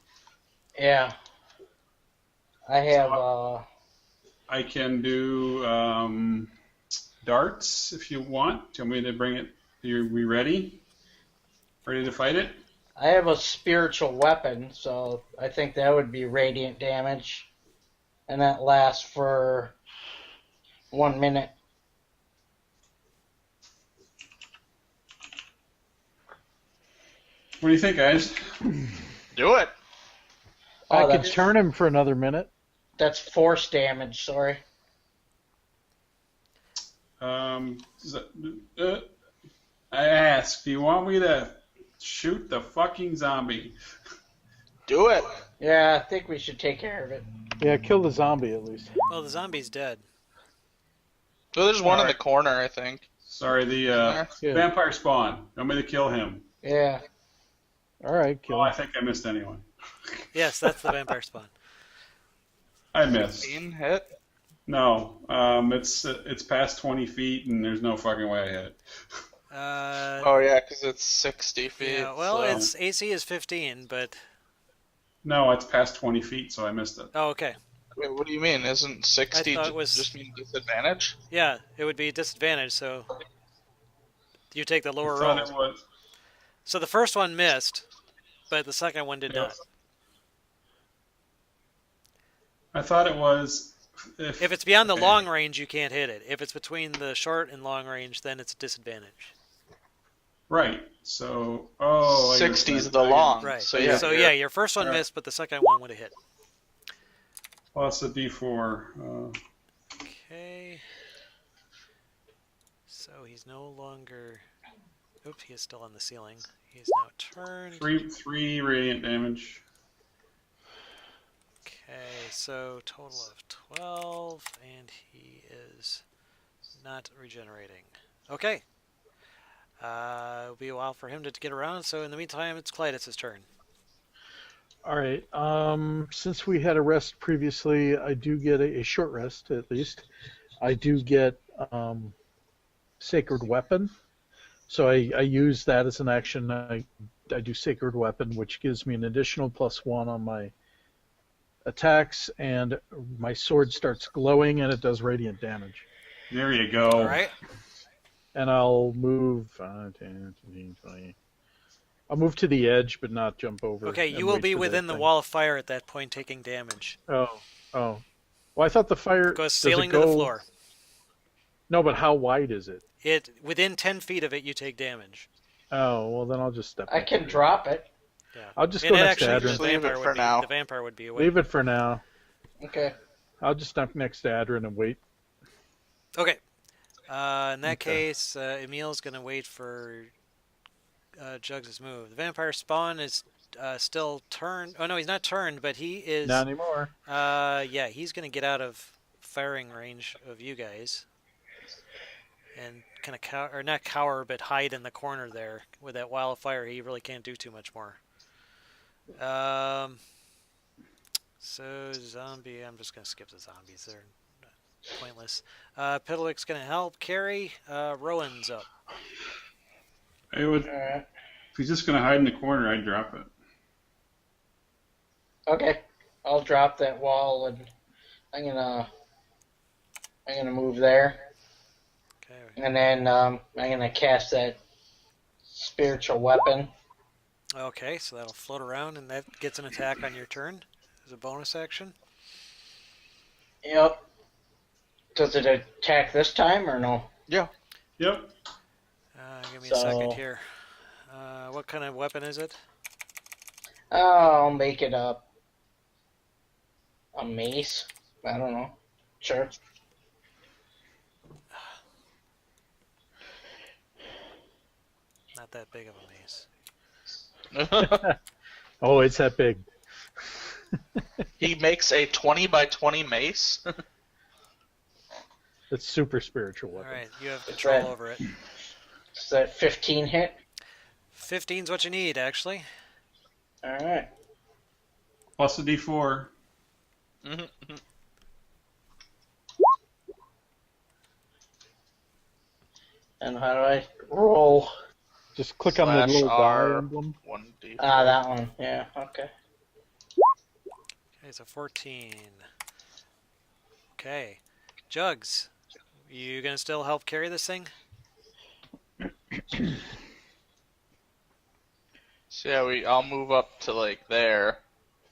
Yeah. I have. I can do darts if you want. Do you want me to bring it? Are we ready? Ready to fight it? I have a spiritual weapon, so I think that would be radiant damage, and that lasts for 1 minute. What do you think, guys? Do it. I could that's- turn him for another minute. That's force damage. Sorry. Is I asked, do you want me to shoot the fucking zombie? Do it. Yeah, I think we should take care of it. Yeah, kill the zombie at least. Well, the zombie's dead. Well, there's one in Alright. the corner, I think. Sorry, the Yeah. vampire spawn. You want me to kill him? Yeah. All right, kill Oh, I him. think I missed anyone. Yes, that's the vampire spawn. I missed. 15 hit. No, it's past 20 feet, and there's no fucking way I hit it. Oh yeah, because it's 60 feet. Yeah, well, so. its AC is 15, but No, it's past 20 feet, so I missed it. oh, okay. Wait, what do you mean? Isn't 60 I thought it was- just mean disadvantage? Yeah, it would be disadvantage. So you take the I lower thought roll. it was. So the first one missed. but the second one did Yep. not. I thought it was If it's beyond the okay. long range, you can't hit it. If it's between the short and long range, then it's a disadvantage. Right. So, oh, I 60 is understand. the long. Right. So yeah. So yeah, your first one Alright. missed, but the second one would have hit. Plus a D4. Okay. So he's no longer. Oops, he is still on the ceiling. He's now turned. Three radiant damage. Okay, so total of 12, and he is not regenerating. Okay. It'll be a while for him to get around, so in the meantime, it's Clytus' turn. All right. Since we had a rest previously, I do get a short rest at least. I do get Sacred Weapon, so I use that as an action. I do Sacred Weapon, which gives me an additional +1 on my attacks, and my sword starts glowing, and it does radiant damage. There you go. All right. And I'll move 5, 10, 15, 20. I'll move to the edge, but not jump over. Okay, and you will wait be for within the thing. wall of fire at that point, taking damage. Oh. Well, I thought the fire Goes does it ceiling to go... the floor. No, but how wide is it? Within 10 feet of it, you take damage. Oh, well then I'll just step. I back can there. drop it. Yeah. I'll just And go next to actually, Adrian. Just leave it for now. The vampire would be away. Leave it for now. Okay. I'll just step next to Adrian and wait. Okay. In that Okay. case, Emil's going to wait for Jugs' move. The vampire spawn is still turned. Oh, no, he's not turned, but he is... Not anymore. Yeah, he's going to get out of firing range of you guys. And kind of cower, or not cower, but hide in the corner there. With that wildfire, he really can't do too much more. So, zombie, I'm just going to skip the zombies. They're pointless. Pidalick's going to help carry. Rowan's up. I would. Alright. If he's just gonna hide in the corner, I'd drop it. Okay. I'll drop that wall and I'm gonna move there. Okay. And then I'm gonna cast that spiritual weapon. Okay, so that'll float around, and that gets an attack on your turn as a bonus action. Yep. Does it attack this time or no? Yep. Give me a second here. What kind of weapon is it? I'll make it a mace. I don't know. Sure. Not that big of a mace. Oh, it's that big. He makes a 20 by 20 mace. It's super spiritual All weapon. right, you have control right. over it. Is that 15 hit? 15's what you need, actually. Alright. Plus a D4. And how do I roll? Just click on the Slash little R. die emblem. 1D. Ah, that one. Yeah, okay. Okay, so 14. Okay. Jugs, you gonna still help carry this thing? So yeah, I'll move up to like there,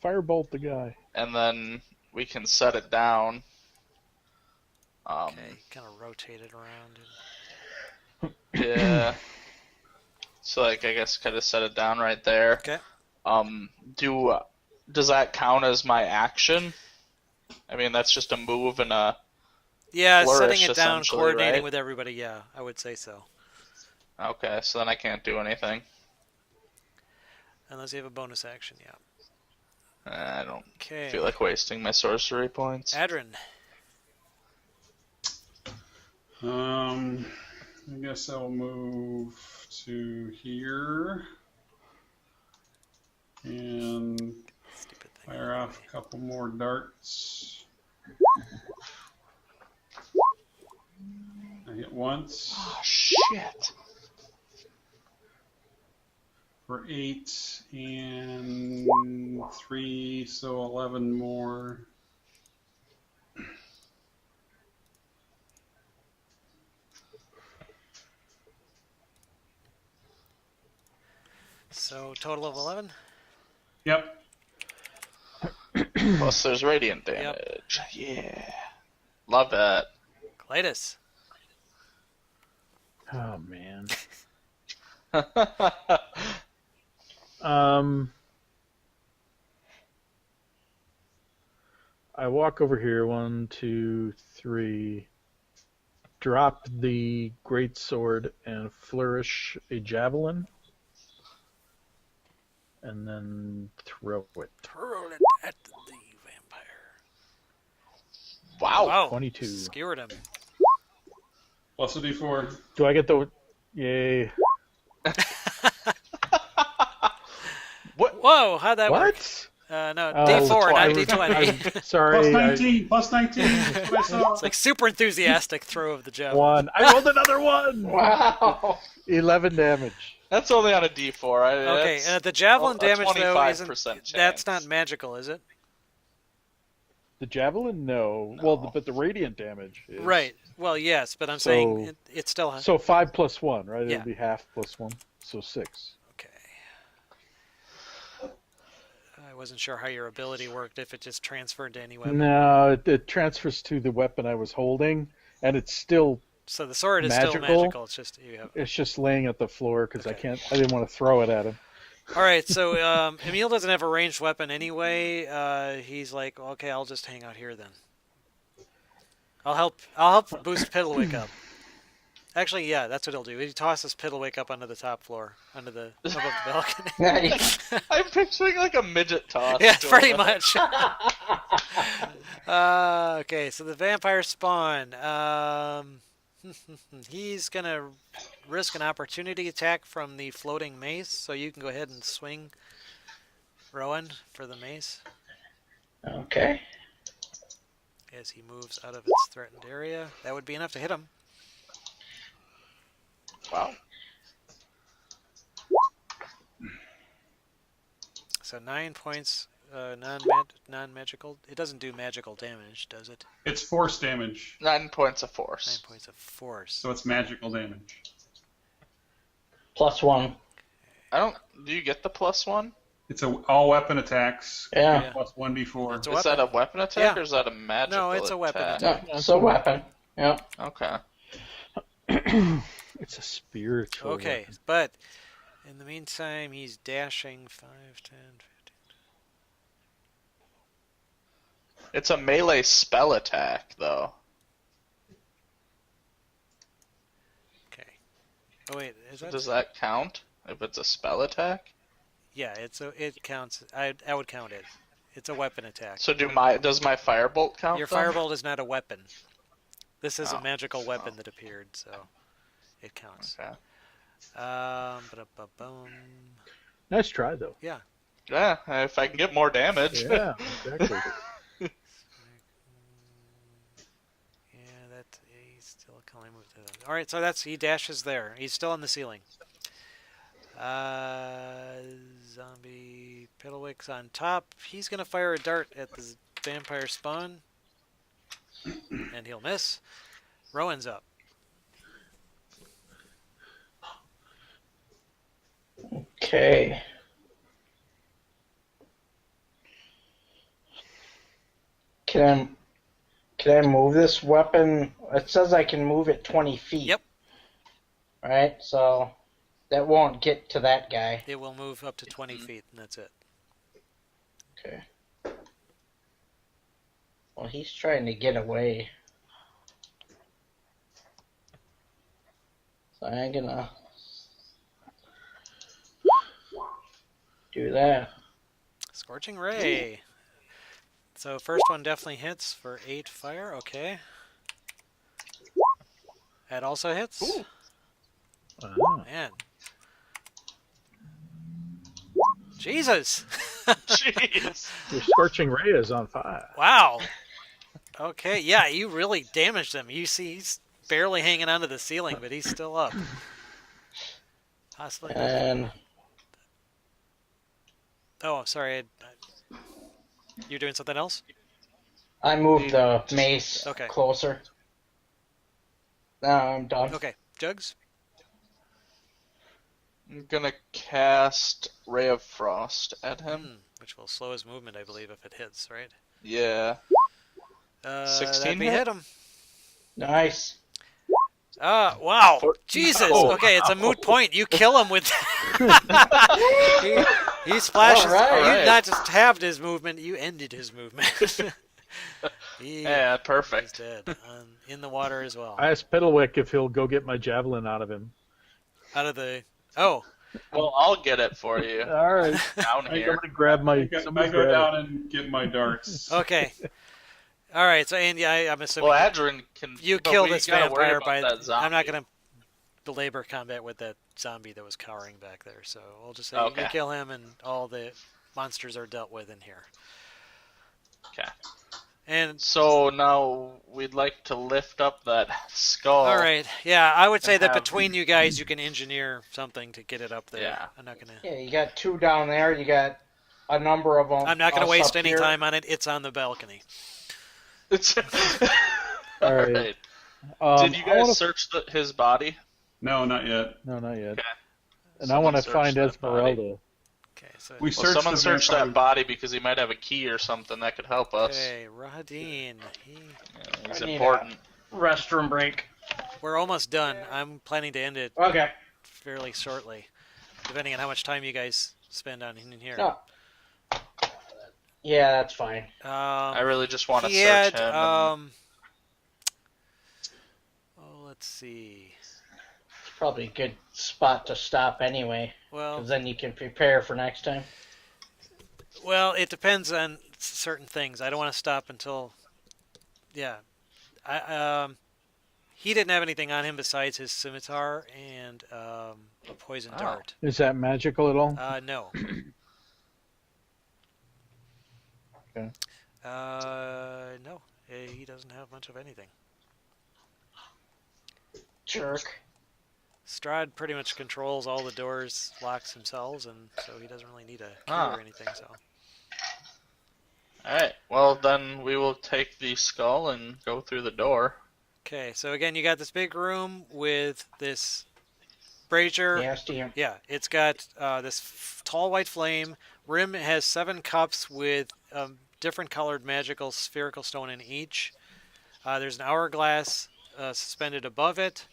Firebolt the guy. and then we can set it down. Okay, kind of rotate it around. Yeah. So like I guess kind of set it down right there. Okay. Does that count as my action? I mean that's just a move and a Yeah, flourish, setting it down, essentially, coordinating right? with everybody. Yeah, I would say so. Okay, so then I can't do anything. Unless you have a bonus action, yeah. I don't Okay. feel like wasting my sorcery points. Adrin. I guess I'll move to here and Stupid thing. fire off a couple more darts. I hit once Oh shit. for 8 and 3, so 11 more. So total of 11. Yep. Plus, there's radiant damage. Yeah. Love it. Clytus. Oh man. Wow. I walk over here. 1, 2, 3. Drop the great sword and flourish a javelin, and then throw it. Hurl it at the vampire. Wow. 22. Skewered him. Plus a d4. Do I get the? Yay! Whoa, how'd that work? What? No, Oh, D4, not I- D20. Sorry. Plus 19. Plus 19. That's what I saw. It's like super enthusiastic throw of the javelin. 1. I rolled another 1. Wow. 11 damage. That's only on a d4. Okay, the javelin damage though isn't. 25% chance. That's not magical, is it? The javelin, no. Well, but the radiant damage is. Right. Well, yes, but I'm saying it's still. So 5 plus 1, right? Yeah. It'll be half plus 1, so 6. Okay. I wasn't sure how your ability worked. If it just transferred to any weapon. No, it transfers to the weapon I was holding, and it's still. So the sword is still Magical? magical. It's just you have. It's just laying at the floor because Okay. I didn't want to throw it at him. All right, so Emil doesn't have a ranged weapon anyway. He's like, okay, I'll just hang out here then. I'll help boost Piddlewick up. Actually, yeah, that's what he'll do. He tosses Piddlewick up onto the top floor, above the balcony. Nice. I'm picturing like a midget toss. Yeah, going pretty on. much. Okay, so the vampire spawn. He's gonna risk an opportunity attack from the floating mace, so you can go ahead and swing, Rowan, for the mace Okay. as he moves out of its threatened area. That would be enough to hit him. Wow. So 9 points, non-magical. It doesn't do magical damage, does it? It's force damage, 9 points of 9 force. points of force. so it's magical damage. Plus 1. I don't. Do you get the +1? It's all weapon attacks. Yeah. Plus 1d4. It's a Is that a weapon. weapon attack Yeah. or is that a magical No, it's a weapon attack? Yeah, it's a weapon. Yeah. Okay. It's a spiritual. Okay, weapon. but in the meantime, he's dashing 5, 10, 15. It's a melee spell attack, though. Okay. Oh wait, is that? Does that count if it's a spell attack? Yeah, it counts. I would count it. It's a weapon attack. So does my firebolt count? Your then? firebolt is not a weapon. This is a Oh. magical weapon that appeared, so it counts. Okay. Ba-da-ba-boom. Nice try though. Yeah. Yeah, if I can get more damage. Yeah, exactly. Yeah, he's still calling move to that. All right, so he dashes there. He's still on the ceiling. Zombie Piddlewick's on top. He's gonna fire a dart at the vampire spawn, and he'll miss. Rowan's up. Okay. Can I move this weapon? It says I can move it 20 feet. Yep. Right, so that won't get to that guy. It will move up to 20 feet, and that's it. Okay. Well, he's trying to get away. So I'm gonna do that. Scorching Ray. So first one definitely hits for 8 fire. Okay. That also hits. Ooh. Wow. Man. Jesus. Jeez. Your scorching ray is on fire. Wow. Okay, yeah, you really damaged him. You see, he's barely hanging onto the ceiling, but he's still up. Possibly. And Oh, sorry. You're doing something else? I moved the mace Okay. closer. Now I'm done. Okay, Jugs? I'm gonna cast Ray of Frost at him. which will slow his movement, I believe, if it hits, right? Yeah. 16 That'd be hit? hit him. Nice. Wow. For- Jesus. Oh. Okay, it's a moot point. You kill him with he splashes. All right. You Alright. not just halved his movement, you ended his movement. Yeah, He's perfect. dead. In the water as well. I asked Piddlewick if he'll go get my javelin out of him. Out of the... Oh. Well, I'll get it for you All right. down I'm here. gonna grab my. I go somebody grab down it. and get my darts. Okay. All right. So, and yeah, I'm assuming Well, Adrian can. you but kill we this gotta worry vampire about by... that zombie. I'm not going to belabor combat with that zombie that was cowering back there. So we'll just say Okay. you kill him and all the monsters are dealt with in here. Okay. And So now we'd like to lift up that skull. all right, yeah, I would say And that have- between you guys, you can engineer something to get it up there. Yeah. I'm not gonna. Yeah, you got 2 down there. You got a number of them. I'm not gonna us waste up any here. time on it. It's on the balcony. It's All right. Did you I wanna- guys search his body? No, not yet. No, not yet. Okay. And I want to Someone find search that body. Esmeralda. Okay, so We Well, searched someone the search vampire- that body because he might have a key or something that could help us. okay, Radine. Yeah, he's I need important. Restroom break. We're almost done. I'm planning to end it Okay. fairly shortly, depending on how much time you guys spend on in here. No. Yeah, that's fine. I really just want to he search had, him. let's see. It's probably a good spot to stop anyway, Well, because then you can prepare for next time. Well, it depends on certain things. I don't want to stop until, yeah. He didn't have anything on him besides his scimitar and a poison Oh. dart. Is that magical at all? No. Okay. No. He doesn't have much of anything. Jerk. Strahd pretty much controls all the doors, locks themselves, and so he doesn't really need a key Ah. or anything. So. Alright, well then we will take the skull and go through the door. Okay, so again, you got this big room with this brazier. Nasty him. Yeah, it's got this tall white flame. Rim has 7 cups with different colored magical spherical stone in each. There's an hourglass suspended above it,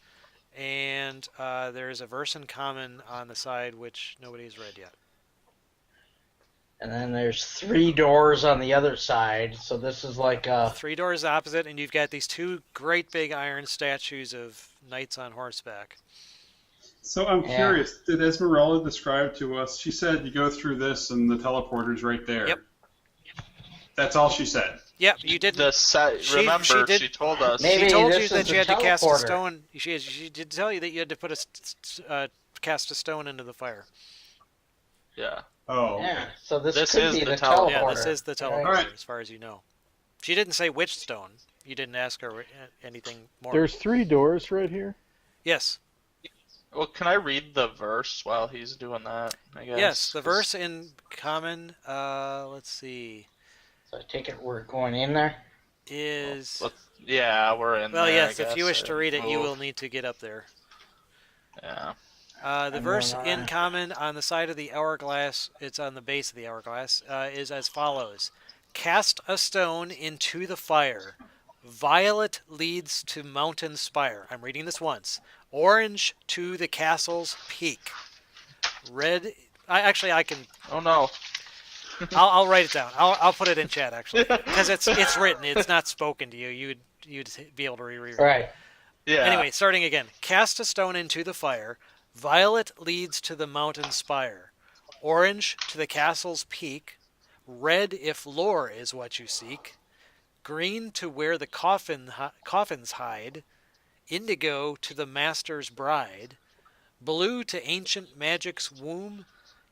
and there's a verse in common on the side which nobody's read yet. And then there's 3 doors on the other side, so this is like a... 3 doors opposite, and you've got these 2 great big iron statues of knights on horseback. So I'm Yeah. curious, did Esmeralda describe to us, she said you go through this and the teleporter's right there. Yep. That's all she said. Yep, you didn't. Remember, she did- she told us. Maybe She told this you is that the you had to cast a teleporter. stone. She did tell you that you had to put cast a stone into the fire. Yeah. Oh. Yeah, so this This could is be the the teleporter. Yeah, teleporter. this is the teleporter, Alright. as far as you know. She didn't say which stone. You didn't ask her anything more. There's 3 doors right here. Yes, Well, can I read the verse while he's doing that? I guess. yes. The verse in common. Let's see. So I take it we're going in there? Is Yeah, we're in well, there, yes. I If you guess. wish to read it, you Move. will need to get up there. Yeah. The I'm verse going in on. common on the side of the hourglass, it's on the base of the hourglass, is as follows. Cast a stone into the fire. Violet leads to mountain spire. I'm reading this once. Orange to the castle's peak. Red. I can. Oh no. I'll write it down. I'll put it in chat actually because it's written. It's not spoken to you. You'd be able to reread. Right. Yeah. Anyway, starting again. Cast a stone into the fire. Violet leads to the mountain spire. Orange to the castle's peak. Red if lore is what you seek. Green to where the coffins hide. Indigo to the master's bride. Blue to ancient magic's womb.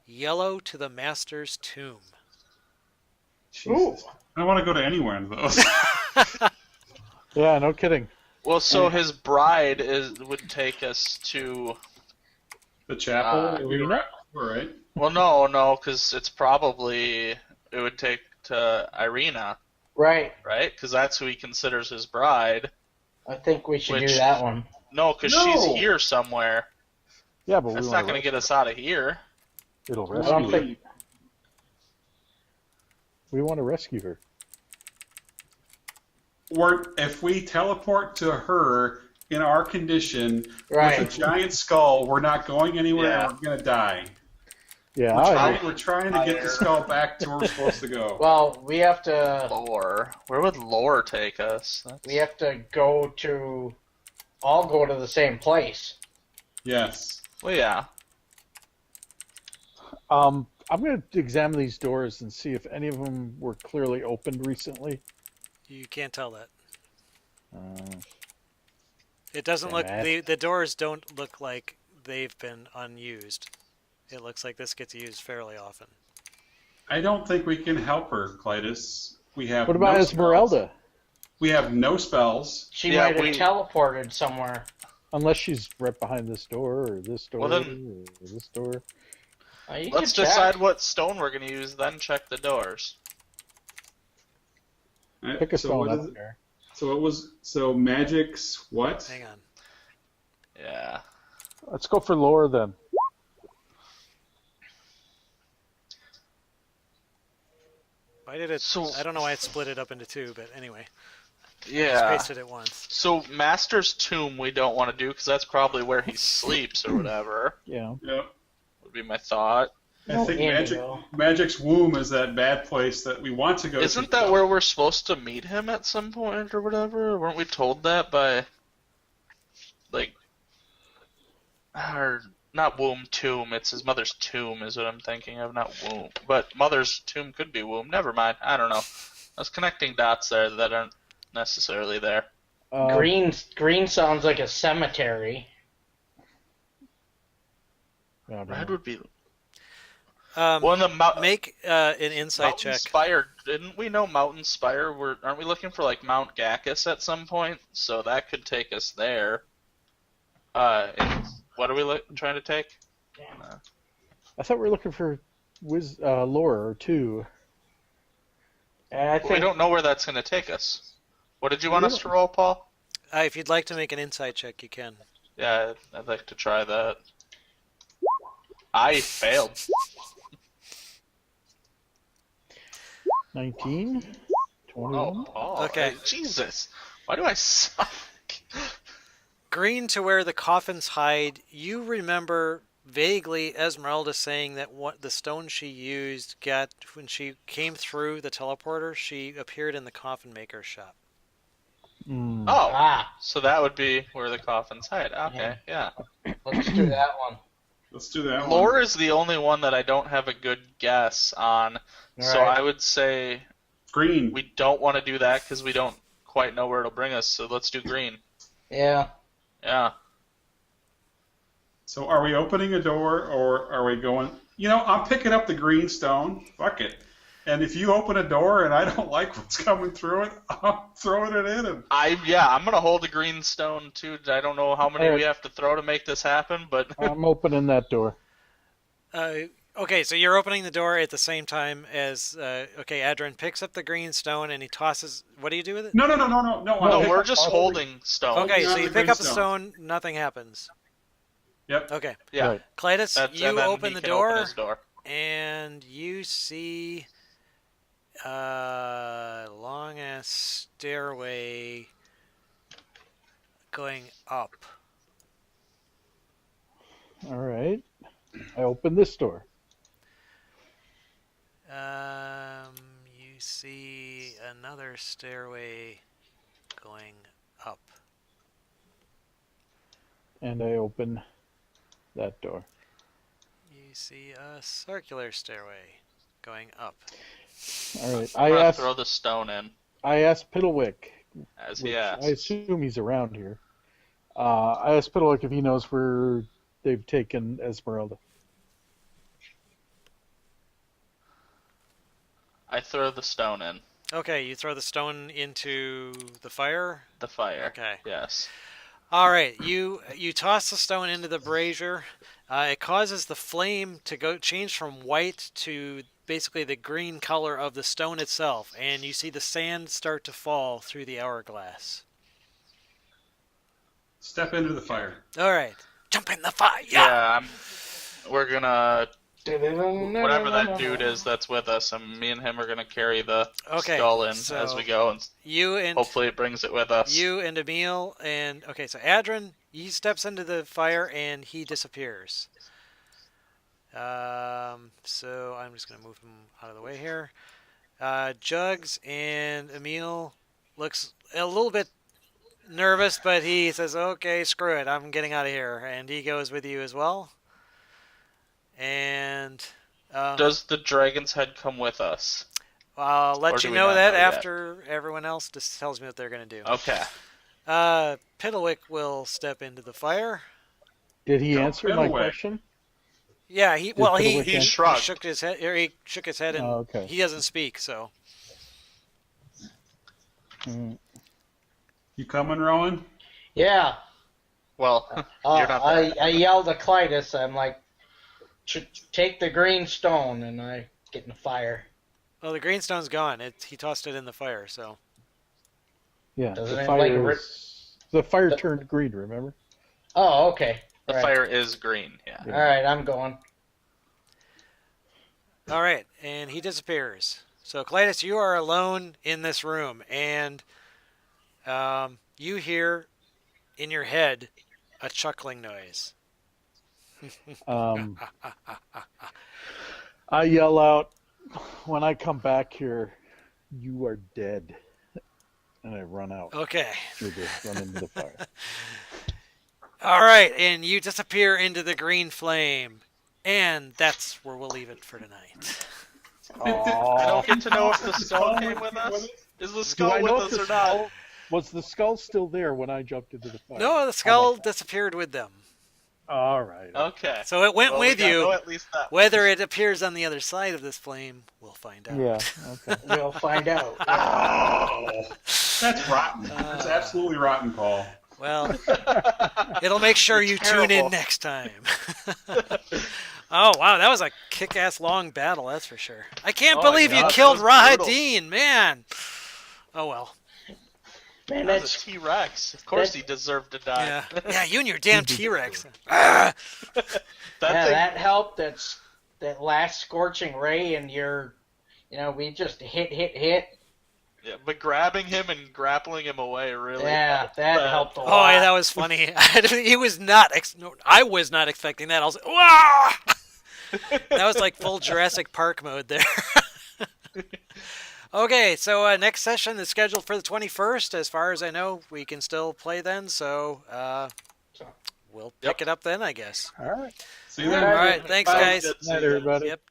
Yellow to the master's tomb. Ooh. I want to go to any one of those. Yeah, no kidding. Well, so his bride would take us to. The chapel? Arena? All right. Well, no, because it would take to Irina, Right. right? Because that's who he considers his bride. I think we should Which- do that one. No, because No. she's here somewhere. Yeah, but That's we not want going to get us out of here. It'll I rescue don't you. think... We want to rescue her. Or if we teleport to her in our condition Right. with a giant skull, we're not going anywhere Yeah. and we're going to die. Yeah, We're trying to get the Fire. skull back to where we're supposed to go. Well, we have to Lore. Where would lore take us? all go to the same place. Yes. Well, yeah. I'm going to examine these doors and see if any of them were clearly opened recently. You can't tell that. Uh, It doesn't look. Damn The doors don't look like they've been unused. It looks like this gets used fairly often. I don't think we can help her, Clytus. We have what about no Esmeralda? spells. We have no spells. She Yeah, might have we- teleported somewhere. Unless she's right behind this door or this door Well, or this door. You Let's can check. decide what stone we're going to use, then check the doors. Right, Pick a so stone what up is it? there. So magic's what? Hang on. Yeah. Let's go for lore then. Why did it? So- I don't know why it split it up into two, but anyway, just Yeah. pasted it once. So Master's Tomb we don't want to do because that's probably where he sleeps or whatever. Yeah. Yep. Would be my thought. I think Indigo. magic's womb is that bad place that we want to go to. Isn't that where we're supposed to meet him at some point or whatever? Weren't we told that by, like, or not womb tomb? It's his mother's tomb is what I'm thinking of, not womb. But mother's tomb could be womb. Never mind. I don't know. I was connecting dots there that aren't necessarily there. Green sounds like a cemetery. I don't Red know. would be. Well, in the Make an insight Mountain check. Spire, didn't we know Mountain Spire? Aren't we looking for like Mount Gackus at some point? So that could take us there. And what are we trying to take? I thought we were looking for lore or two. And I We think don't know where that's going to take us. What did you want us to roll, Paul? If you'd like to make an insight check, you can. Yeah, I'd like to try that. I failed. 19? 21? Oh, Paul. Okay. Hey, Jesus. Why do I suck? Green to where the coffins hide. You remember vaguely Esmeralda saying that what the stone she used got when she came through the teleporter. She appeared in the coffin maker's shop. Mm. Oh, so that would be where the coffins hide. Okay, yeah. let's do that one. Let's do that one. Lore is the only one that I don't have a good guess on. So Right. I would say Green. we don't want to do that because we don't quite know where it'll bring us. So let's do green. Yeah. Yeah. So are we opening a door or are we going? You know, I'm picking up the green stone. Fuck it. And if you open a door and I don't like what's coming through it, I'm throwing it in. And I'm gonna hold the green stone too. I don't know how many Alright. we have to throw to make this happen, but I'm opening that door. Okay, so you're opening the door at the same time as Adrian picks up the green stone and he tosses. What do you do with it? no. I'm no, picking we're up just all the- holding stone. Okay, so on you the pick green up the stone. stone, nothing happens. Yep. Okay, Yeah. Right. Clytus, And you then open he the can door, Open his door. and you see a long ass stairway going up. All right. I open this door. You see another stairway going up. And I open that door. You see a circular stairway going up. All right. I'm gonna throw the stone in I asked Piddlewick, as he which asks. I assume he's around here. I asked Piddlewick if he knows where they've taken Esmeralda. I throw the stone in Okay, you throw the stone into the fire. the fire. Okay. Yes. All right, you toss the stone into the brazier. It causes the flame to change from white to basically the green color of the stone itself, and you see the sand start to fall through the hourglass. Step into the fire. All right, jump in the fire. Yeah. We're gonna Whatever that dude is that's with us, and me and him are gonna carry the skull in so as we go, and you and hopefully it brings it with us. you and Emil and okay, so Adrin, he steps into the fire and he disappears. So I'm just gonna move him out of the way here. Jugs and Emil looks a little bit nervous, but he says, "Okay, screw it, I'm getting out of here," and he goes with you as well. And Does the dragon's head come with us? I'll Or let do you we know not that know yet? after everyone else just tells me what they're gonna do. Okay. Piddlewick will step into the fire. Did he Go answer my Piddlewick. question? Yeah, Piddlewick He answer? shrugged. shook his head, or he shook his head, and Oh, okay. he doesn't speak. So Mm. You coming, Rowan? Yeah. Well, you're not there. I yelled at Clytus. I'm like, take the green stone, and I get in the fire. well, the greenstone's gone. He tossed it in the fire. So Yeah, Doesn't the it, fire like, the fire turned green. Remember? Oh, okay. The Right. fire is green. Yeah. Yeah. All right, I'm going. all right, and he disappears. So Clytus, you are alone in this room, and you hear in your head a chuckling noise. I yell out, when I come back here, you are dead. And I run out. Okay. Run into the fire. All right, and you disappear into the green flame, and that's where we'll leave it for tonight. I don't get to know if the skull came with us. Is the Do skull I with know us if the or not? skull, was the skull still there when I jumped into the fire? No, the skull disappeared with them. All right. Okay. So it went Well, with we gotta you. know at least that. Whether it appears on the other side of this flame, we'll find out. Yeah. Okay. We'll find out. Oh, that's rotten. That's absolutely rotten, Paul. Well, it'll make sure you tune terrible. in next time. Oh, wow, that was a kick-ass long battle, that's for sure. I can't Oh, believe you yeah, killed that was Rahadin, man. Oh, well. Man, That was that's a T-Rex. Of course he deserved to die. Yeah, yeah, you and your damn T-Rex. Ah! That yeah, thing, that helped. That last scorching ray, and we just hit. yeah, but grabbing him and grappling him away really. Yeah, that helped a Oh, lot. yeah, that was funny. He was not. No, I was not expecting that. I was like, "Wah!" That was like full Jurassic Park mode there. Okay, so next session is scheduled for the 21st. As far as I know, we can still play then. So we'll pick it up then, I guess. All right. See you All then. right, thanks, Bye. guys. Good to see Night, you. everybody. Yep.